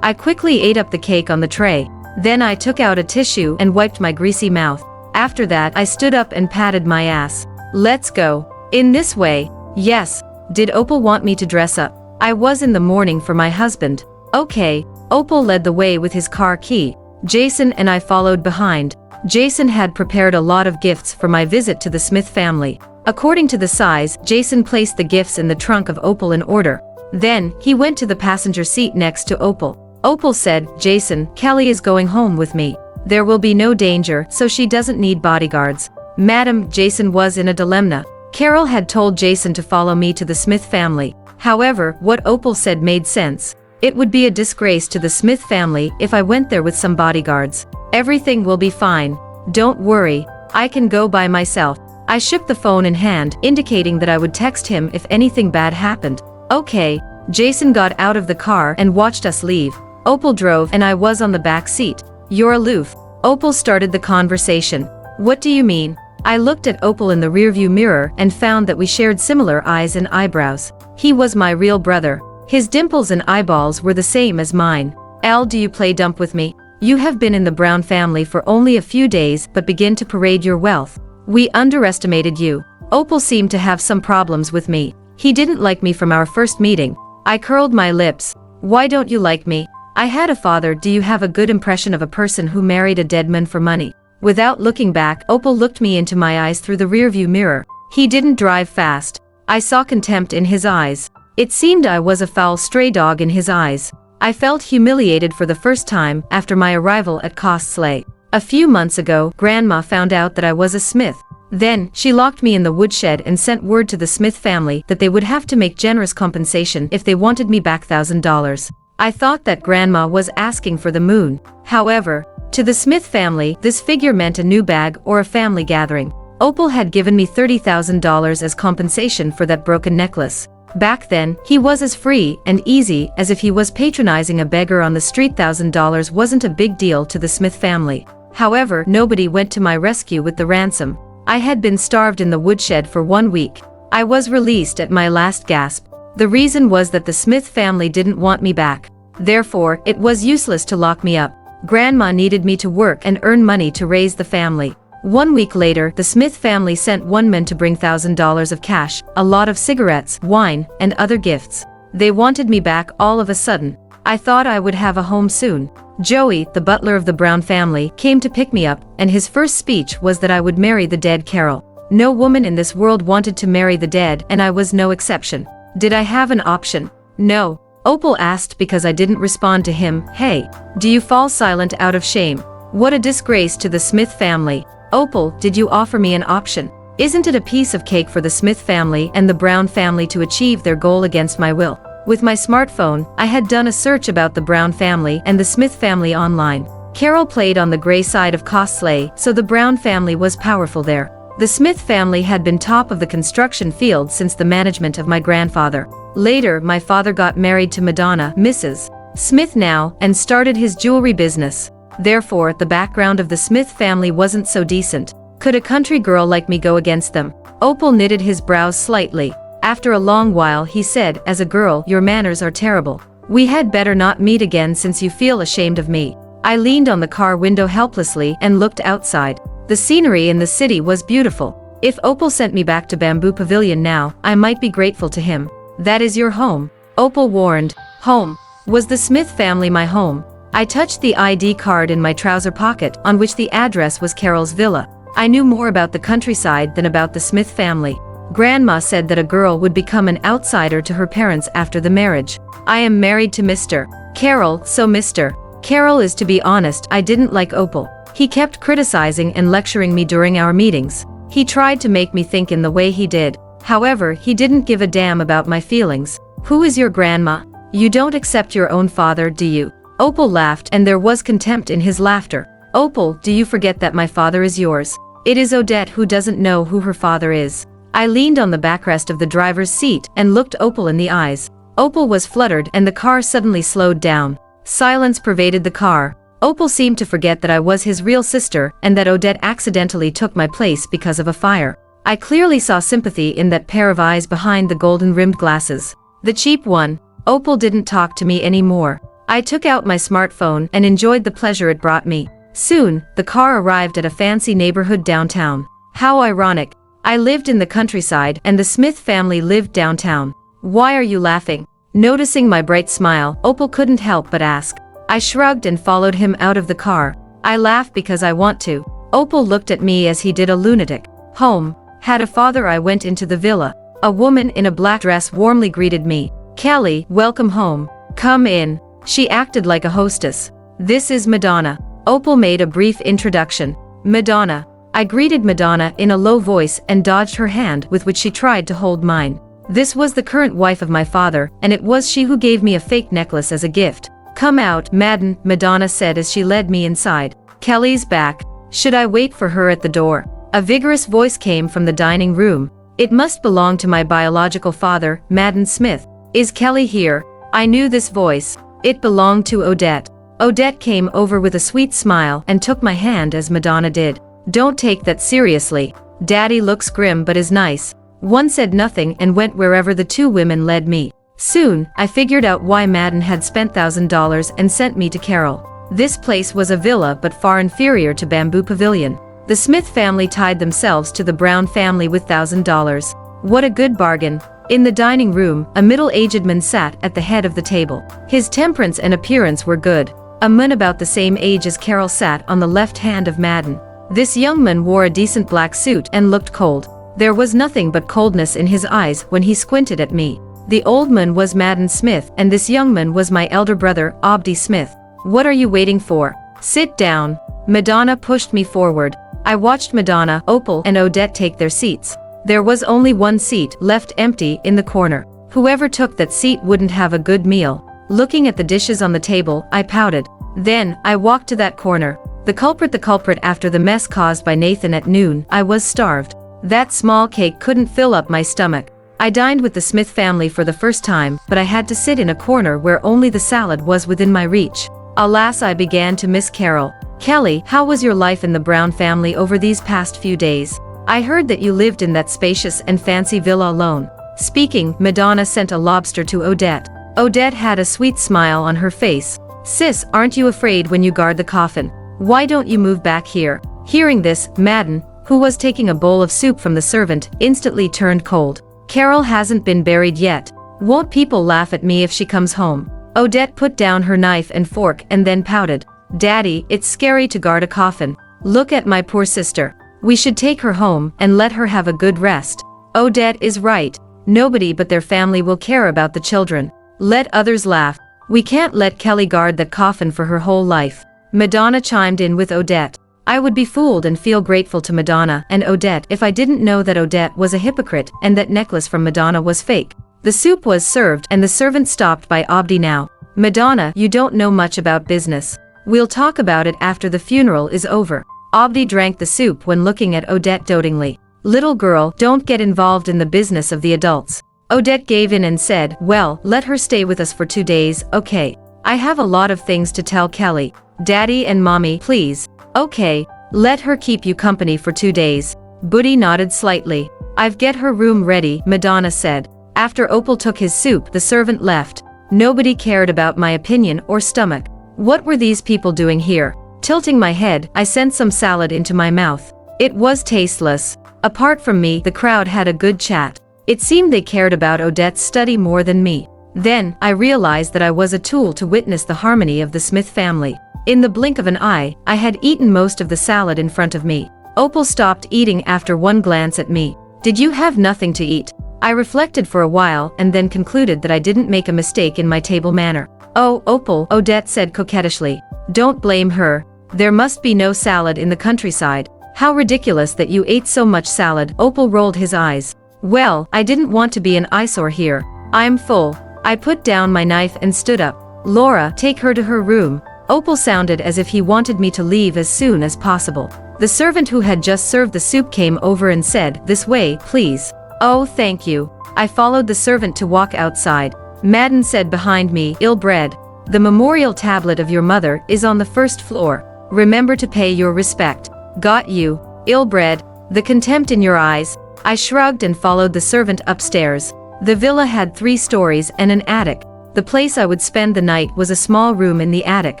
I quickly ate up the cake on the tray. Then I took out a tissue and wiped my greasy mouth. After that, I stood up and patted my ass. Let's go. In this way. Yes. Did Opal want me to dress up? I was in the mourning for my husband. Okay. Opal led the way with his car key. Jason and I followed behind. Jason had prepared a lot of gifts for my visit to the Smith family. According to the size, Jason placed the gifts in the trunk of Opal in order. Then, he went to the passenger seat next to Opal. Opal said, Jason, Kelly is going home with me. There will be no danger, so she doesn't need bodyguards. Madam, Jason was in a dilemma. Carroll had told Jason to follow me to the Smith family. However, what Opal said made sense. It would be a disgrace to the Smith family if I went there with some bodyguards. Everything will be fine. Don't worry. I can go by myself. I shook the phone in hand, indicating that I would text him if anything bad happened. Okay. Jason got out of the car and watched us leave. Opal drove and I was on the back seat. You're aloof. Opal started the conversation. What do you mean? I looked at Opal in the rearview mirror and found that we shared similar eyes and eyebrows. He was my real brother. His dimples and eyeballs were the same as mine. "Al, do you play dump with me? You have been in the Brown family for only a few days but begin to parade your wealth. We underestimated you." Opal seemed to have some problems with me. He didn't like me from our first meeting. I curled my lips. "Why don't you like me? I had a father. Do you have a good impression of a person who married a dead man for money?" Without looking back, Opal looked me into my eyes through the rearview mirror. He didn't drive fast. I saw contempt in his eyes. It seemed I was a foul stray dog in his eyes. I felt humiliated for the first time after my arrival at Costley. A few months ago, Grandma found out that I was a Smith. Then, she locked me in the woodshed and sent word to the Smith family that they would have to make generous compensation if they wanted me back $1,000. I thought that Grandma was asking for the moon. However, to the Smith family, this figure meant a new bag or a family gathering. Opal had given me $30,000 as compensation for that broken necklace. Back then, he was as free and easy as if he was patronizing a beggar on the street. $1,000 wasn't a big deal to the Smith family. However, nobody went to my rescue with the ransom. I had been starved in the woodshed for 1 week. I was released at my last gasp. The reason was that the Smith family didn't want me back. Therefore, it was useless to lock me up. Grandma needed me to work and earn money to raise the family. 1 week later, the Smith family sent one man to bring $1,000 of cash, a lot of cigarettes, wine, and other gifts. They wanted me back all of a sudden. I thought I would have a home soon. Joey, the butler of the Brown family, came to pick me up, and his first speech was that I would marry the dead Carroll. No woman in this world wanted to marry the dead, and I was no exception. Did I have an option? No. Opal asked because I didn't respond to him. "Hey, do you fall silent out of shame? What a disgrace to the Smith family." "Opal, did you offer me an option? Isn't it a piece of cake for the Smith family and the Brown family to achieve their goal against my will?" With my smartphone, I had done a search about the Brown family and the Smith family online. Carroll played on the gray side of Costley, so the Brown family was powerful there. The Smith family had been top of the construction field since the management of my grandfather. Later, my father got married to Madonna, Mrs. Smith now, and started his jewelry business. Therefore, the background of the Smith family wasn't so decent. Could a country girl like me go against them? Opal knitted his brows slightly. After a long while, he said, "As a girl, your manners are terrible. We had better not meet again since you feel ashamed of me." I leaned on the car window helplessly and looked outside. The scenery in the city was beautiful. If Opal sent me back to Bamboo Pavilion now, I might be grateful to him. "That is your home," Opal warned. Home. Was the Smith family my home? I touched the ID card in my trouser pocket, on which the address was Carroll's villa. I knew more about the countryside than about the Smith family. Grandma said that a girl would become an outsider to her parents after the marriage. I am married to Mr. Carroll, so Mr. Carroll is, to be honest, I didn't like Opal. He kept criticizing and lecturing me during our meetings. He tried to make me think in the way he did. However, he didn't give a damn about my feelings. "Who is your grandma? You don't accept your own father, do you?" Opal laughed, and there was contempt in his laughter. "Opal, do you forget that my father is yours? It is Odette who doesn't know who her father is." I leaned on the backrest of the driver's seat and looked Opal in the eyes. Opal was fluttered and the car suddenly slowed down. Silence pervaded the car. Opal seemed to forget that I was his real sister and that Odette accidentally took my place because of a fire. I clearly saw sympathy in that pair of eyes behind the golden-rimmed glasses. The cheap one. Opal didn't talk to me anymore. I took out my smartphone and enjoyed the pleasure it brought me. Soon, the car arrived at a fancy neighborhood downtown. How ironic. I lived in the countryside and the Smith family lived downtown. "Why are you laughing?" Noticing my bright smile, Opal couldn't help but ask. I shrugged and followed him out of the car. "I laugh because I want to." Opal looked at me as he did a lunatic. Home. Had a father. I went into the villa. A woman in a black dress warmly greeted me. "Kelly, welcome home. Come in." She acted like a hostess. "This is Madonna." Opal made a brief introduction. "Madonna." I greeted Madonna in a low voice and dodged her hand with which she tried to hold mine. This was the current wife of my father, and it was she who gave me a fake necklace as a gift. "Come out, Madden," Madonna said as she led me inside. "Kelly's back. Should I wait for her at the door?" A vigorous voice came from the dining room. It must belong to my biological father, Madden Smith. "Is Kelly here?" I knew this voice. It belonged to Odette. Odette came over with a sweet smile and took my hand as Madonna did. "Don't take that seriously. Daddy looks grim but is nice." One said nothing and went wherever the two women led me. Soon, I figured out why Madden had spent $1,000 and sent me to Carroll. This place was a villa but far inferior to Bamboo Pavilion. The Smith family tied themselves to the Brown family with $1,000. What a good bargain. In the dining room, a middle-aged man sat at the head of the table. His temperance and appearance were good. A man about the same age as Carroll sat on the left hand of Madden. This young man wore a decent black suit and looked cold. There was nothing but coldness in his eyes when he squinted at me. The old man was Madden Smith and this young man was my elder brother, Obdi Smith. What are you waiting for? Sit down. Madonna pushed me forward. I watched Madonna, Opal, and Odette take their seats. There was only one seat left empty in the corner. Whoever took that seat wouldn't have a good meal. Looking at the dishes on the table, I pouted. Then, I walked to that corner. The culprit after the mess caused by Nathan at noon. I was starved. That small cake couldn't fill up my stomach. I dined with the Smith family for the first time, but I had to sit in a corner where only the salad was within my reach. Alas, I began to miss Carroll. Kelly, how was your life in the Brown family over these past few days? I heard that you lived in that spacious and fancy villa alone. Speaking, Madonna sent a lobster to Odette. Odette had a sweet smile on her face. Sis, aren't you afraid when you guard the coffin? Why don't you move back here? Hearing this, Madden, who was taking a bowl of soup from the servant, instantly turned cold. Carroll hasn't been buried yet. Won't people laugh at me if she comes home? Odette put down her knife and fork and then pouted. Daddy, it's scary to guard a coffin. Look at my poor sister. We should take her home and let her have a good rest. Odette is right. Nobody but their family will care about the children. Let others laugh. We can't let Kelly guard that coffin for her whole life. Madonna chimed in with Odette. I would be fooled and feel grateful to Madonna and Odette if I didn't know that Odette was a hypocrite and that necklace from Madonna was fake. The soup was served and the servant stopped by Obdi now. Madonna, you don't know much about business. We'll talk about it after the funeral is over. Obdi drank the soup when looking at Odette dotingly. Little girl, don't get involved in the business of the adults. Odette gave in and said, well, let her stay with us for 2 days, okay. I have a lot of things to tell Kelly. Daddy and Mommy, please. Okay, let her keep you company for 2 days. Buddy nodded slightly. I've get her room ready, Madonna said. After Opal took his soup, the servant left. Nobody cared about my opinion or stomach. What were these people doing here? Tilting my head, I sent some salad into my mouth. It was tasteless. Apart from me, the crowd had a good chat. It seemed they cared about Odette's study more than me. Then, I realized that I was a tool to witness the harmony of the Smith family. In the blink of an eye, I had eaten most of the salad in front of me. Opal stopped eating after one glance at me. Did you have nothing to eat? I reflected for a while and then concluded that I didn't make a mistake in my table manner. Oh, Opal, Odette said coquettishly. Don't blame her. There must be no salad in the countryside. How ridiculous that you ate so much salad. Opal rolled his eyes. Well, I didn't want to be an eyesore here. I'm full. I put down my knife and stood up. Laura, take her to her room. Opal sounded as if he wanted me to leave as soon as possible. The servant who had just served the soup came over and said, this way, please. Oh, thank you. I followed the servant to walk outside. Madden said behind me, ill-bred. The memorial tablet of your mother is on the first floor. Remember to pay your respect. Got you. Ill-bred. The contempt in your eyes. I shrugged and followed the servant upstairs. The villa had 3 stories and an attic. The place I would spend the night was a small room in the attic.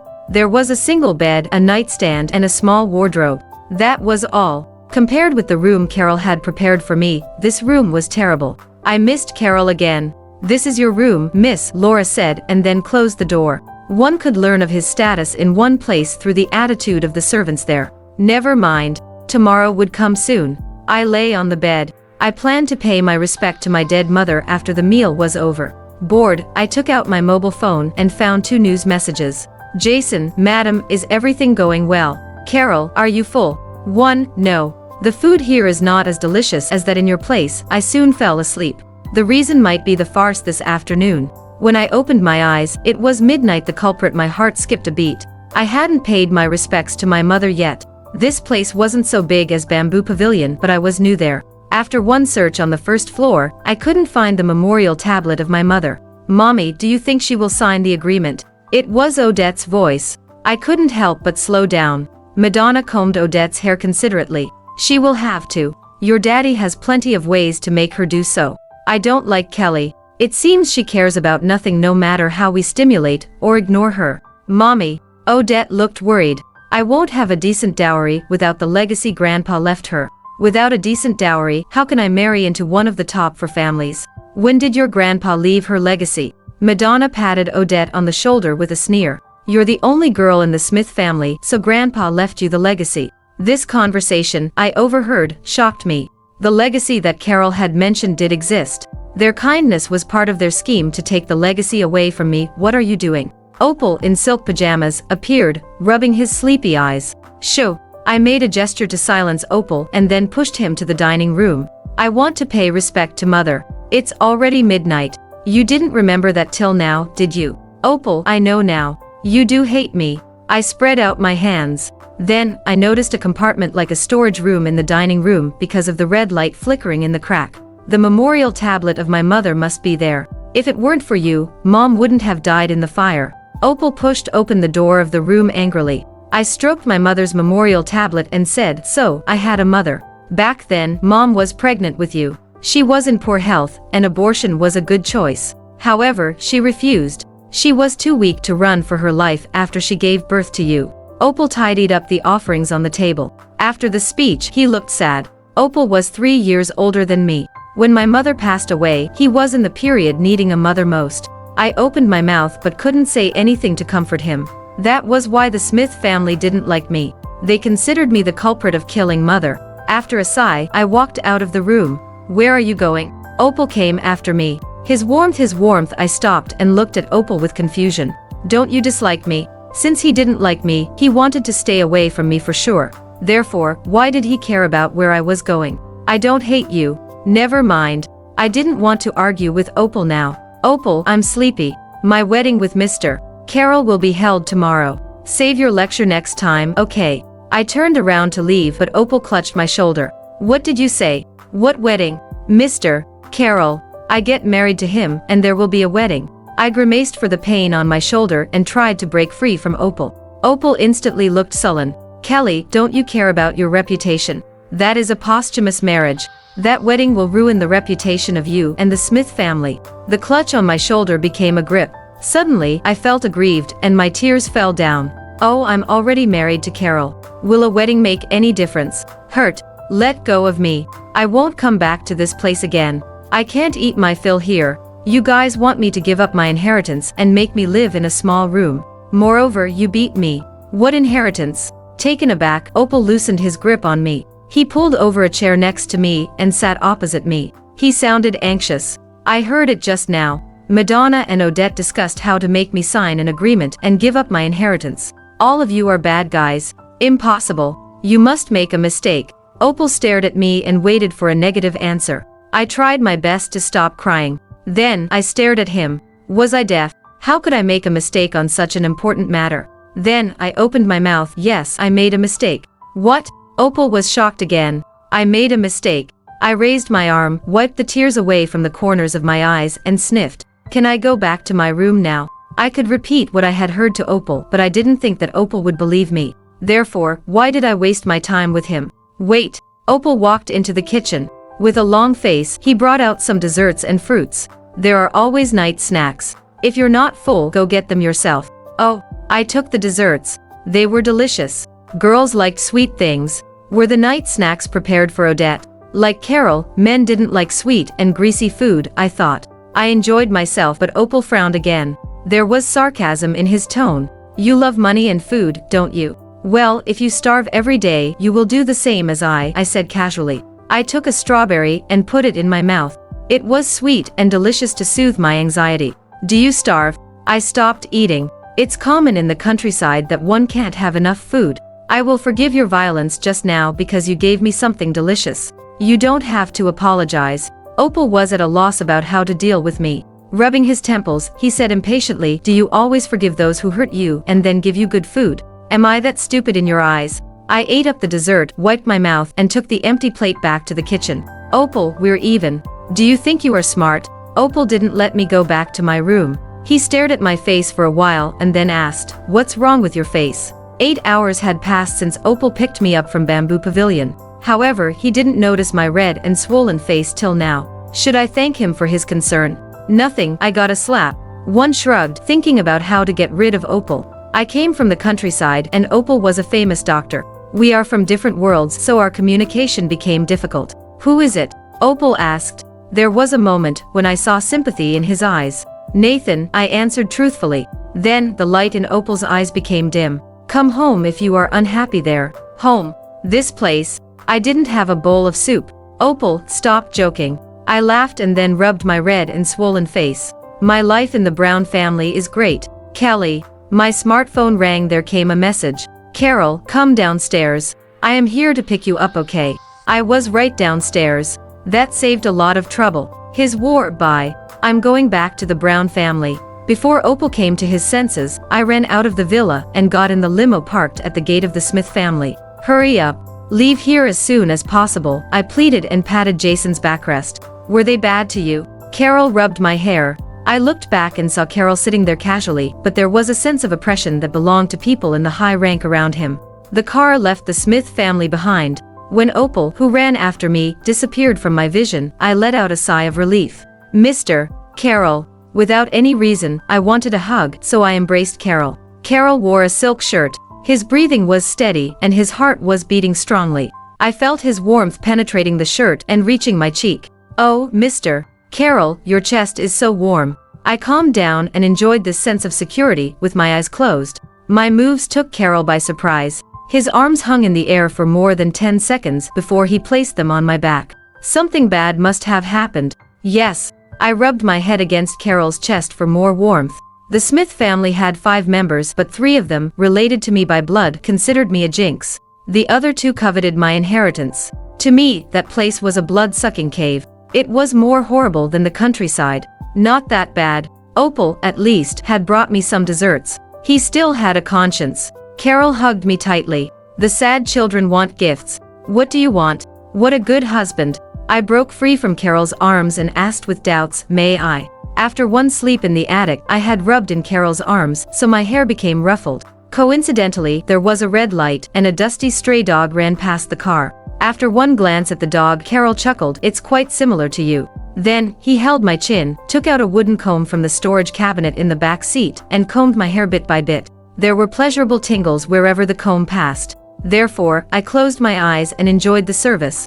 There was a single bed, a nightstand and a small wardrobe. That was all. Compared with the room Carroll had prepared for me, this room was terrible. I missed Carroll again. This is your room, miss, Laura said and then closed the door. One could learn of his status in one place through the attitude of the servants there. Never mind. Tomorrow would come soon. I lay on the bed. I planned to pay my respect to my dead mother after the meal was over. Bored, I took out my mobile phone and found 2 news messages. Jason, madam, is everything going well? Carroll, are you full? 1, no. The food here is not as delicious as that in your place. I soon fell asleep. The reason might be the farce this afternoon. When I opened my eyes, it was midnight. The culprit, my heart skipped a beat. I hadn't paid my respects to my mother yet. This place wasn't so big as Bamboo Pavilion, but I was new there. After one search on the first floor, I couldn't find the memorial tablet of my mother. Mommy, do you think she will sign the agreement? It was Odette's voice. I couldn't help but slow down. Madonna combed Odette's hair considerately. She will have to. Your daddy has plenty of ways to make her do so. I don't like Kelly. It seems she cares about nothing no matter how we stimulate or ignore her. Mommy. Odette looked worried. I won't have a decent dowry without the legacy Grandpa left her. Without a decent dowry, how can I marry into one of the top 4 families? When did your grandpa leave her legacy? Madonna patted Odette on the shoulder with a sneer. You're the only girl in the Smith family, so Grandpa left you the legacy. This conversation, I overheard, shocked me. The legacy that Carroll had mentioned did exist. Their kindness was part of their scheme to take the legacy away from me. What are you doing? Opal, in silk pajamas, appeared, rubbing his sleepy eyes. Shoo! I made a gesture to silence Opal and then pushed him to the dining room. I want to pay respect to Mother. It's already midnight. You didn't remember that till now, did you? Opal, I know now. You do hate me. I spread out my hands. Then, I noticed a compartment like a storage room in the dining room because of the red light flickering in the crack. The memorial tablet of my mother must be there. If it weren't for you, Mom wouldn't have died in the fire. Opal pushed open the door of the room angrily. I stroked my mother's memorial tablet and said, so, I had a mother. Back then, Mom was pregnant with you. She was in poor health, and abortion was a good choice. However, she refused. She was too weak to run for her life after she gave birth to you. Opal tidied up the offerings on the table. After the speech, he looked sad. Opal was 3 years older than me. When my mother passed away, he was in the period needing a mother most. I opened my mouth but couldn't say anything to comfort him. That was why the Smith family didn't like me. They considered me the culprit of killing Mother. After a sigh, I walked out of the room. Where are you going? Opal came after me. His warmth, I stopped and looked at Opal with confusion. Don't you dislike me? Since he didn't like me, he wanted to stay away from me for sure. Therefore, why did he care about where I was going? I don't hate you. Never mind. I didn't want to argue with Opal now. Opal, I'm sleepy. My wedding with Mr. Carroll will be held tomorrow. Save your lecture next time, okay? I turned around to leave but Opal clutched my shoulder. What did you say? What wedding? Mr. Carroll. I get married to him and there will be a wedding. I grimaced for the pain on my shoulder and tried to break free from Opal. Opal instantly looked sullen. Kelly, don't you care about your reputation? That is a posthumous marriage. That wedding will ruin the reputation of you and the Smith family. The clutch on my shoulder became a grip. Suddenly, I felt aggrieved and my tears fell down. Oh, I'm already married to Carroll. Will a wedding make any difference? Hurt. Let go of me. I won't come back to this place again. I can't eat my fill here. You guys want me to give up my inheritance and make me live in a small room. Moreover, you beat me. What inheritance? Taken aback, Opal loosened his grip on me. He pulled over a chair next to me and sat opposite me. He sounded anxious. I heard it just now. Madonna and Odette discussed how to make me sign an agreement and give up my inheritance. All of you are bad guys. Impossible. You must make a mistake. Opal stared at me and waited for a negative answer. I tried my best to stop crying. Then, I stared at him. Was I deaf? How could I make a mistake on such an important matter? Then, I opened my mouth. Yes, I made a mistake. What? Opal was shocked again. I made a mistake. I raised my arm, wiped the tears away from the corners of my eyes, and sniffed. Can I go back to my room now? I could repeat what I had heard to Opal, but I didn't think that Opal would believe me. Therefore, why did I waste my time with him? Wait. Opal walked into the kitchen. With a long face, he brought out some desserts and fruits. There are always night snacks. If you're not full, go get them yourself. Oh, I took the desserts. They were delicious. Girls liked sweet things. Were the night snacks prepared for Odette? Like Carroll, men didn't like sweet and greasy food, I thought. I enjoyed myself but Opal frowned again. There was sarcasm in his tone. You love money and food, don't you? Well, if you starve every day, you will do the same as I said casually. I took a strawberry and put it in my mouth. It was sweet and delicious to soothe my anxiety. Do you starve? I stopped eating. It's common in the countryside that one can't have enough food. I will forgive your violence just now because you gave me something delicious. You don't have to apologize. Opal was at a loss about how to deal with me. Rubbing his temples, he said impatiently, do you always forgive those who hurt you and then give you good food? Am I that stupid in your eyes? I ate up the dessert, wiped my mouth, and took the empty plate back to the kitchen. Opal, we're even. Do you think you are smart? Opal didn't let me go back to my room. He stared at my face for a while and then asked, what's wrong with your face? 8 hours had passed since Opal picked me up from Bamboo Pavilion. However, he didn't notice my red and swollen face till now. Should I thank him for his concern? Nothing, I got a slap. One shrugged, thinking about how to get rid of Opal. I came from the countryside and Opal was a famous doctor. We are from different worlds, so our communication became difficult. Who is it? Opal asked. There was a moment when I saw sympathy in his eyes. Nathan, I answered truthfully. Then, the light in Opal's eyes became dim. Come home if you are unhappy there. Home. This place. I didn't have a bowl of soup. Opal, stop joking. I laughed and then rubbed my red and swollen face. My life in the Brown family is great. Kelly. My smartphone rang. There came a message. Carroll, come downstairs. I am here to pick you up, okay? I was right downstairs. That saved a lot of trouble. His war, bye. I'm going back to the Brown family. Before Opal came to his senses, I ran out of the villa and got in the limo parked at the gate of the Smith family. Hurry up. Leave here as soon as possible, I pleaded and patted Jason's backrest. Were they bad to you? Carroll rubbed my hair. I looked back and saw Carroll sitting there casually, but there was a sense of oppression that belonged to people in the high rank around him. The car left the Smith family behind. When Opal, who ran after me, disappeared from my vision, I let out a sigh of relief. Mr. Carroll. Without any reason, I wanted a hug, so I embraced Carroll. Carroll wore a silk shirt. His breathing was steady, and his heart was beating strongly. I felt his warmth penetrating the shirt and reaching my cheek. Oh, Mr. Carroll, your chest is so warm. I calmed down and enjoyed this sense of security with my eyes closed. My moves took Carroll by surprise. His arms hung in the air for more than 10 seconds before he placed them on my back. Something bad must have happened. Yes. I rubbed my head against Carroll's chest for more warmth. The Smith family had 5 members, but 3 of them, related to me by blood, considered me a jinx. The other 2 coveted my inheritance. To me, that place was a blood-sucking cave. It was more horrible than the countryside. Not that bad. Opal, at least, had brought me some desserts. He still had a conscience. Carroll hugged me tightly. The sad children want gifts. What do you want? What a good husband. I broke free from Carroll's arms and asked with doubts, may I? After one sleep in the attic, I had rubbed in Carroll's arms, so my hair became ruffled. Coincidentally, there was a red light, and a dusty stray dog ran past the car. After one glance at the dog, Carroll chuckled, it's quite similar to you. Then, he held my chin, took out a wooden comb from the storage cabinet in the back seat, and combed my hair bit by bit. There were pleasurable tingles wherever the comb passed. Therefore, I closed my eyes and enjoyed the service.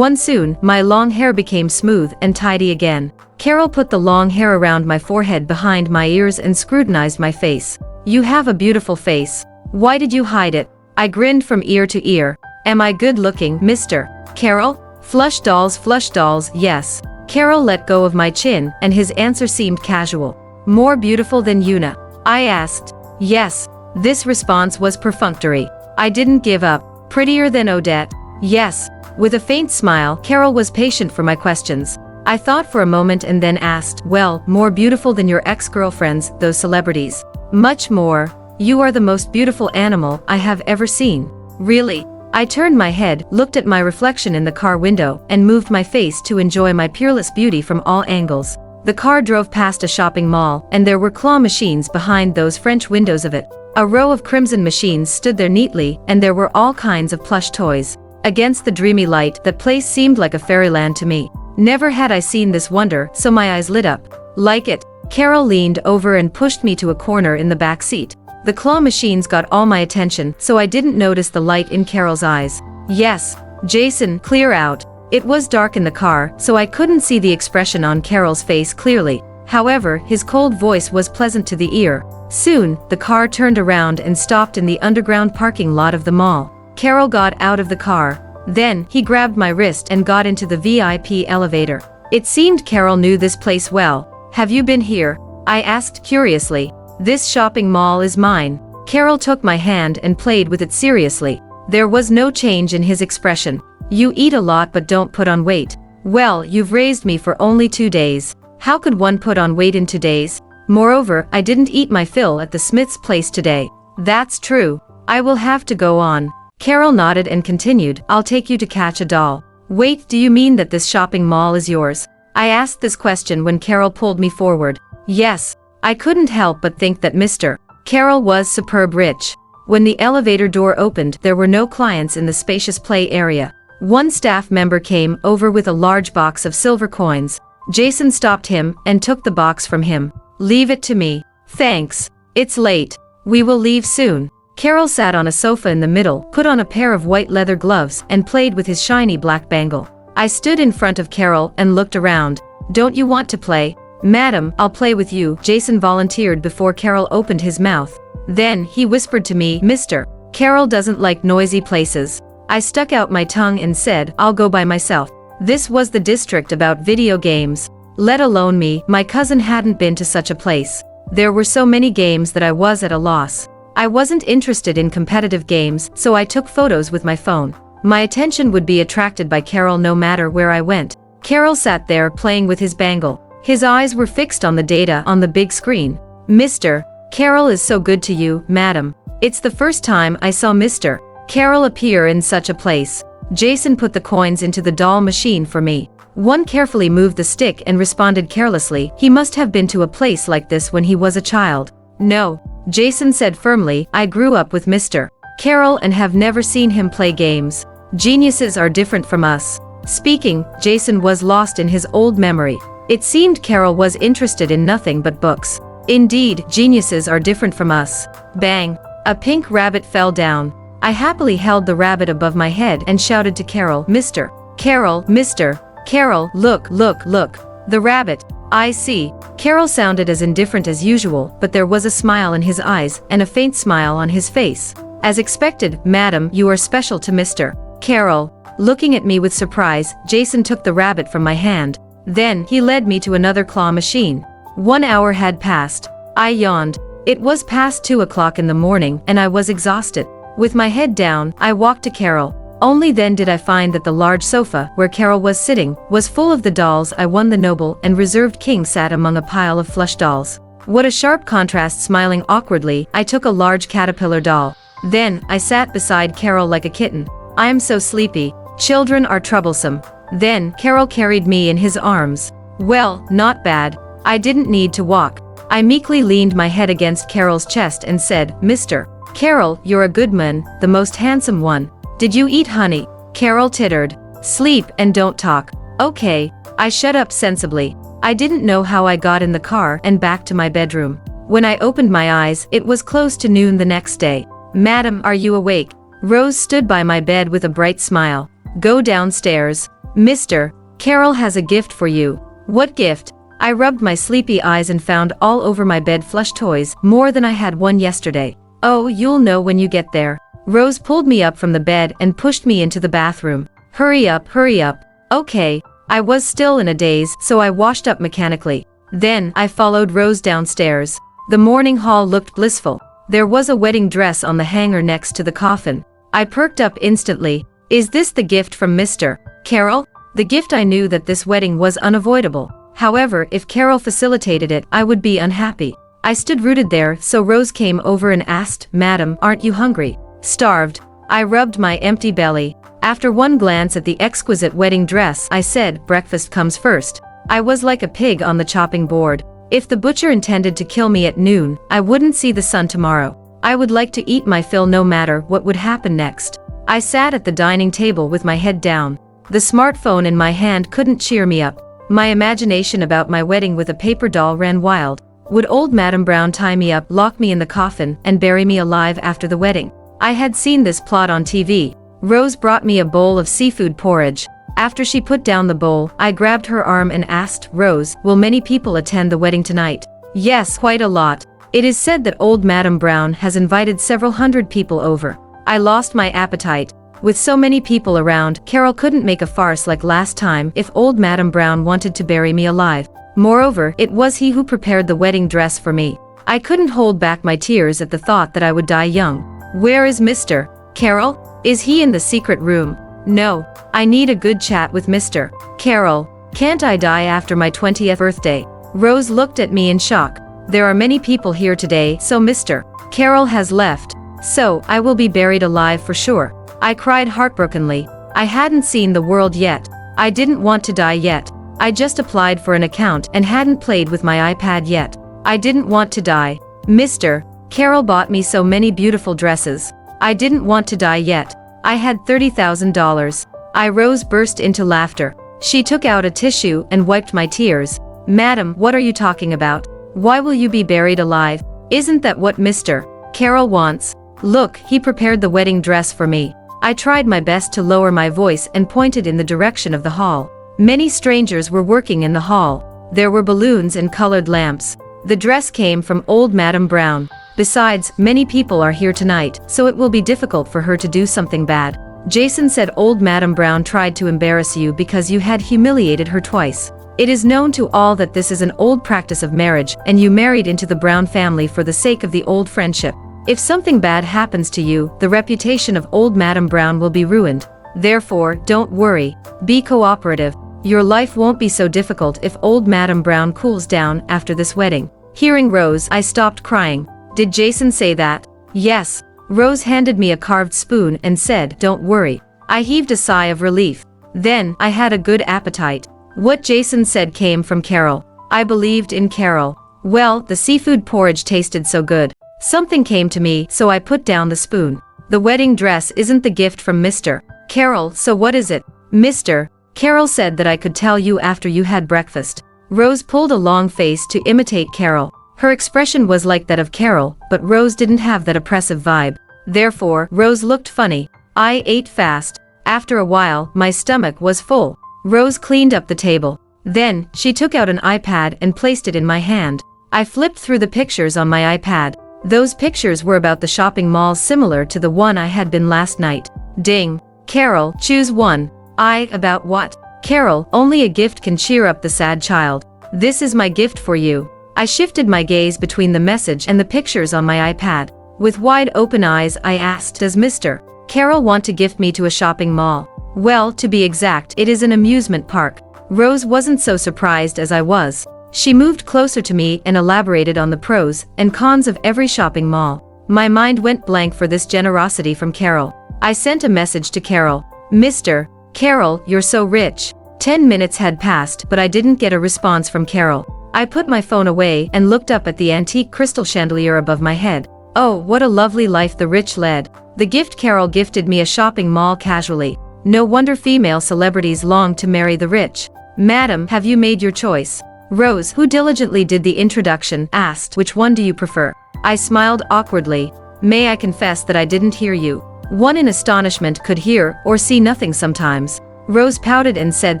Soon, my long hair became smooth and tidy again. Carroll put the long hair around my forehead behind my ears and scrutinized my face. You have a beautiful face. Why did you hide it? I grinned from ear to ear. Am I good looking, Mr. Carroll? Flush dolls, yes. Carroll let go of my chin, and his answer seemed casual. More beautiful than Una? I asked. Yes. This response was perfunctory. I didn't give up. Prettier than Odette? Yes. With a faint smile, Carroll was patient for my questions. I thought for a moment and then asked, well, more beautiful than your ex-girlfriends, those celebrities. Much more. You are the most beautiful animal I have ever seen. Really? I turned my head, looked at my reflection in the car window, and moved my face to enjoy my peerless beauty from all angles. The car drove past a shopping mall, and there were claw machines behind those French windows of it. A row of crimson machines stood there neatly, and there were all kinds of plush toys. Against the dreamy light, the place seemed like a fairyland to me. Never had I seen this wonder, so my eyes lit up. Like it. Carroll leaned over and pushed me to a corner in the back seat. The claw machines got all my attention, so I didn't notice the light in Carroll's eyes. Yes. Jason, clear out. It was dark in the car, so I couldn't see the expression on Carroll's face clearly. However, his cold voice was pleasant to the ear. Soon, the car turned around and stopped in the underground parking lot of the mall. Carroll got out of the car. Then, he grabbed my wrist and got into the VIP elevator. It seemed Carroll knew this place well. Have you been here? I asked curiously. This shopping mall is mine. Carroll took my hand and played with it seriously. There was no change in his expression. You eat a lot but don't put on weight. Well, you've raised me for only 2 days. How could one put on weight in 2 days? Moreover, I didn't eat my fill at the Smith's place today. That's true. I will have to go on. Carroll nodded and continued, I'll take you to catch a doll. Wait, do you mean that this shopping mall is yours? I asked this question when Carroll pulled me forward. Yes. I couldn't help but think that Mr. Carroll was superb rich. When the elevator door opened, there were no clients in the spacious play area. One staff member came over with a large box of silver coins. Jason stopped him and took the box from him. Leave it to me. Thanks. It's late. We will leave soon. Carroll sat on a sofa in the middle, put on a pair of white leather gloves, and played with his shiny black bangle. I stood in front of Carroll and looked around. Don't you want to play? Madam, I'll play with you, Jason volunteered before Carroll opened his mouth. Then, he whispered to me, Mr. Carroll doesn't like noisy places. I stuck out my tongue and said, I'll go by myself. This was the district about video games. Let alone me, my cousin hadn't been to such a place. There were so many games that I was at a loss. I wasn't interested in competitive games, so I took photos with my phone. My attention would be attracted by Carroll no matter where I went. Carroll sat there playing with his bangle. His eyes were fixed on the data on the big screen. Mr. Carroll is so good to you, madam. It's the first time I saw Mr. Carroll appear in such a place. Jason put the coins into the doll machine for me. One carefully moved the stick and responded carelessly, he must have been to a place like this when he was a child. No, Jason said firmly, I grew up with Mr. Carroll and have never seen him play games. Geniuses are different from us. Speaking, Jason was lost in his old memory. It seemed Carroll was interested in nothing but books. Indeed, geniuses are different from us. Bang! A pink rabbit fell down. I happily held the rabbit above my head and shouted to Carroll, Mr. Carroll, Mr. Carroll, look, look, look. The rabbit. I see. Carroll sounded as indifferent as usual, but there was a smile in his eyes and a faint smile on his face. As expected, madam, you are special to Mr. Carroll. Looking at me with surprise, Jason took the rabbit from my hand. Then, he led me to another claw machine. 1 hour had passed. I yawned. It was past 2 o'clock in the morning and I was exhausted. With my head down, I walked to Carroll. Only then did I find that the large sofa, where Carroll was sitting, was full of the dolls I won. The noble and reserved king sat among a pile of flush dolls. What a sharp contrast. Smiling awkwardly, I took a large caterpillar doll. Then, I sat beside Carroll like a kitten. I am so sleepy. Children are troublesome. Then, Carroll carried me in his arms. Well, not bad. I didn't need to walk. I meekly leaned my head against Carroll's chest and said, Mr. Carroll, you're a good man, the most handsome one. Did you eat honey? Carroll tittered. Sleep and don't talk. Okay. I shut up sensibly. I didn't know how I got in the car and back to my bedroom. When I opened my eyes, it was close to noon the next day. Madam, are you awake? Rose stood by my bed with a bright smile. Go downstairs. Mr. Carroll has a gift for you. What gift? I rubbed my sleepy eyes and found all over my bed plush toys, more than I had one yesterday. Oh, you'll know when you get there. Rose pulled me up from the bed and pushed me into the bathroom. Hurry up, hurry up. Okay. I was still in a daze, so I washed up mechanically. Then, I followed Rose downstairs. The morning hall looked blissful. There was a wedding dress on the hanger next to the coffin. I perked up instantly. Is this the gift from Mr. Carroll? The gift. I knew that this wedding was unavoidable. However, if Carroll facilitated it, I would be unhappy. I stood rooted there, so Rose came over and asked, Madam, aren't you hungry? Starved. I rubbed my empty belly. After one glance at the exquisite wedding dress, I said, breakfast comes first. I was like a pig on the chopping board. If the butcher intended to kill me at noon, I wouldn't see the sun tomorrow. I would like to eat my fill no matter what would happen next. I sat at the dining table with my head down. The smartphone in my hand couldn't cheer me up. My imagination about my wedding with a paper doll ran wild. Would old Madam Brown tie me up, lock me in the coffin, and bury me alive after the wedding? I had seen this plot on TV. Rose brought me a bowl of seafood porridge. After she put down the bowl, I grabbed her arm and asked, Rose, will many people attend the wedding tonight? Yes, quite a lot. It is said that old Madam Brown has invited several hundred people over. I lost my appetite. With so many people around, Carroll couldn't make a farce like last time if old Madam Brown wanted to bury me alive. Moreover, it was he who prepared the wedding dress for me. I couldn't hold back my tears at the thought that I would die young. Where is Mr. Carroll? Is he in the secret room? No. I need a good chat with Mr. Carroll. Can't I die after my 20th birthday? Rose looked at me in shock. There are many people here today, so Mr. Carroll has left. So, I will be buried alive for sure. I cried heartbrokenly. I hadn't seen the world yet. I didn't want to die yet. I just applied for an account and hadn't played with my iPad yet. I didn't want to die. Mr. Carroll bought me so many beautiful dresses. I didn't want to die yet. I had $30,000. Rose burst into laughter. She took out a tissue and wiped my tears. Madam, what are you talking about? Why will you be buried alive? Isn't that what Mr. Carroll wants? Look, he prepared the wedding dress for me. I tried my best to lower my voice and pointed in the direction of the hall. Many strangers were working in the hall. There were balloons and colored lamps. The dress came from old Madam Brown. Besides, many people are here tonight, so it will be difficult for her to do something bad. Jason said old Madam Brown tried to embarrass you because you had humiliated her twice. It is known to all that this is an old practice of marriage, and you married into the Brown family for the sake of the old friendship. If something bad happens to you, the reputation of old Madam Brown will be ruined. Therefore, don't worry. Be cooperative. Your life won't be so difficult if old Madam Brown cools down after this wedding. Hearing Rose, I stopped crying. Did Jason say that? Yes. Rose handed me a carved spoon and said, don't worry. I heaved a sigh of relief. Then, I had a good appetite. What Jason said came from Carroll. I believed in Carroll. Well, the seafood porridge tasted so good. Something came to me, so I put down the spoon. The wedding dress isn't the gift from Mr. Carroll, so what is it? Mr. Carroll said that I could tell you after you had breakfast. Rose pulled a long face to imitate Carroll. Her expression was like that of Carroll, but Rose didn't have that oppressive vibe. Therefore, Rose looked funny. I ate fast. After a while, my stomach was full. Rose cleaned up the table. Then, she took out an iPad and placed it in my hand. I flipped through the pictures on my iPad. Those pictures were about the shopping mall similar to the one I had been last night. Ding. Carroll, choose one. About what? Carroll, only a gift can cheer up the sad child. This is my gift for you. I shifted my gaze between the message and the pictures on my iPad. With wide open eyes, I asked, does Mr. Carroll want to gift me to a shopping mall? Well, to be exact, it is an amusement park. Rose wasn't so surprised as I was. She moved closer to me and elaborated on the pros and cons of every shopping mall. My mind went blank for this generosity from Carroll. I sent a message to Carroll. Mr. Carroll, you're so rich. 10 minutes had passed, but I didn't get a response from Carroll. I put my phone away and looked up at the antique crystal chandelier above my head. Oh, what a lovely life the rich led. The gift Carroll gifted me a shopping mall casually. No wonder female celebrities long to marry the rich. Madam, have you made your choice? Rose, who diligently did the introduction, asked, which one do you prefer? I smiled awkwardly. May I confess that I didn't hear you? One in astonishment could hear or see nothing sometimes. Rose pouted and said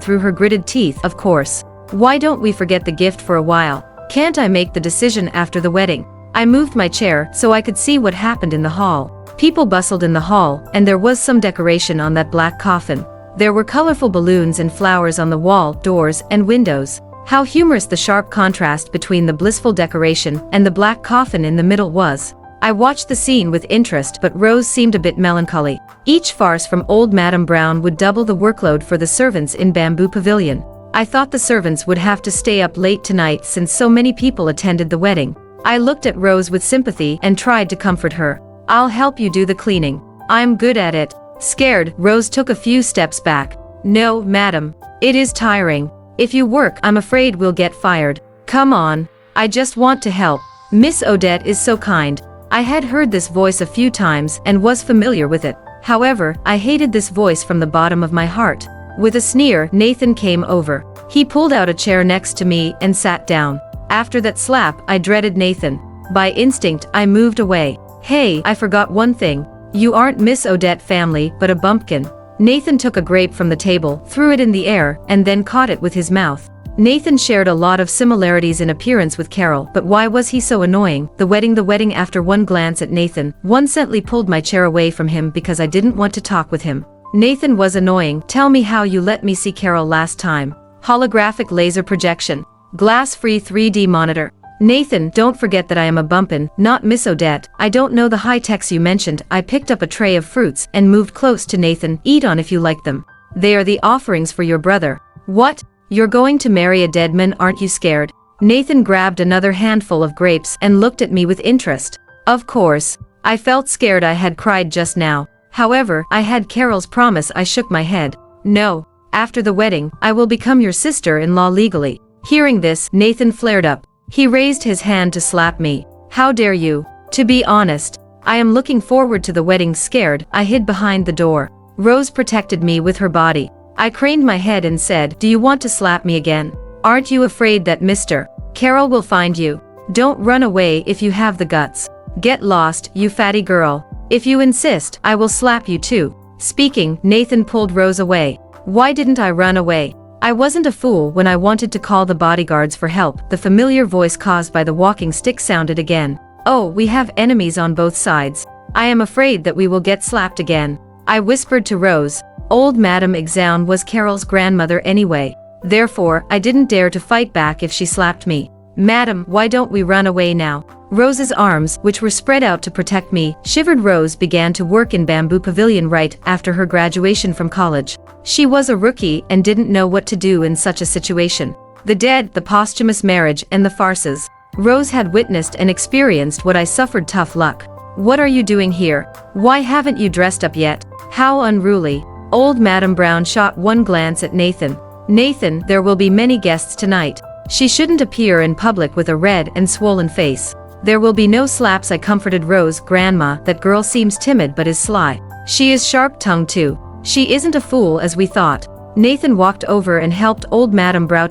through her gritted teeth, of course. Why don't we forget the gift for a while? Can't I make the decision after the wedding? I moved my chair so I could see what happened in the hall. People bustled in the hall, and there was some decoration on that black coffin. There were colorful balloons and flowers on the wall, doors, and windows. How humorous the sharp contrast between the blissful decoration and the black coffin in the middle was. I watched the scene with interest, but Rose seemed a bit melancholy. Each farce from old Madam Brown would double the workload for the servants in Bamboo Pavilion. I thought the servants would have to stay up late tonight since so many people attended the wedding. I looked at Rose with sympathy and tried to comfort her. I'll help you do the cleaning. I'm good at it. Scared, Rose took a few steps back. No, madam. It is tiring. If you work, I'm afraid we'll get fired. Come on. I just want to help. Miss Odette is so kind. I had heard this voice a few times and was familiar with it. However, I hated this voice from the bottom of my heart. With a sneer, Nathan came over. He pulled out a chair next to me and sat down. After that slap, I dreaded Nathan. By instinct, I moved away. Hey, I forgot one thing. You aren't Miss Odette family, but a bumpkin. Nathan took a grape from the table, threw it in the air, and then caught it with his mouth. Nathan shared a lot of similarities in appearance with Carroll, but why was he so annoying? The wedding. After one glance at Nathan, one gently pulled my chair away from him because I didn't want to talk with him. Nathan was annoying. Tell me how you let me see Carroll last time. Holographic laser projection. Glass-free 3D monitor. Nathan, don't forget that I am a bumpkin, not Miss Odette. I don't know the high-techs you mentioned. I picked up a tray of fruits and moved close to Nathan. Eat on if you like them. They are the offerings for your brother. What? You're going to marry a dead man, aren't you scared? Nathan grabbed another handful of grapes and looked at me with interest. Of course. I felt scared. I had cried just now. However, I had Carroll's promise. I shook my head. No. After the wedding, I will become your sister-in-law legally. Hearing this, Nathan flared up. He raised his hand to slap me. How dare you? To be honest, I am looking forward to the wedding. Scared, I hid behind the door. Rose protected me with her body. I craned my head and said, "Do you want to slap me again? Aren't you afraid that Mr. Carroll will find you? Don't run away if you have the guts. Get lost, you fatty girl. If you insist, I will slap you too." Speaking, Nathan pulled Rose away. Why didn't I run away? I wasn't a fool when I wanted to call the bodyguards for help. The familiar voice caused by the walking stick sounded again. "Oh, we have enemies on both sides. I am afraid that we will get slapped again." I whispered to Rose. Old Madame Exown was Carol's grandmother anyway. Therefore, I didn't dare to fight back if she slapped me. "Madam, why don't we run away now?" Rose's arms, which were spread out to protect me, shivered. Rose began to work in Bamboo Pavilion right after her graduation from college. She was a rookie and didn't know what to do in such a situation. The dead, the posthumous marriage, and the farces. Rose had witnessed and experienced what I suffered. Tough luck. "What are you doing here? Why haven't you dressed up yet? How unruly." Old Madame Brown shot one glance at Nathan. "Nathan, there will be many guests tonight. She shouldn't appear in public with a red and swollen face. There will be no slaps." I comforted Rose. "Grandma, that girl seems timid but is sly. She is sharp-tongued too. She isn't a fool as we thought." Nathan walked over and helped old Madame Brown.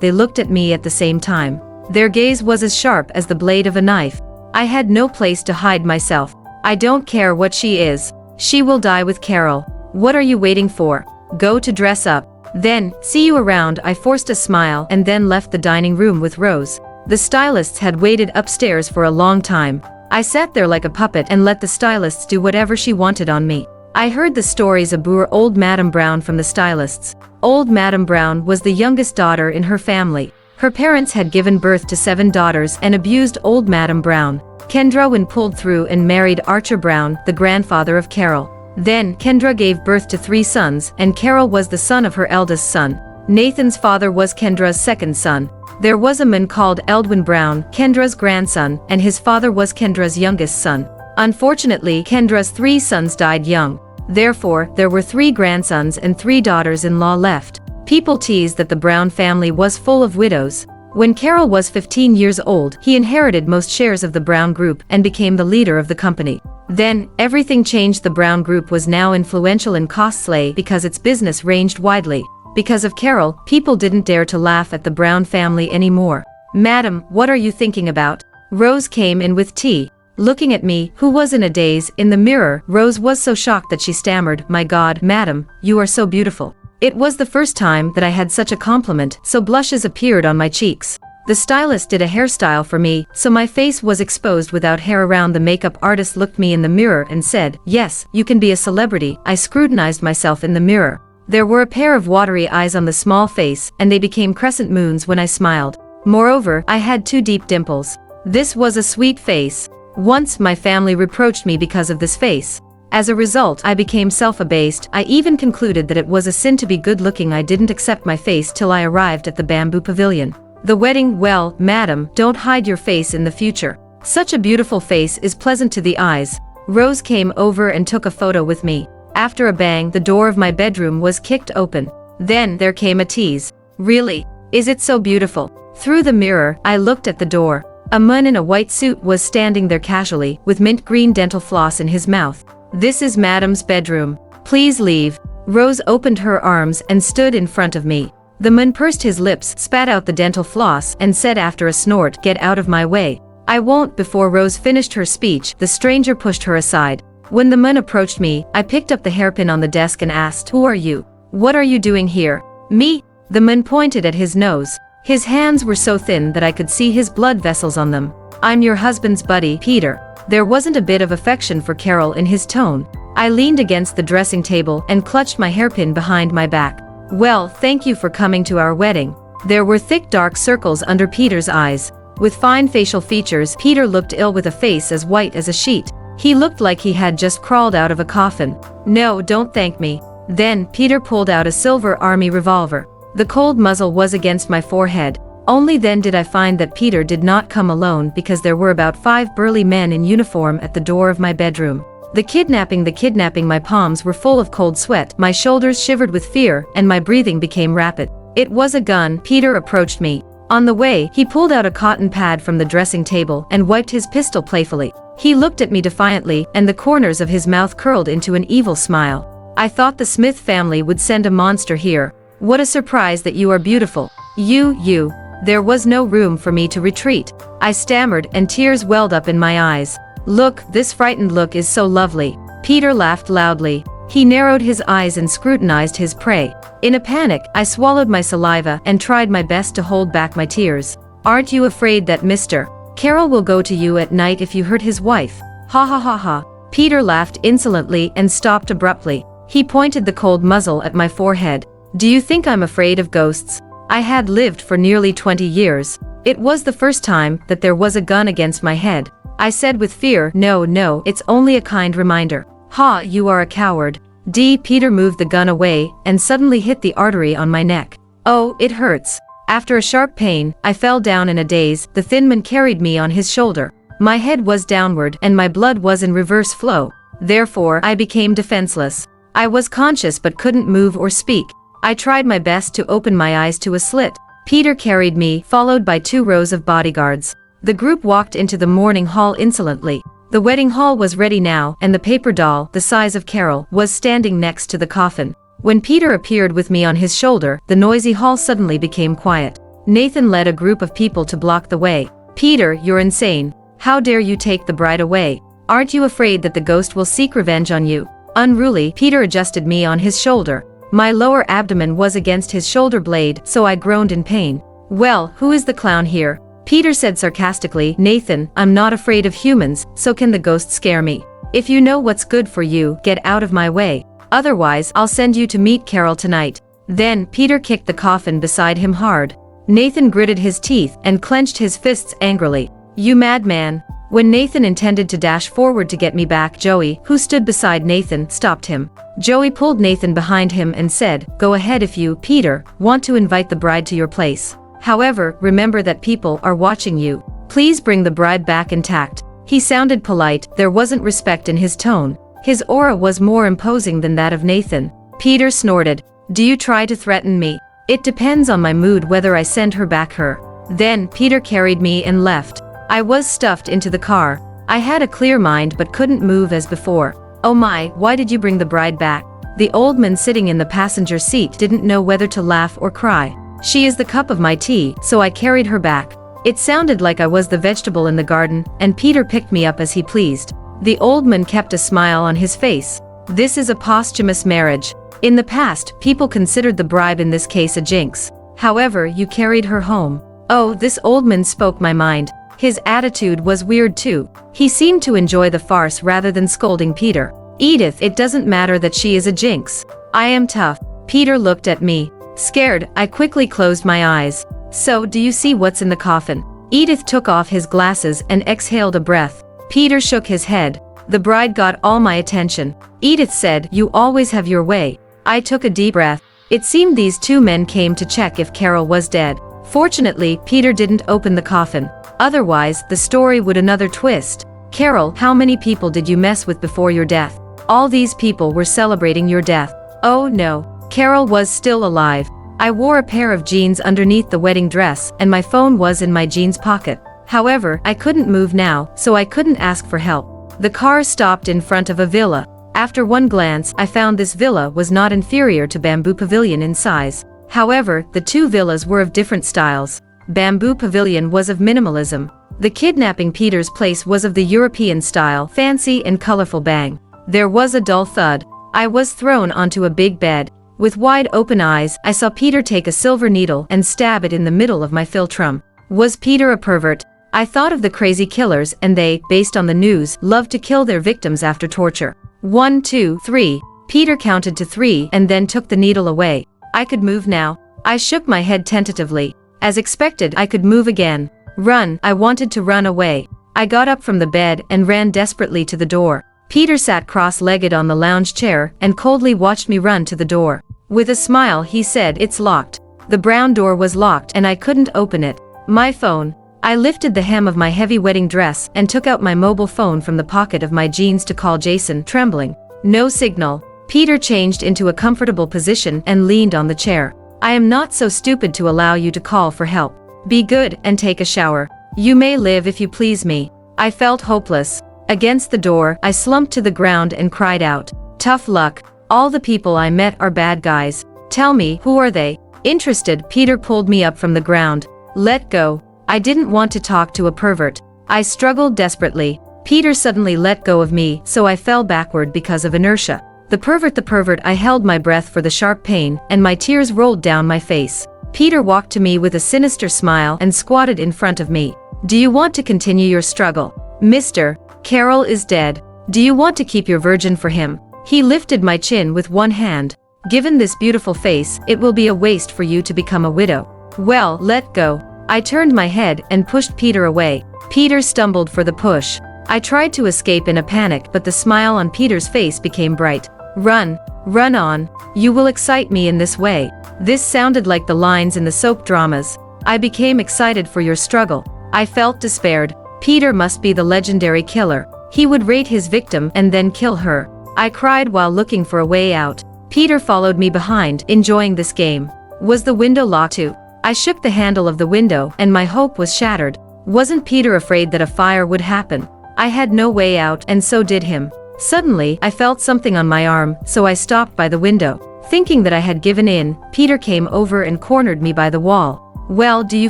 They looked at me at the same time. Their gaze was as sharp as the blade of a knife. I had no place to hide myself. "I don't care what she is. She will die with Carroll. What are you waiting for? Go to dress up. Then, see you around." I forced a smile and then left the dining room with Rose. The stylists had waited upstairs for a long time. I sat there like a puppet and let the stylists do whatever she wanted on me. I heard the stories about old Madame Brown from the stylists. Old Madame Brown was the youngest daughter in her family. Her parents had given birth to 7 daughters and abused old Madame Brown. Kendra pulled through and married Archer Brown, the grandfather of Carroll. Then, Kendra gave birth to 3 sons, and Carroll was the son of her eldest son. Nathan's father was Kendra's second son. There was a man called Eldwin Brown, Kendra's grandson, and his father was Kendra's youngest son. Unfortunately, Kendra's 3 sons died young. Therefore, there were 3 grandsons and 3 daughters-in-law left. People teased that the Brown family was full of widows. When Carroll was 15 years old, he inherited most shares of the Brown Group and became the leader of the company. Then, everything changed. The Brown Group was now influential and costly because its business ranged widely. Because of Carroll, people didn't dare to laugh at the Brown family anymore. "Madam, what are you thinking about?" Rose came in with tea. Looking at me, who was in a daze, in the mirror, Rose was so shocked that she stammered, "My God, madam, you are so beautiful." It was the first time that I had such a compliment, so blushes appeared on my cheeks. The stylist did a hairstyle for me, so my face was exposed without hair around. The makeup artist looked me in the mirror and said, "Yes, you can be a celebrity." I scrutinized myself in the mirror. There were a pair of watery eyes on the small face, and they became crescent moons when I smiled. Moreover, I had 2 deep dimples. This was a sweet face. Once my family reproached me because of this face. As a result, I became self-abased. I even concluded that it was a sin to be good-looking. I didn't accept my face till I arrived at the Bamboo Pavilion. The wedding, well, madam, don't hide your face in the future. Such a beautiful face is pleasant to the eyes. Rose came over and took a photo with me. After a bang, the door of my bedroom was kicked open. Then there came a tease. "Really? Is it so beautiful?" Through the mirror, I looked at the door. A man in a white suit was standing there casually, with mint green dental floss in his mouth. "This is madam's bedroom. Please leave." Rose opened her arms and stood in front of me. The man pursed his lips, spat out the dental floss, and said after a snort, "Get out of my way." "I won't." Before Rose finished her speech, the stranger pushed her aside. When the man approached me, I picked up the hairpin on the desk and asked, "Who are you? What are you doing here?" "Me?" The man pointed at his nose. His hands were so thin that I could see his blood vessels on them. "I'm your husband's buddy, Peter." There wasn't a bit of affection for Carroll in his tone. I leaned against the dressing table and clutched my hairpin behind my back. "Well, thank you for coming to our wedding." There were thick dark circles under Peter's eyes. With fine facial features, Peter looked ill with a face as white as a sheet. He looked like he had just crawled out of a coffin. "No, don't thank me." Then, Peter pulled out a silver army revolver. The cold muzzle was against my forehead. Only then did I find that Peter did not come alone, because there were about 5 burly men in uniform at the door of my bedroom. The kidnapping, my palms were full of cold sweat, my shoulders shivered with fear, and my breathing became rapid. It was a gun. Peter approached me. On the way, he pulled out a cotton pad from the dressing table and wiped his pistol playfully. He looked at me defiantly, and the corners of his mouth curled into an evil smile. I thought the Smith family would send a monster here. What a surprise that you are beautiful. You. There was no room for me to retreat. I stammered and tears welled up in my eyes. Look, this frightened look is so lovely. Peter laughed loudly. He narrowed his eyes and scrutinized his prey. In a panic, I swallowed my saliva and tried my best to hold back my tears. Aren't you afraid that Mr. Carroll will go to you at night if you hurt his wife? Ha ha ha ha. Peter laughed insolently and stopped abruptly. He pointed the cold muzzle at my forehead. Do you think I'm afraid of ghosts? I had lived for nearly 20 years. It was the first time that there was a gun against my head. I said with fear, no, it's only a kind reminder. Ha, you are a coward. Peter moved the gun away and suddenly hit the artery on my neck. Oh, it hurts. After a sharp pain, I fell down in a daze. The thin man carried me on his shoulder. My head was downward and my blood was in reverse flow. Therefore, I became defenseless. I was conscious but couldn't move or speak. I tried my best to open my eyes to a slit. Peter carried me, followed by 2 rows of bodyguards. The group walked into the mourning hall insolently. The wedding hall was ready now, and the paper doll, the size of Carroll, was standing next to the coffin. When Peter appeared with me on his shoulder, the noisy hall suddenly became quiet. Nathan led a group of people to block the way. Peter, you're insane. How dare you take the bride away? Aren't you afraid that the ghost will seek revenge on you? Unruly, Peter adjusted me on his shoulder. My lower abdomen was against his shoulder blade, so I groaned in pain. Well, who is the clown here? Peter said sarcastically, Nathan, I'm not afraid of humans, so can the ghost scare me? If you know what's good for you, get out of my way. Otherwise, I'll send you to meet Carroll tonight. Then, Peter kicked the coffin beside him hard. Nathan gritted his teeth and clenched his fists angrily. You madman. When Nathan intended to dash forward to get me back, Joey, who stood beside Nathan, stopped him. Joey pulled Nathan behind him and said, Go ahead if you, Peter, want to invite the bride to your place. However, remember that people are watching you. Please bring the bride back intact. He sounded polite, there wasn't respect in his tone. His aura was more imposing than that of Nathan. Peter snorted. Do you try to threaten me? It depends on my mood whether I send her back her. Then, Peter carried me and left. I was stuffed into the car. I had a clear mind but couldn't move as before. Oh my, why did you bring the bride back? The old man sitting in the passenger seat didn't know whether to laugh or cry. She is the cup of my tea, so I carried her back. It sounded like I was the vegetable in the garden, and Peter picked me up as he pleased. The old man kept a smile on his face. This is a posthumous marriage. In the past, people considered the bribe in this case a jinx. However, you carried her home. Oh, this old man spoke my mind. His attitude was weird too. He seemed to enjoy the farce rather than scolding Peter. Edith, it doesn't matter that she is a jinx. I am tough. Peter looked at me. Scared, I quickly closed my eyes. So, do you see what's in the coffin? Edith took off his glasses and exhaled a breath. Peter shook his head. The bride got all my attention. Edith said, You always have your way. I took a deep breath. It seemed these 2 men came to check if Carroll was dead. Fortunately, Peter didn't open the coffin. Otherwise, the story would another twist. Carroll, how many people did you mess with before your death? All these people were celebrating your death. Oh no. Carroll was still alive. I wore a pair of jeans underneath the wedding dress, and my phone was in my jeans pocket. However, I couldn't move now, so I couldn't ask for help. The car stopped in front of a villa. After one glance, I found this villa was not inferior to Bamboo Pavilion in size. However, the 2 villas were of different styles. Bamboo Pavilion was of minimalism. The kidnapping Peter's place was of the European style, fancy and colorful bang. There was a dull thud. I was thrown onto a big bed. With wide open eyes, I saw Peter take a silver needle and stab it in the middle of my philtrum. Was Peter a pervert? I thought of the crazy killers, and they, based on the news, loved to kill their victims after torture. 1, 2, 3. Peter counted to 3 and then took the needle away. I could move now. I shook my head tentatively. As expected, I could move again. Run, I wanted to run away. I got up from the bed and ran desperately to the door. Peter sat cross-legged on the lounge chair and coldly watched me run to the door. With a smile, he said, It's locked. The brown door was locked and I couldn't open it. My phone. I lifted the hem of my heavy wedding dress and took out my mobile phone from the pocket of my jeans to call Jason, trembling. No signal. Peter changed into a comfortable position and leaned on the chair. I am not so stupid to allow you to call for help. Be good and take a shower. You may live if you please me. I felt hopeless. Against the door, I slumped to the ground and cried out. Tough luck. All the people I met are bad guys. Tell me, who are they? Interested, Peter pulled me up from the ground. Let go. I didn't want to talk to a pervert. I struggled desperately. Peter suddenly let go of me, so I fell backward because of inertia. The pervert, I held my breath for the sharp pain, and my tears rolled down my face. Peter walked to me with a sinister smile and squatted in front of me. Do you want to continue your struggle? Mister, Carroll is dead. Do you want to keep your virgin for him? He lifted my chin with one hand. Given this beautiful face, it will be a waste for you to become a widow. Well, let go. I turned my head and pushed Peter away. Peter stumbled for the push. I tried to escape in a panic, but the smile on Peter's face became bright. Run, run on. You will excite me in this way. This sounded like the lines in the soap dramas. I became excited for your struggle. I felt despaired. Peter must be the legendary killer. He would rape his victim and then kill her. I cried while looking for a way out. Peter followed me behind, enjoying this game. Was the window locked too? I shook the handle of the window and my hope was shattered. Wasn't Peter afraid that a fire would happen? I had no way out and so did him. Suddenly, I felt something on my arm, so I stopped by the window. Thinking that I had given in, Peter came over and cornered me by the wall. Well, do you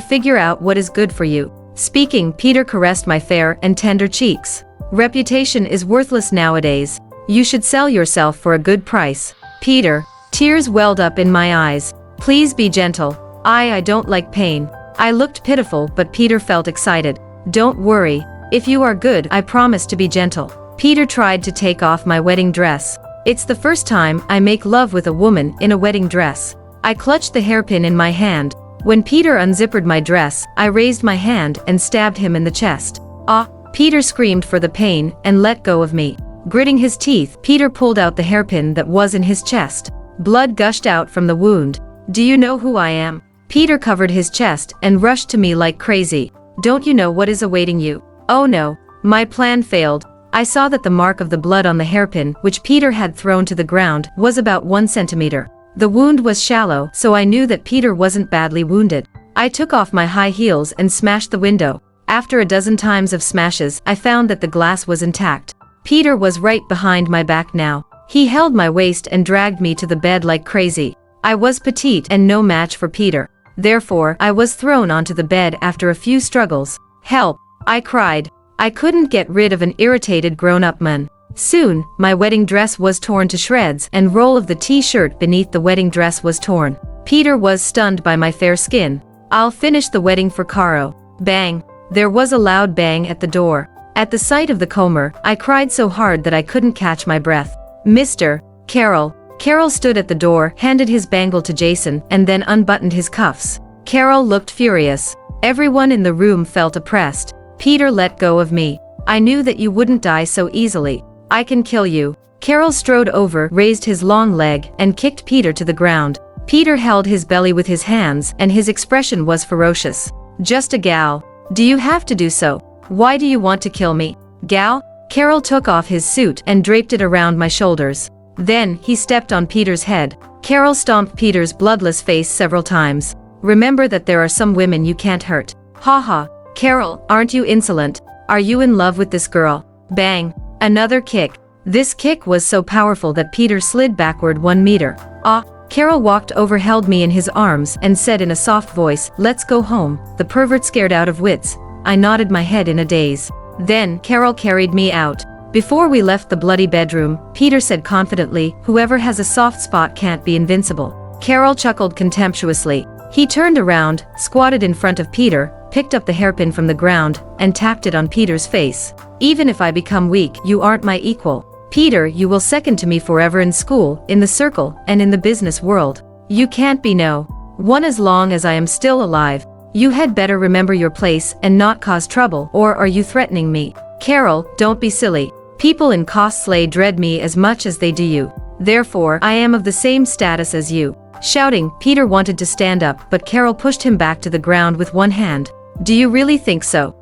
figure out what is good for you? Speaking, Peter caressed my fair and tender cheeks. Reputation is worthless nowadays. You should sell yourself for a good price. Peter, tears welled up in my eyes. Please be gentle. I don't like pain. I looked pitiful, but Peter felt excited. Don't worry. If you are good, I promise to be gentle. Peter tried to take off my wedding dress. It's the first time I make love with a woman in a wedding dress. I clutched the hairpin in my hand. When Peter unzippered my dress, I raised my hand and stabbed him in the chest. Ah! Peter screamed for the pain and let go of me. Gritting his teeth, Peter pulled out the hairpin that was in his chest. Blood gushed out from the wound. Do you know who I am? Peter covered his chest and rushed to me like crazy. Don't you know what is awaiting you? Oh no, my plan failed. I saw that the mark of the blood on the hairpin, which Peter had thrown to the ground, was about 1 centimeter. The wound was shallow, so I knew that Peter wasn't badly wounded. I took off my high heels and smashed the window. After a dozen times of smashes, I found that the glass was intact. Peter was right behind my back now. He held my waist and dragged me to the bed like crazy. I was petite and no match for Peter. Therefore, I was thrown onto the bed after a few struggles. Help! I cried. I couldn't get rid of an irritated grown-up man. Soon, my wedding dress was torn to shreds and roll of the t-shirt beneath the wedding dress was torn. Peter was stunned by my fair skin. I'll finish the wedding for Carroll. Bang! There was a loud bang at the door. At the sight of the comber, I cried so hard that I couldn't catch my breath. Mr. Carroll. Carroll stood at the door, handed his bangle to Jason, and then unbuttoned his cuffs. Carroll looked furious. Everyone in the room felt oppressed. Peter let go of me. I knew that you wouldn't die so easily. I can kill you. Carroll strode over, raised his long leg, and kicked Peter to the ground. Peter held his belly with his hands, and his expression was ferocious. Just a gal. Do you have to do so? Why do you want to kill me? Gal? Carroll took off his suit and draped it around my shoulders. Then, he stepped on Peter's head. Carroll stomped Peter's bloodless face several times. Remember that there are some women you can't hurt. Ha. Carroll, aren't you insolent? Are you in love with this girl? Bang. Another kick. This kick was so powerful that Peter slid backward 1 meter. Ah. Carroll walked over, held me in his arms, and said in a soft voice, "Let's go home." The pervert scared out of wits. I nodded my head in a daze. Then, Carroll carried me out. Before we left the bloody bedroom, Peter said confidently, "Whoever has a soft spot can't be invincible." Carroll chuckled contemptuously. He turned around, squatted in front of Peter, picked up the hairpin from the ground, and tapped it on Peter's face. "Even if I become weak, you aren't my equal. Peter, you will second to me forever in school, in the circle, and in the business world. You can't be no one as long as I am still alive. You had better remember your place and not cause trouble, or are you threatening me?" "Carroll, don't be silly. People in Costley dread me as much as they do you. Therefore, I am of the same status as you." Shouting, Peter wanted to stand up, but Carroll pushed him back to the ground with one hand. "Do you really think so?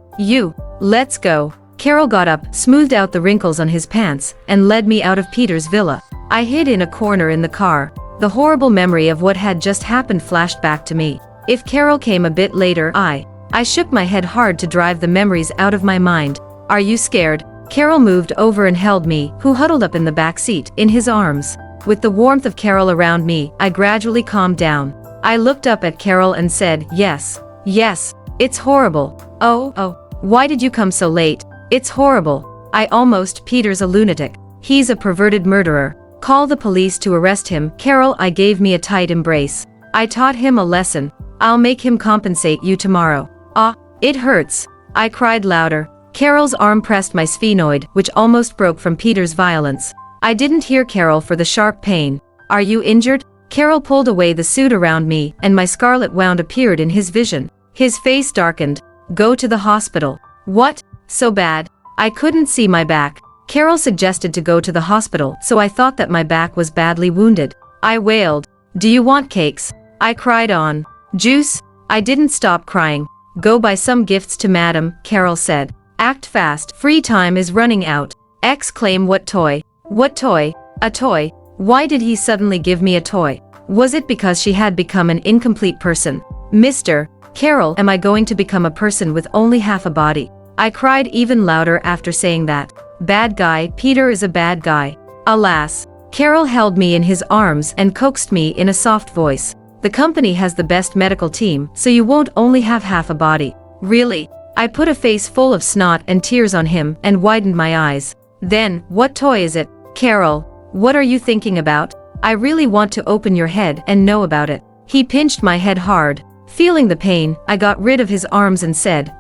Let's go." Carroll got up, smoothed out the wrinkles on his pants, and led me out of Peter's villa. I hid in a corner in the car. The horrible memory of what had just happened flashed back to me. If Carroll came a bit later, I shook my head hard to drive the memories out of my mind. "Are you scared?" Carroll moved over and held me, who huddled up in the back seat, in his arms. With the warmth of Carroll around me, I gradually calmed down. I looked up at Carroll and said, yes, it's horrible. Oh, why did you come so late? It's horrible. Peter's a lunatic. He's a perverted murderer. Call the police to arrest him. Carroll gave me a tight embrace. I taught him a lesson. I'll make him compensate you tomorrow. It hurts. I cried louder. Carroll's arm pressed my sphenoid, which almost broke from Peter's violence. I didn't hear Carroll for the sharp pain. Are you injured? Carroll pulled away the suit around me, and my scarlet wound appeared in his vision. His face darkened. Go to the hospital. What? So bad? I couldn't see my back. Carroll suggested to go to the hospital, so I thought that my back was badly wounded. I wailed. Do you want cakes? I cried on. Juice? I didn't stop crying. Go buy some gifts to madam, Carroll said. Act fast, free time is running out. Exclaim what toy? What toy? A toy? Why did he suddenly give me a toy? Was it because she had become an incomplete person? Mr. Carroll, am I going to become a person with only half a body? I cried even louder after saying that. Bad guy, Peter is a bad guy. Alas. Carroll held me in his arms and coaxed me in a soft voice. The company has the best medical team, so you won't only have half a body. Really? I put a face full of snot and tears on him and widened my eyes. Then, what toy is it? Carroll, what are you thinking about? I really want to open your head and know about it. He pinched my head hard. Feeling the pain, I got rid of his arms and said,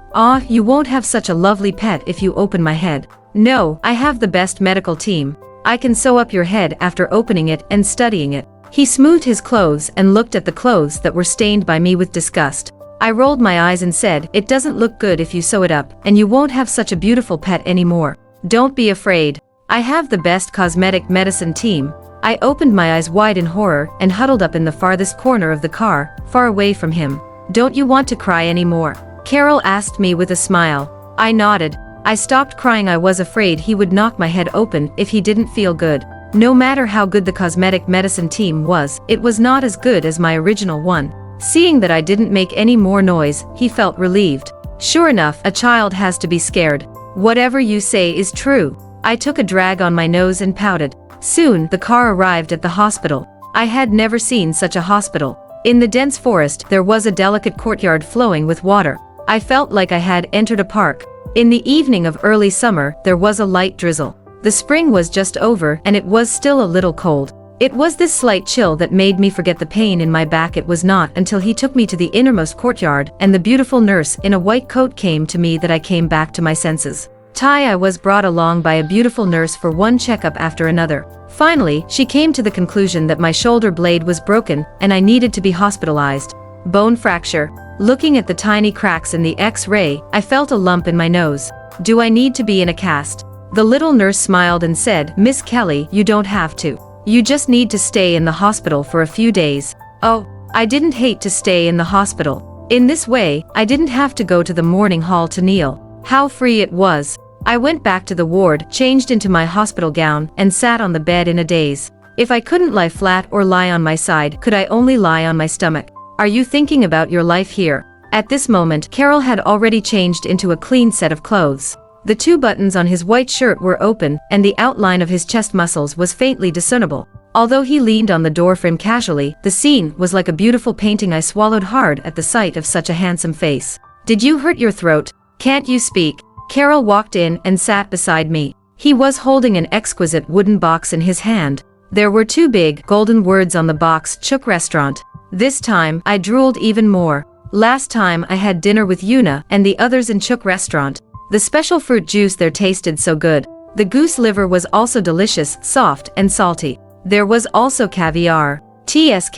you won't have such a lovely pet if you open my head. No, I have the best medical team. I can sew up your head after opening it and studying it. He smoothed his clothes and looked at the clothes that were stained by me with disgust. I rolled my eyes and said, it doesn't look good if you sew it up, and you won't have such a beautiful pet anymore. Don't be afraid. I have the best cosmetic medicine team. I opened my eyes wide in horror and huddled up in the farthest corner of the car, far away from him. Don't you want to cry anymore? Carroll asked me with a smile. I nodded. I stopped crying. I was afraid he would knock my head open if he didn't feel good. No matter how good the cosmetic medicine team was, it was not as good as my original one. Seeing that I didn't make any more noise, he felt relieved. Sure enough, a child has to be scared. Whatever you say is true. I took a drag on my nose and pouted. Soon, the car arrived at the hospital. I had never seen such a hospital. In the dense forest, there was a delicate courtyard flowing with water. I felt like I had entered a park. In the evening of early summer, there was a light drizzle. The spring was just over, and it was still a little cold. It was this slight chill that made me forget the pain in my back. It was not until he took me to the innermost courtyard, and the beautiful nurse in a white coat came to me that I came back to my senses. I was brought along by a beautiful nurse for one checkup after another. Finally, she came to the conclusion that my shoulder blade was broken, and I needed to be hospitalized. Bone fracture. Looking at the tiny cracks in the X-ray, I felt a lump in my nose. Do I need to be in a cast? The little nurse smiled and said, Miss Kelly, you don't have to. You just need to stay in the hospital for a few days. Oh, I didn't hate to stay in the hospital. In this way, I didn't have to go to the morning hall to kneel. How free it was. I went back to the ward, changed into my hospital gown, and sat on the bed in a daze. If I couldn't lie flat or lie on my side, could I only lie on my stomach? Are you thinking about your life here? At this moment, Carroll had already changed into a clean set of clothes. The 2 buttons on his white shirt were open, and the outline of his chest muscles was faintly discernible. Although he leaned on the doorframe casually, the scene was like a beautiful painting. I swallowed hard at the sight of such a handsome face. Did you hurt your throat? Can't you speak? Carroll walked in and sat beside me. He was holding an exquisite wooden box in his hand. There were 2 big, golden words on the box, Chook Restaurant. This time, I drooled even more. Last time I had dinner with Yuna and the others in Chook Restaurant. The special fruit juice there tasted so good. The goose liver was also delicious, soft, and salty. There was also caviar. TSK,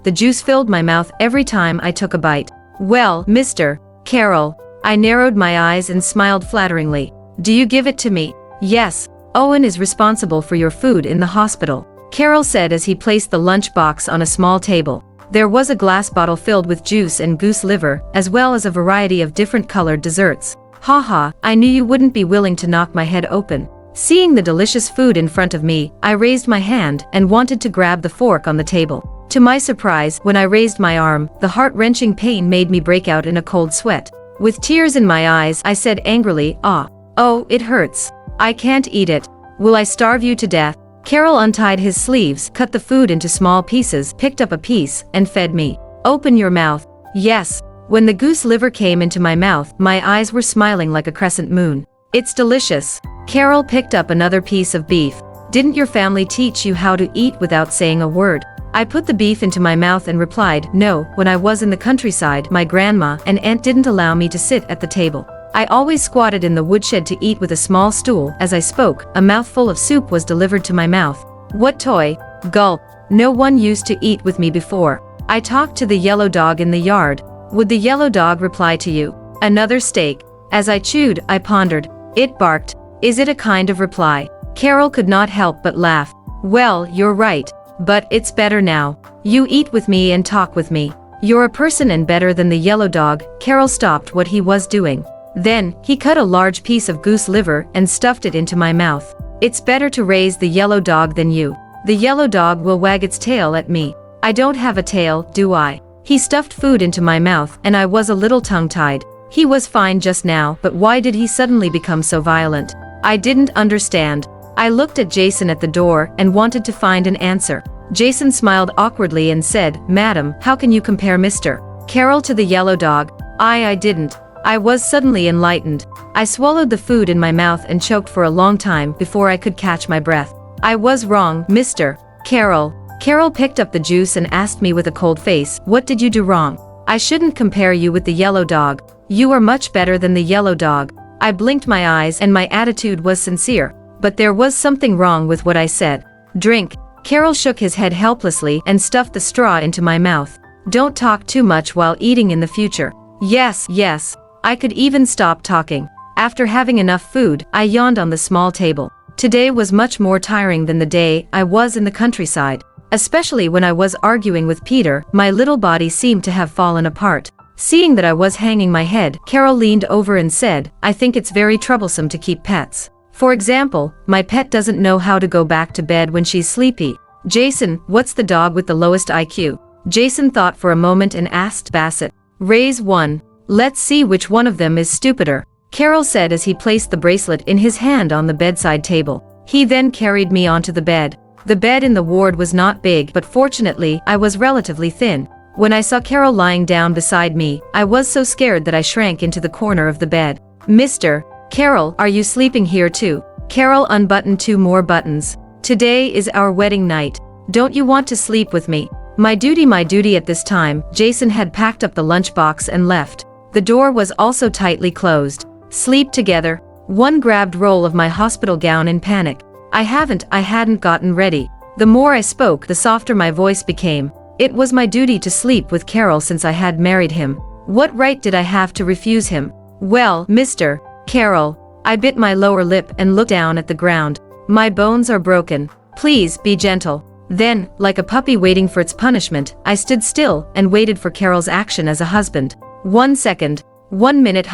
the juice filled my mouth every time I took a bite. Well, Mr. Carroll. I narrowed my eyes and smiled flatteringly. Do you give it to me? Yes. Owen is responsible for your food in the hospital, Carroll said as he placed the lunch box on a small table. There was a glass bottle filled with juice and goose liver, as well as a variety of different colored desserts. Haha, I knew you wouldn't be willing to knock my head open. Seeing the delicious food in front of me, I raised my hand and wanted to grab the fork on the table. To my surprise, when I raised my arm, the heart-wrenching pain made me break out in a cold sweat. With tears in my eyes, I said angrily, oh, it hurts. I can't eat it. Will I starve you to death? Carroll untied his sleeves, cut the food into small pieces, picked up a piece, and fed me. Open your mouth. Yes. When the goose liver came into my mouth, my eyes were smiling like a crescent moon. It's delicious. Carroll picked up another piece of beef. Didn't your family teach you how to eat without saying a word? I put the beef into my mouth and replied, no, when I was in the countryside, my grandma and aunt didn't allow me to sit at the table. I always squatted in the woodshed to eat with a small stool. As I spoke, a mouthful of soup was delivered to my mouth. What toy? Gulp. No one used to eat with me before. I talked to the yellow dog in the yard. Would the yellow dog reply to you? Another steak. As I chewed, I pondered. It barked. Is it a kind of reply? Carroll could not help but laugh. Well, you're right. But it's better now. You eat with me and talk with me. You're a person and better than the yellow dog. Carroll stopped what he was doing. Then, he cut a large piece of goose liver and stuffed it into my mouth. It's better to raise the yellow dog than you. The yellow dog will wag its tail at me. I don't have a tail, do I? He stuffed food into my mouth and I was a little tongue-tied. He was fine just now, but why did he suddenly become so violent? I didn't understand. I looked at Jason at the door and wanted to find an answer. Jason smiled awkwardly and said, Madam, how can you compare Mr. Carroll to the yellow dog? I didn't. I was suddenly enlightened. I swallowed the food in my mouth and choked for a long time before I could catch my breath. I was wrong, Mr. Carroll. Carroll picked up the juice and asked me with a cold face, what did you do wrong? I shouldn't compare you with the yellow dog. You are much better than the yellow dog. I blinked my eyes and my attitude was sincere. But there was something wrong with what I said. Drink. Carroll shook his head helplessly and stuffed the straw into my mouth. Don't talk too much while eating in the future. Yes. I could even stop talking. After having enough food, I yawned on the small table. Today was much more tiring than the day I was in the countryside. Especially when I was arguing with Peter, my little body seemed to have fallen apart. Seeing that I was hanging my head, Carroll leaned over and said, I think it's very troublesome to keep pets. For example, my pet doesn't know how to go back to bed when she's sleepy. Jason, what's the dog with the lowest IQ? Jason thought for a moment and asked Bassett. Raise one. Let's see which one of them is stupider, Carroll said as he placed the bracelet in his hand on the bedside table. He then carried me onto the bed. The bed in the ward was not big, but fortunately, I was relatively thin. When I saw Carroll lying down beside me, I was so scared that I shrank into the corner of the bed. Mr. Carroll, are you sleeping here too? Carroll unbuttoned 2 more buttons. Today is our wedding night. Don't you want to sleep with me? My duty at this time. Jason had packed up the lunchbox and left. The door was also tightly closed. Sleep together. One grabbed roll of my hospital gown in panic. I hadn't gotten ready. The more I spoke, the softer my voice became. It was my duty to sleep with Carroll since I had married him. What right did I have to refuse him? Well, Mr. Carroll. I bit my lower lip and looked down at the ground. My bones are broken. Please be gentle. Then, like a puppy waiting for its punishment, I stood still and waited for Carroll's action as a husband. 1 second. 1 minute.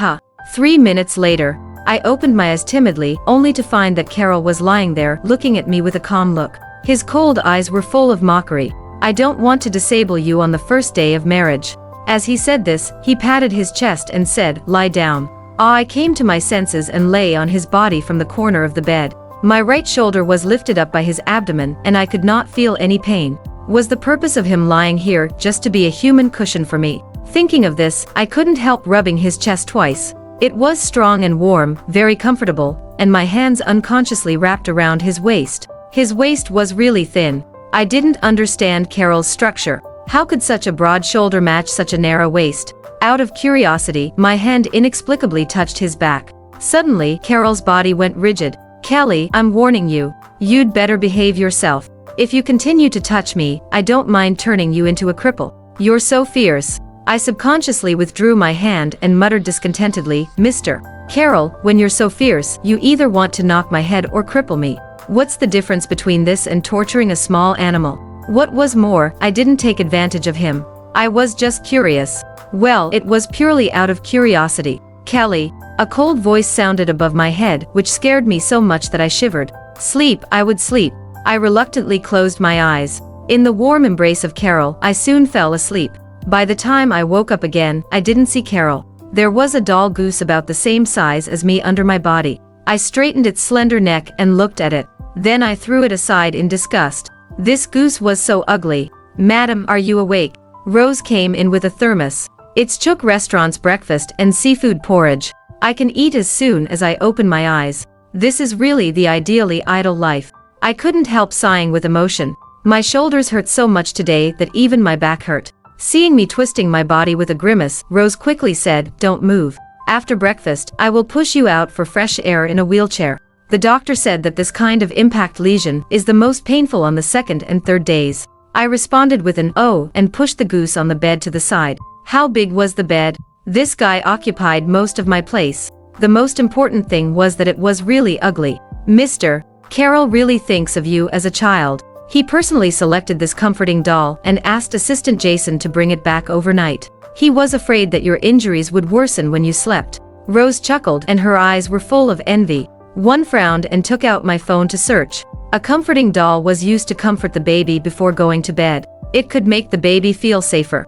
3 minutes later, I opened my eyes timidly, only to find that Carroll was lying there, looking at me with a calm look. His cold eyes were full of mockery. I don't want to disable you on the first day of marriage. As he said this, he patted his chest and said, lie down. I came to my senses and lay on his body from the corner of the bed. My right shoulder was lifted up by his abdomen and I could not feel any pain. Was the purpose of him lying here just to be a human cushion for me? Thinking of this, I couldn't help rubbing his chest twice. It was strong and warm, very comfortable, and my hands unconsciously wrapped around his waist. His waist was really thin. I didn't understand Carroll's structure. How could such a broad shoulder match such a narrow waist? Out of curiosity, my hand inexplicably touched his back. Suddenly, Carroll's body went rigid. Kelly, I'm warning you. You'd better behave yourself. If you continue to touch me, I don't mind turning you into a cripple. You're so fierce. I subconsciously withdrew my hand and muttered discontentedly, Mr. Carroll, when you're so fierce, you either want to knock my head or cripple me. What's the difference between this and torturing a small animal? What was more, I didn't take advantage of him. I was just curious. Well, it was purely out of curiosity. Kelly. A cold voice sounded above my head, which scared me so much that I shivered. Sleep, I would sleep. I reluctantly closed my eyes. In the warm embrace of Carroll, I soon fell asleep. By the time I woke up again, I didn't see Carroll. There was a doll goose about the same size as me under my body. I straightened its slender neck and looked at it. Then I threw it aside in disgust. This goose was so ugly. Madam, are you awake? Rose came in with a thermos. It's Chook restaurant's breakfast and seafood porridge. I can eat as soon as I open my eyes. This is really the ideally idle life. I couldn't help sighing with emotion. My shoulders hurt so much today that even my back hurt. Seeing me twisting my body with a grimace, Rose quickly said, "Don't move. After breakfast, I will push you out for fresh air in a wheelchair. The doctor said that this kind of impact lesion is the most painful on the second and third days." I responded with an "oh" and pushed the goose on the bed to the side. How big was the bed? This guy occupied most of my place. The most important thing was that it was really ugly. Mr. Carroll really thinks of you as a child. He personally selected this comforting doll and asked assistant Jason to bring it back overnight. He was afraid that your injuries would worsen when you slept. Rose chuckled and her eyes were full of envy. One frowned and took out my phone to search. A comforting doll was used to comfort the baby before going to bed. It could make the baby feel safer.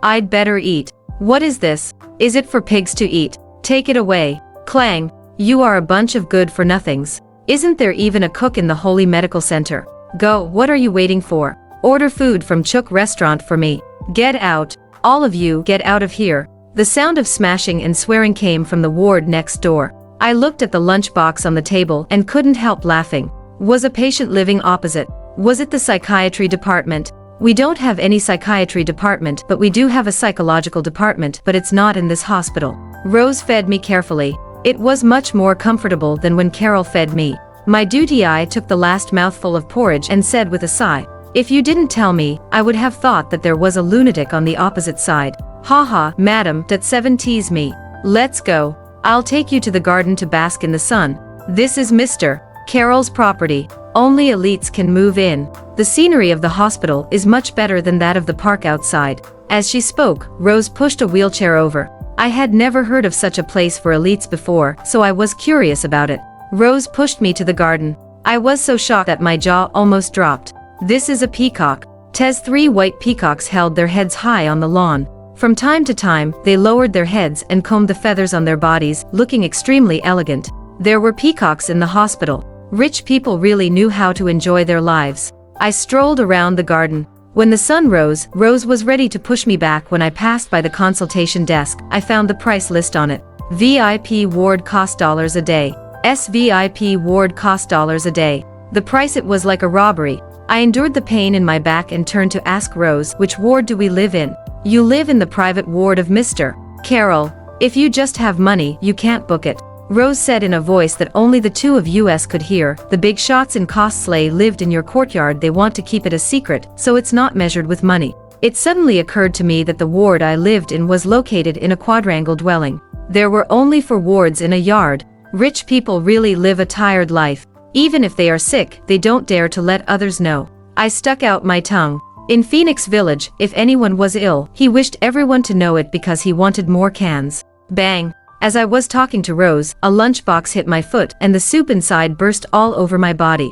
I'd better eat. What is this? Is it for pigs to eat? Take it away. Clang. You are a bunch of good-for-nothings. Isn't there even a cook in the Holy Medical Center? Go, what are you waiting for? Order food from Chook restaurant for me. Get out. All of you, get out of here. The sound of smashing and swearing came from the ward next door. I looked at the lunchbox on the table and couldn't help laughing. Was a patient living opposite? Was it the psychiatry department? We don't have any psychiatry department, but we do have a psychological department, but it's not in this hospital. Rose fed me carefully. It was much more comfortable than when Carroll fed me. My duty I took the last mouthful of porridge and said with a sigh, "If you didn't tell me, I would have thought that there was a lunatic on the opposite side." Haha, madam, that 7 tease me. Let's go. I'll take you to the garden to bask in the sun. This is Mr. Carroll's property. Only elites can move in. The scenery of the hospital is much better than that of the park outside. As she spoke, Rose pushed a wheelchair over. I had never heard of such a place for elites before, so I was curious about it. Rose pushed me to the garden. I was so shocked that my jaw almost dropped. This is a peacock. 3 white peacocks held their heads high on the lawn. From time to time, they lowered their heads and combed the feathers on their bodies, looking extremely elegant. There were peacocks in the hospital. Rich people really knew how to enjoy their lives. I strolled around the garden. When the sun rose, Rose was ready to push me back. When I passed by the consultation desk, I found the price list on it. VIP ward cost $1 a day. SVIP ward cost $1 a day. The price, it was like a robbery. I endured the pain in my back and turned to ask Rose, "Which ward do we live in?" "You live in the private ward of Mr. Carroll. If you just have money, you can't book it," Rose said in a voice that only the two of us could hear. "The big shots in Costley lived in your courtyard. They want to keep it a secret, so it's not measured with money." It suddenly occurred to me that the ward I lived in was located in a quadrangle dwelling. There were only 4 wards in a yard. Rich people really live a tired life. Even if they are sick, they don't dare to let others know. I stuck out my tongue. In Phoenix Village, if anyone was ill, he wished everyone to know it because he wanted more cans. Bang! As I was talking to Rose, a lunchbox hit my foot and the soup inside burst all over my body.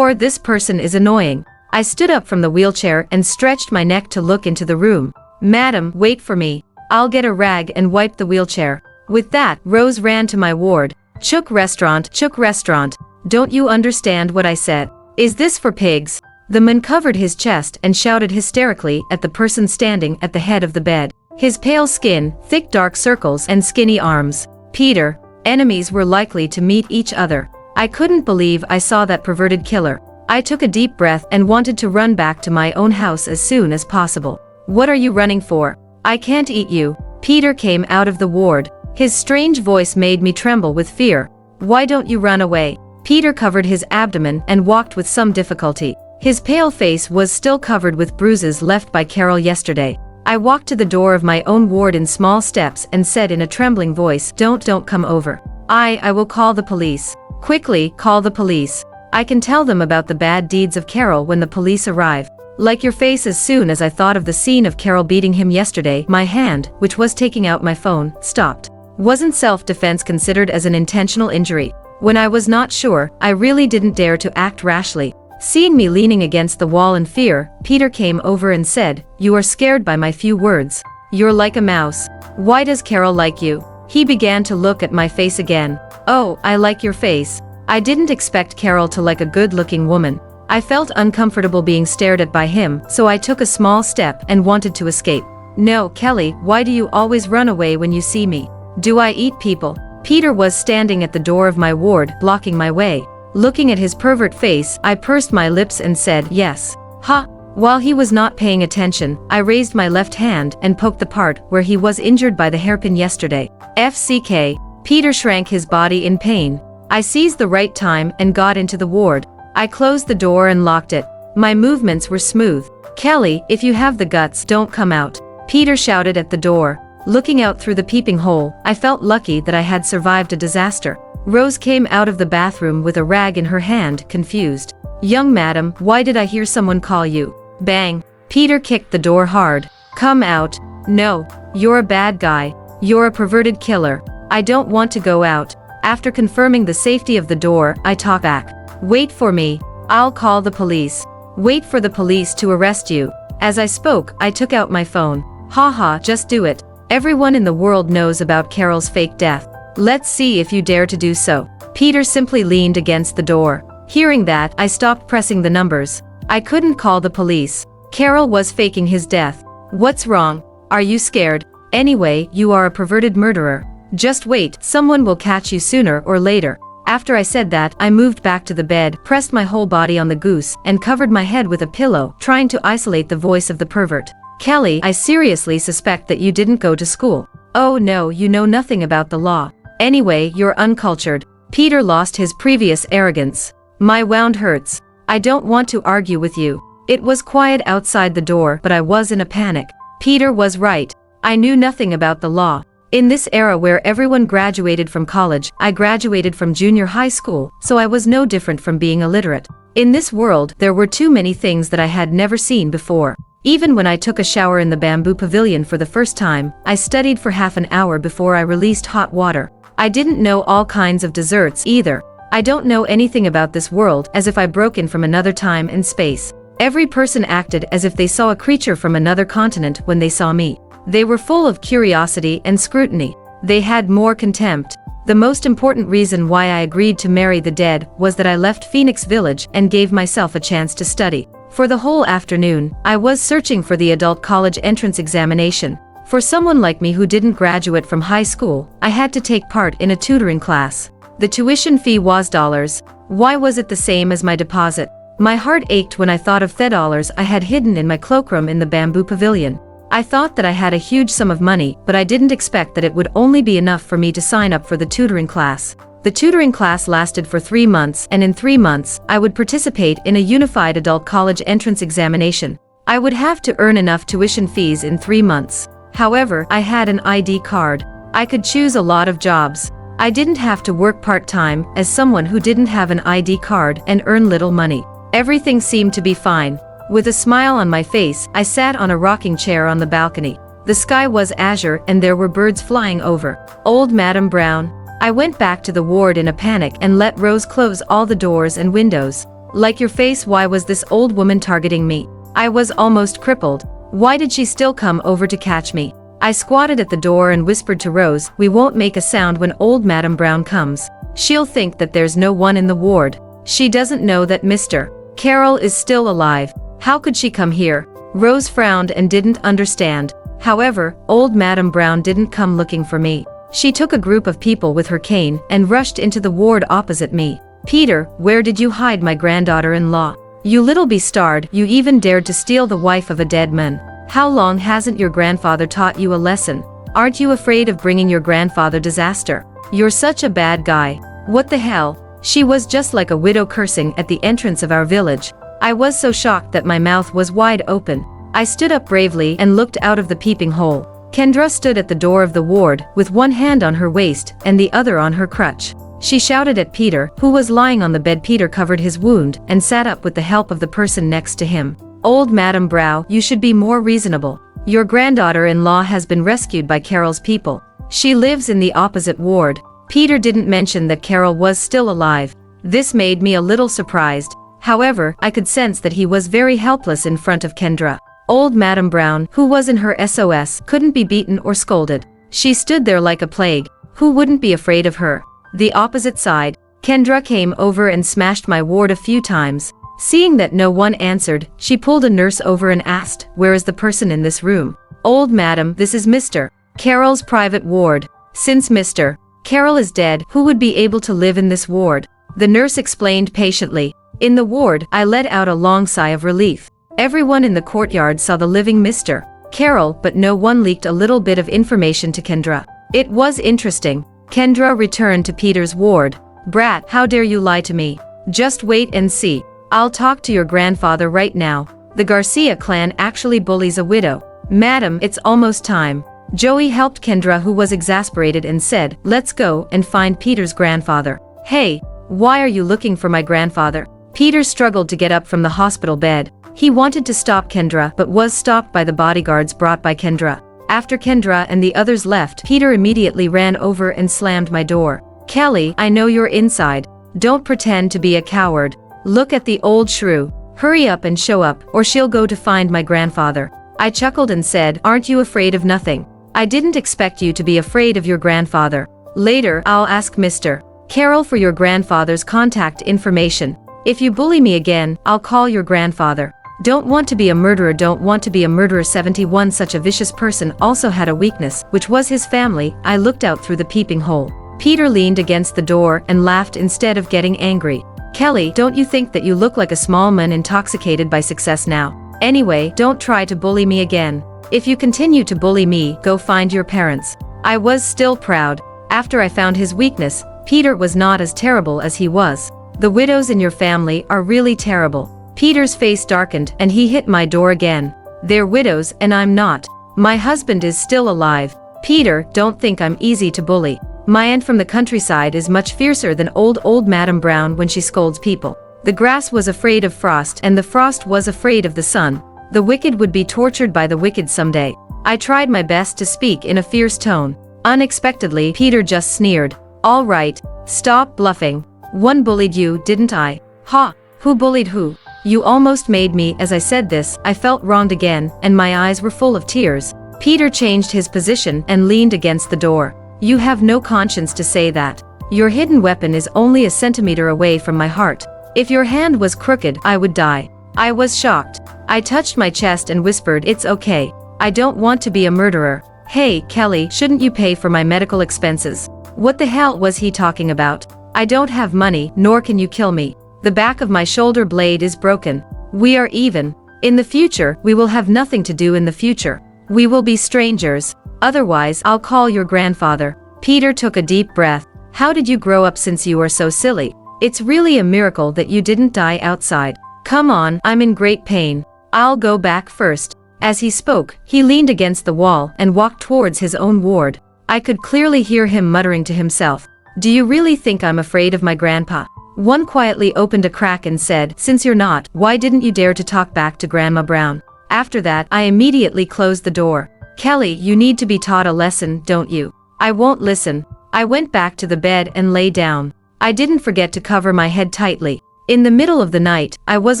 This person is annoying. I stood up from the wheelchair and stretched my neck to look into the room. "Madam, wait for me. I'll get a rag and wipe the wheelchair." With that, Rose ran to my ward. Chook restaurant, Chook restaurant. Don't you understand what I said? Is this for pigs?" The man covered his chest and shouted hysterically at the person standing at the head of the bed. His pale skin, thick dark circles and skinny arms. Peter, enemies were likely to meet each other. I couldn't believe I saw that perverted killer. I took a deep breath and wanted to run back to my own house as soon as possible. "What are you running for? I can't eat you." Peter came out of the ward. His strange voice made me tremble with fear. "Why don't you run away?" Peter covered his abdomen and walked with some difficulty. His pale face was still covered with bruises left by Carroll yesterday. I walked to the door of my own ward in small steps and said in a trembling voice, Don't come over. I will call the police. Quickly, call the police. I can tell them about the bad deeds of Carroll when the police arrive." Like your face. As soon as I thought of the scene of Carroll beating him yesterday, my hand, which was taking out my phone, stopped. Wasn't self-defense considered as an intentional injury? When I was not sure, I really didn't dare to act rashly. Seeing me leaning against the wall in fear, Peter came over and said, "You are scared by my few words. You're like a mouse. Why does Carroll like you?" He began to look at my face again. "Oh, I like your face. I didn't expect Carroll to like a good-looking woman. I felt uncomfortable being stared at by him, so I took a small step and wanted to escape. No, Kelly, why do you always run away when you see me? Do I eat people? Peter was standing at the door of my ward, blocking my way. Looking at his pervert face, I pursed my lips and said, yes. Ha! While he was not paying attention, I raised my left hand and poked the part where he was injured by the hairpin yesterday. FCK. Peter shrank his body in pain. I seized the right time and got into the ward. I closed the door and locked it. My movements were smooth. Kelly, if you have the guts, don't come out. Peter shouted at the door. Looking out through the peeping hole, I felt lucky that I had survived a disaster. Rose came out of the bathroom with a rag in her hand, confused. Young madam, why did I hear someone call you? Bang. Peter kicked the door hard. Come out. No. You're a bad guy. You're a perverted killer. I don't want to go out. After confirming the safety of the door, I talked back. Wait for me. I'll call the police. Wait for the police to arrest you. As I spoke, I took out my phone. Haha, just do it. Everyone in the world knows about Carroll's fake death. Let's see if you dare to do so. Peter simply leaned against the door. Hearing that, I stopped pressing the numbers. I couldn't call the police. Carroll was faking his death. What's wrong? Are you scared? Anyway, you are a perverted murderer. Just wait, someone will catch you sooner or later. After I said that, I moved back to the bed, pressed my whole body on the goose, and covered my head with a pillow, trying to isolate the voice of the pervert. Kelly, I seriously suspect that you didn't go to school. Oh no, you know nothing about the law. Anyway, you're uncultured. Peter lost his previous arrogance. My wound hurts. I don't want to argue with you. It was quiet outside the door, but I was in a panic. Peter was right. I knew nothing about the law. In this era where everyone graduated from college, I graduated from junior high school, so I was no different from being illiterate. In this world, there were too many things that I had never seen before. Even when I took a shower in the bamboo pavilion for the first time, I studied for half an hour before I released hot water. I didn't know all kinds of desserts either. I don't know anything about this world, as if I broke in from another time and space. Every person acted as if they saw a creature from another continent when they saw me. They were full of curiosity and scrutiny. They had more contempt. The most important reason why I agreed to marry the dead was that I left Phoenix Village and gave myself a chance to study. For the whole afternoon, I was searching for the adult college entrance examination. For someone like me who didn't graduate from high school, I had to take part in a tutoring class. The tuition fee was $. Why was it the same as my deposit? My heart ached when I thought of the dollars I had hidden in my cloakroom in the bamboo pavilion. I thought that I had a huge sum of money, but I didn't expect that it would only be enough for me to sign up for the tutoring class. The tutoring class lasted for 3 months, and in 3 months, I would participate in a unified adult college entrance examination. I would have to earn enough tuition fees in 3 months. However, I had an ID card. I could choose a lot of jobs. I didn't have to work part-time as someone who didn't have an ID card and earn little money. Everything seemed to be fine. With a smile on my face, I sat on a rocking chair on the balcony. The sky was azure and there were birds flying over. Old Madam Brown. I went back to the ward in a panic and let Rose close all the doors and windows. Like your face, why was this old woman targeting me? I was almost crippled. Why did she still come over to catch me? I squatted at the door and whispered to Rose, we won't make a sound when old Madam Brown comes. She'll think that there's no one in the ward. She doesn't know that Mr. Carroll is still alive. How could she come here? Rose frowned and didn't understand. However, old Madam Brown didn't come looking for me. She took a group of people with her cane and rushed into the ward opposite me. Peter, where did you hide my granddaughter-in-law? You little bastard, you even dared to steal the wife of a dead man. How long hasn't your grandfather taught you a lesson? Aren't you afraid of bringing your grandfather disaster? You're such a bad guy. What the hell? She was just like a widow cursing at the entrance of our village. I was so shocked that my mouth was wide open. I stood up bravely and looked out of the peeping hole. Kendra stood at the door of the ward, with one hand on her waist and the other on her crutch. She shouted at Peter, who was lying on the bed. Peter covered his wound and sat up with the help of the person next to him. Old Madam Brow, you should be more reasonable. Your granddaughter-in-law has been rescued by Carroll's people. She lives in the opposite ward. Peter didn't mention that Carroll was still alive. This made me a little surprised. However, I could sense that he was very helpless in front of Kendra. Old Madam Brown, who was in her SOS, couldn't be beaten or scolded. She stood there like a plague. Who wouldn't be afraid of her? The opposite side. Kendra came over and smashed my ward a few times. Seeing that no one answered, she pulled a nurse over and asked, "Where is the person in this room?" "Old madam, this is Mr. Carroll's private ward. Since Mr. Carroll is dead, who would be able to live in this ward?" The nurse explained patiently. In the ward, I let out a long sigh of relief. Everyone in the courtyard saw the living Mr. Carroll, but no one leaked a little bit of information to Kendra. It was interesting. Kendra returned to Peter's ward. "Brat, how dare you lie to me? Just wait and see. I'll talk to your grandfather right now. The Garcia clan actually bullies a widow." "Madam, it's almost time." Joey helped Kendra, who was exasperated, and said, "Let's go and find Peter's grandfather." "Hey, why are you looking for my grandfather?" Peter struggled to get up from the hospital bed. He wanted to stop Kendra but was stopped by the bodyguards brought by Kendra. After Kendra and the others left, Peter immediately ran over and slammed my door. "Kelly, I know you're inside. Don't pretend to be a coward. Look at the old shrew. Hurry up and show up, or she'll go to find my grandfather." I chuckled and said, "Aren't you afraid of nothing? I didn't expect you to be afraid of your grandfather. Later, I'll ask Mr. Carroll for your grandfather's contact information. If you bully me again, I'll call your grandfather." Don't want to be a murderer, don't want to be a murderer. 71 Such a vicious person also had a weakness, which was his family. I looked out through the peeping hole. Peter leaned against the door and laughed instead of getting angry. "Kelly, don't you think that you look like a small man intoxicated by success now? Anyway, don't try to bully me again. If you continue to bully me, go find your parents." I was still proud. After I found his weakness, Peter was not as terrible as he was. "The widows in your family are really terrible." Peter's face darkened and he hit my door again. "They're widows and I'm not. My husband is still alive." "Peter, don't think I'm easy to bully. My aunt from the countryside is much fiercer than old Madam Brown when she scolds people. The grass was afraid of frost and the frost was afraid of the sun. The wicked would be tortured by the wicked someday." I tried my best to speak in a fierce tone. Unexpectedly, Peter just sneered. "All right, stop bluffing. One bullied you, didn't I?" "Ha! Who bullied who? You almost made me." As I said this, I felt wronged again, and my eyes were full of tears. Peter changed his position and leaned against the door. "You have no conscience to say that. Your hidden weapon is only a centimeter away from my heart. If your hand was crooked, I would die." I was shocked. I touched my chest and whispered, "It's okay. I don't want to be a murderer." "Hey, Kelly, shouldn't you pay for my medical expenses?" What the hell was he talking about? "I don't have money, nor can you kill me. The back of my shoulder blade is broken. We are even. In the future, we will have nothing to do in the future. We will be strangers. Otherwise, I'll call your grandfather." Peter took a deep breath. "How did you grow up since you are so silly? It's really a miracle that you didn't die outside. Come on, I'm in great pain. I'll go back first." As he spoke, he leaned against the wall and walked towards his own ward. I could clearly hear him muttering to himself, "Do you really think I'm afraid of my grandpa?" One quietly opened a crack and said, "Since you're not, why didn't you dare to talk back to Grandma Brown?" After that, I immediately closed the door. "Kelly, you need to be taught a lesson, don't you?" "I won't listen." I went back to the bed and lay down. I didn't forget to cover my head tightly. In the middle of the night, I was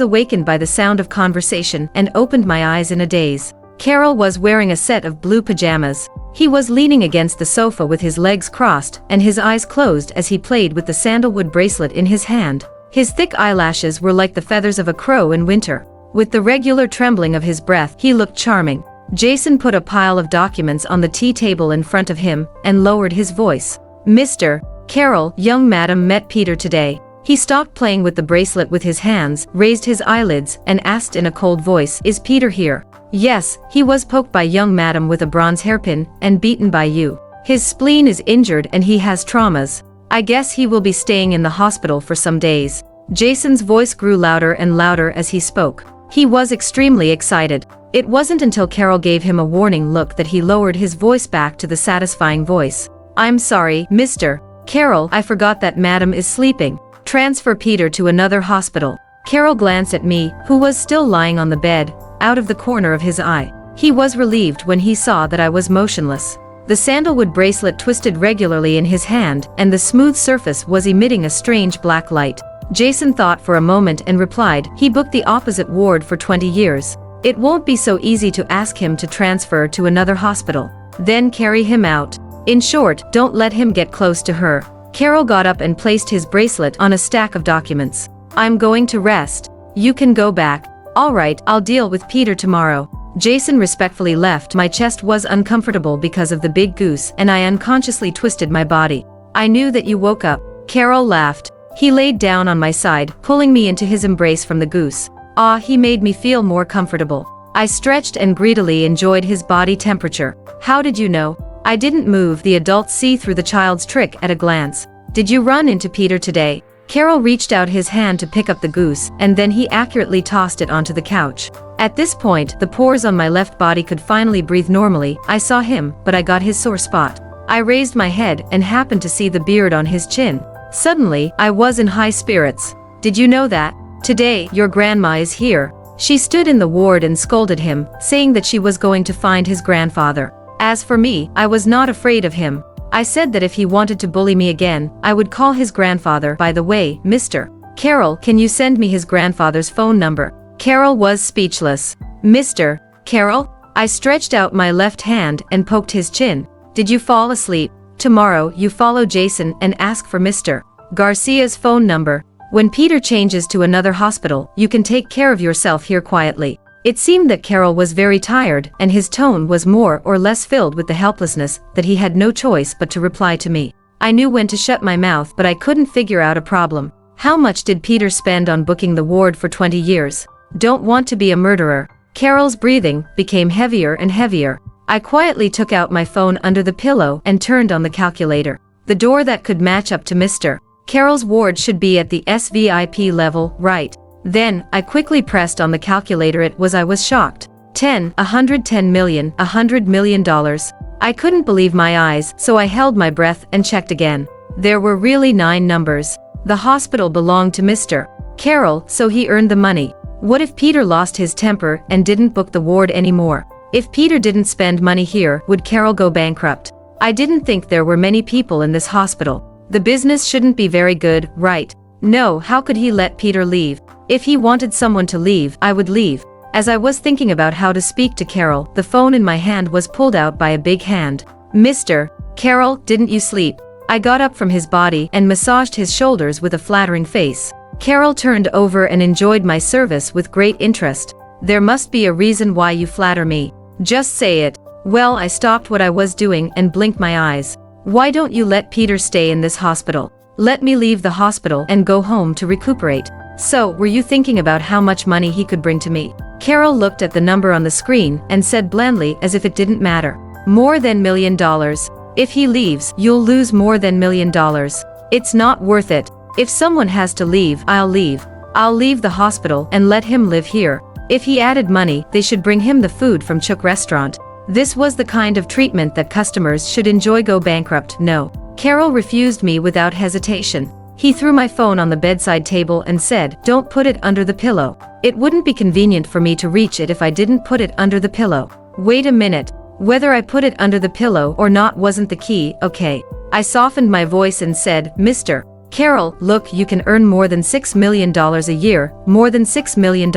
awakened by the sound of conversation and opened my eyes in a daze. Carroll was wearing a set of blue pajamas. He was leaning against the sofa with his legs crossed and his eyes closed as he played with the sandalwood bracelet in his hand. His thick eyelashes were like the feathers of a crow in winter. With the regular trembling of his breath, he looked charming. Jason put a pile of documents on the tea table in front of him and lowered his voice. "Mr. Carroll, young madam met Peter today." He stopped playing with the bracelet with his hands, raised his eyelids, and asked in a cold voice, "Is Peter here?" "Yes, he was poked by young madam with a bronze hairpin and beaten by you. His spleen is injured and he has traumas. I guess he will be staying in the hospital for some days." Jason's voice grew louder and louder as he spoke. He was extremely excited. It wasn't until Carroll gave him a warning look that he lowered his voice back to the satisfying voice. "I'm sorry, Mr. Carroll, I forgot that madam is sleeping. Transfer Peter to another hospital." Carroll glanced at me, who was still lying on the bed, out of the corner of his eye. He was relieved when he saw that I was motionless. The sandalwood bracelet twisted regularly in his hand, and the smooth surface was emitting a strange black light. Jason thought for a moment and replied, "He booked the opposite ward for 20 years. It won't be so easy to ask him to transfer to another hospital. Then carry him out. In short, don't let him get close to her." Carroll got up and placed his bracelet on a stack of documents. I'm going to rest. You can go back. Alright, I'll deal with Peter tomorrow. Jason respectfully left. My chest was uncomfortable because of the big goose and I unconsciously twisted my body. I knew that you woke up. Carroll laughed. He laid down on my side, pulling me into his embrace from the goose. Ah, he made me feel more comfortable. I stretched and greedily enjoyed his body temperature. How did you know? I didn't move. The adults see through the child's trick at a glance. Did you run into Peter today? Carroll reached out his hand to pick up the goose, and then he accurately tossed it onto the couch. At this point, the pores on my left body could finally breathe normally. I saw him, but I got his sore spot. I raised my head and happened to see the beard on his chin. Suddenly, I was in high spirits. Did you know that? Today, your grandma is here. She stood in the ward and scolded him, saying that she was going to find his grandfather. As for me, I was not afraid of him. I said that if he wanted to bully me again, I would call his grandfather. By the way, Mr. Carroll, can you send me his grandfather's phone number? Carroll was speechless. Mr. Carroll? I stretched out my left hand and poked his chin. Did you fall asleep? Tomorrow, you follow Jason and ask for Mr. Garcia's phone number. When Peter changes to another hospital, you can take care of yourself here quietly. It seemed that Carroll was very tired, and his tone was more or less filled with the helplessness that he had no choice but to reply to me. I knew when to shut my mouth, but I couldn't figure out a problem. How much did Peter spend on booking the ward for 20 years? Don't want to be a murderer. Carroll's breathing became heavier and heavier. I quietly took out my phone under the pillow and turned on the calculator. The door that could match up to Mr. Carroll's ward should be at the SVIP level, right? Then, I quickly pressed on the calculator. I was shocked. 10, 110 million, $100 million. I couldn't believe my eyes, so I held my breath and checked again. There were really 9 numbers. The hospital belonged to Mr. Carroll, so he earned the money. What if Peter lost his temper and didn't book the ward anymore? If Peter didn't spend money here, would Carroll go bankrupt? I didn't think there were many people in this hospital. The business shouldn't be very good, right? No, how could he let Peter leave? If he wanted someone to leave, I would leave. As I was thinking about how to speak to Carroll, the phone in my hand was pulled out by a big hand. Mr. Carroll, didn't you sleep? I got up from his body and massaged his shoulders with a flattering face. Carroll turned over and enjoyed my service with great interest. There must be a reason why you flatter me. Just say it. Well, I stopped what I was doing and blinked my eyes. Why don't you let Peter stay in this hospital? Let me leave the hospital and go home to recuperate. So, were you thinking about how much money he could bring to me? Carroll looked at the number on the screen and said blandly, as if it didn't matter. More than $1 million. If he leaves, you'll lose more than $1 million. It's not worth it. If someone has to leave, I'll leave. I'll leave the hospital and let him live here. If he added money, they should bring him the food from Chook restaurant. This was the kind of treatment that customers should enjoy. Go bankrupt, no. Carroll refused me without hesitation. He threw my phone on the bedside table and said, don't put it under the pillow. It wouldn't be convenient for me to reach it if I didn't put it under the pillow. Wait a minute. Whether I put it under the pillow or not wasn't the key, okay? I softened my voice and said, Mr. Carroll, look, you can earn more than $6 million a year, more than $6 million.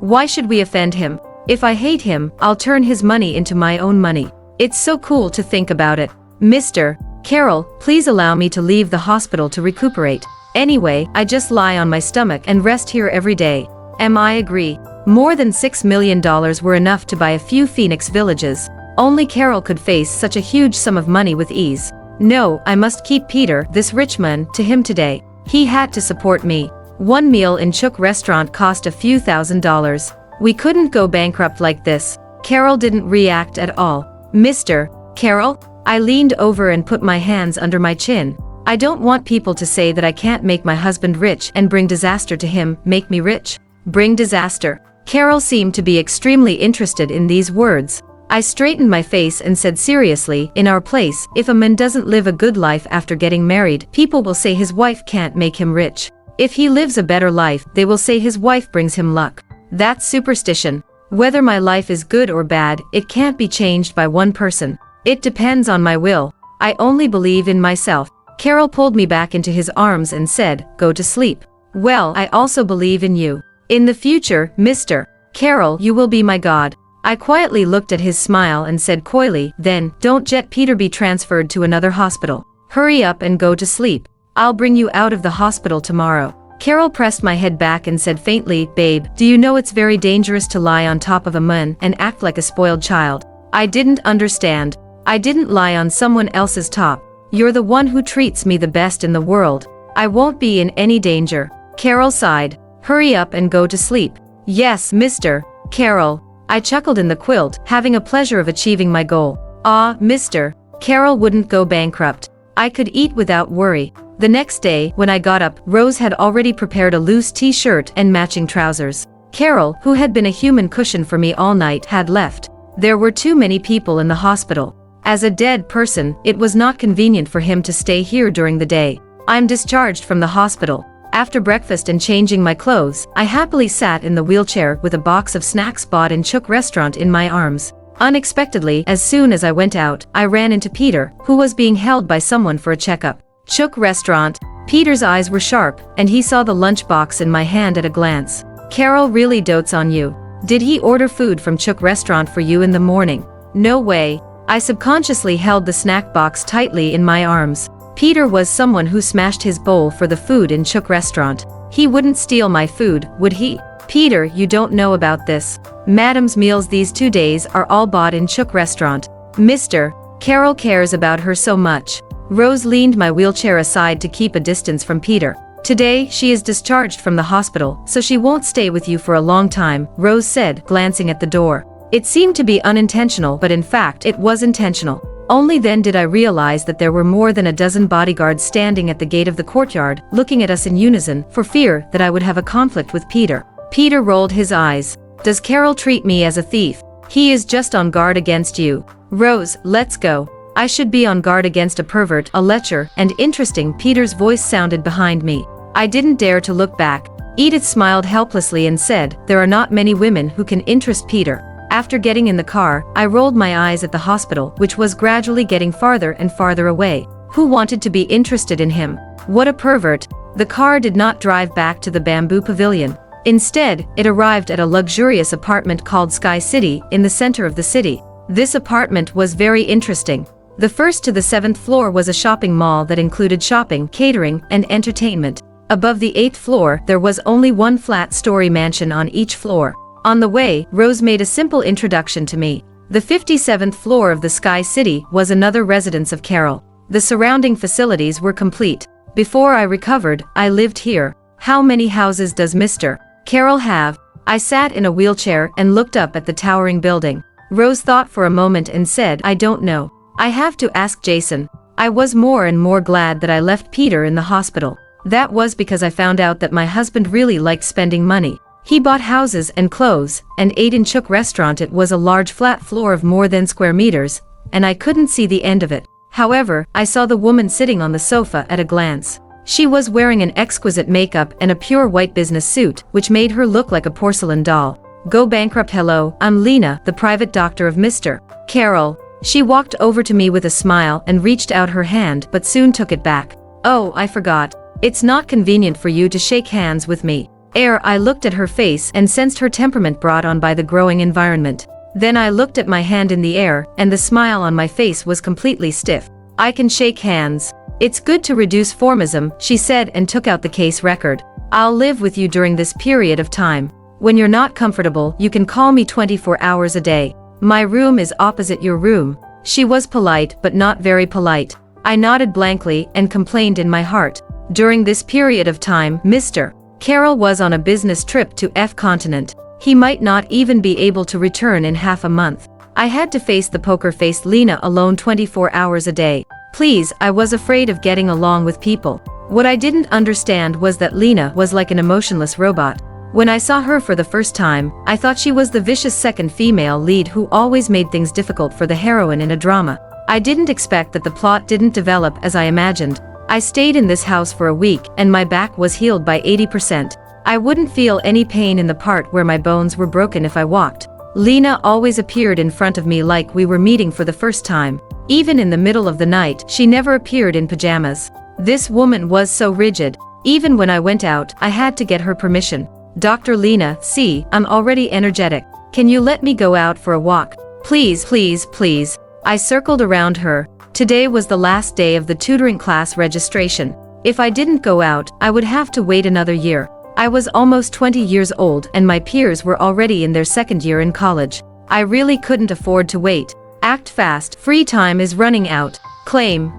Why should we offend him? If I hate him, I'll turn his money into my own money. It's so cool to think about it. Mr. Carroll, please allow me to leave the hospital to recuperate. Anyway, I just lie on my stomach and rest here every day. I agree. More than $6 million were enough to buy a few Phoenix villages. Only Carroll could face such a huge sum of money with ease. No, I must keep Peter, this rich man, to him today. He had to support me. One meal in Chook restaurant cost a few $1,000s. We couldn't go bankrupt like this. Carroll didn't react at all. Mr. Carroll? I leaned over and put my hands under my chin. I don't want people to say that I can't make my husband rich and bring disaster to him. Make me rich? Bring disaster. Carroll seemed to be extremely interested in these words. I straightened my face and said seriously, in our place, if a man doesn't live a good life after getting married, people will say his wife can't make him rich. If he lives a better life, they will say his wife brings him luck. That's superstition. Whether my life is good or bad, it can't be changed by one person. It depends on my will. I only believe in myself. Carroll pulled me back into his arms and said, go to sleep. Well, I also believe in you. In the future, Mr. Carroll, you will be my god. I quietly looked at his smile and said coyly, then, don't let Peter be transferred to another hospital. Hurry up and go to sleep. I'll bring you out of the hospital tomorrow. Carroll pressed my head back and said faintly, babe, do you know it's very dangerous to lie on top of a man and act like a spoiled child? I didn't understand. I didn't lie on someone else's top. You're the one who treats me the best in the world. I won't be in any danger. Carroll sighed. Hurry up and go to sleep. Yes, Mr. Carroll. I chuckled in the quilt, having a pleasure of achieving my goal. Ah, Mr. Carroll wouldn't go bankrupt. I could eat without worry. The next day, when I got up, Rose had already prepared a loose t-shirt and matching trousers. Carroll, who had been a human cushion for me all night, had left. There were too many people in the hospital. As a dead person, it was not convenient for him to stay here during the day. I'm discharged from the hospital. After breakfast and changing my clothes, I happily sat in the wheelchair with a box of snacks bought in Chook restaurant in my arms. Unexpectedly, as soon as I went out, I ran into Peter, who was being held by someone for a checkup. Chook restaurant. Peter's eyes were sharp, and he saw the lunchbox in my hand at a glance. Carroll really dotes on you. Did he order food from Chook restaurant for you in the morning? No way. I subconsciously held the snack box tightly in my arms. Peter was someone who smashed his bowl for the food in Chook restaurant. He wouldn't steal my food, would he? Peter, you don't know about this. Madam's meals these 2 days are all bought in Chook restaurant. Mr. Carroll cares about her so much. Rose leaned my wheelchair aside to keep a distance from Peter. Today, she is discharged from the hospital, so she won't stay with you for a long time, Rose said, glancing at the door. It seemed to be unintentional, but in fact it was intentional. Only then did I realize that there were more than a dozen bodyguards standing at the gate of the courtyard, looking at us in unison, for fear that I would have a conflict with Peter. Peter rolled his eyes. Does Carroll treat me as a thief? He is just on guard against you. Rose, let's go. I should be on guard against a pervert, a lecher, and interesting. Peter's voice sounded behind me. I didn't dare to look back. Edith smiled helplessly and said, there are not many women who can interest Peter. After getting in the car, I rolled my eyes at the hospital, which was gradually getting farther and farther away. Who wanted to be interested in him? What a pervert. The car did not drive back to the bamboo pavilion. Instead, it arrived at a luxurious apartment called Sky City, in the center of the city. This apartment was very interesting. The first to the 7th floor was a shopping mall that included shopping, catering, and entertainment. Above the 8th floor, there was only one flat-story mansion on each floor. On the way, Rose made a simple introduction to me. The 57th floor of the Sky City was another residence of Carroll. The surrounding facilities were complete. Before I recovered, I lived here. How many houses does Mr. Carroll have? I sat in a wheelchair and looked up at the towering building. Rose thought for a moment and said, I don't know. I have to ask Jason. I was more and more glad that I left Peter in the hospital. That was because I found out that my husband really liked spending money. He bought houses and clothes, and ate in Chook restaurant. It was a large flat floor of more than square meters, and I couldn't see the end of it. However, I saw the woman sitting on the sofa at a glance. She was wearing an exquisite makeup and a pure white business suit, which made her look like a porcelain doll. Go bankrupt. Hello, I'm Lena, the private doctor of Mr. Carroll. She walked over to me with a smile and reached out her hand, but soon took it back. Oh, I forgot. It's not convenient for you to shake hands with me. I looked at her face and sensed her temperament brought on by the growing environment. Then I looked at my hand in the air, and the smile on my face was completely stiff. I can shake hands. It's good to reduce formism, she said, and took out the case record. I'll live with you during this period of time. When you're not comfortable, you can call me 24 hours a day. My room is opposite your room. She was polite, but not very polite. I nodded blankly and complained in my heart. During this period of time, Mr. Carroll was on a business trip to F continent. He might not even be able to return in half a month. I had to face the poker-faced Lena alone 24 hours a day. Please, I was afraid of getting along with people. What I didn't understand was that Lena was like an emotionless robot. When I saw her for the first time, I thought she was the vicious second female lead who always made things difficult for the heroine in a drama. I didn't expect that the plot didn't develop as I imagined. I stayed in this house for a week, and my back was healed by 80%. I wouldn't feel any pain in the part where my bones were broken if I walked. Lena always appeared in front of me like we were meeting for the first time. Even in the middle of the night, she never appeared in pajamas. This woman was so rigid. Even when I went out, I had to get her permission. Dr. Lena, see, I'm already energetic. Can you let me go out for a walk? Please, please, please. I circled around her. Today was the last day of the tutoring class registration. If I didn't go out, I would have to wait another year. I was almost 20 years old and my peers were already in their second year in college. I really couldn't afford to wait. Act fast, free time is running out. Claim.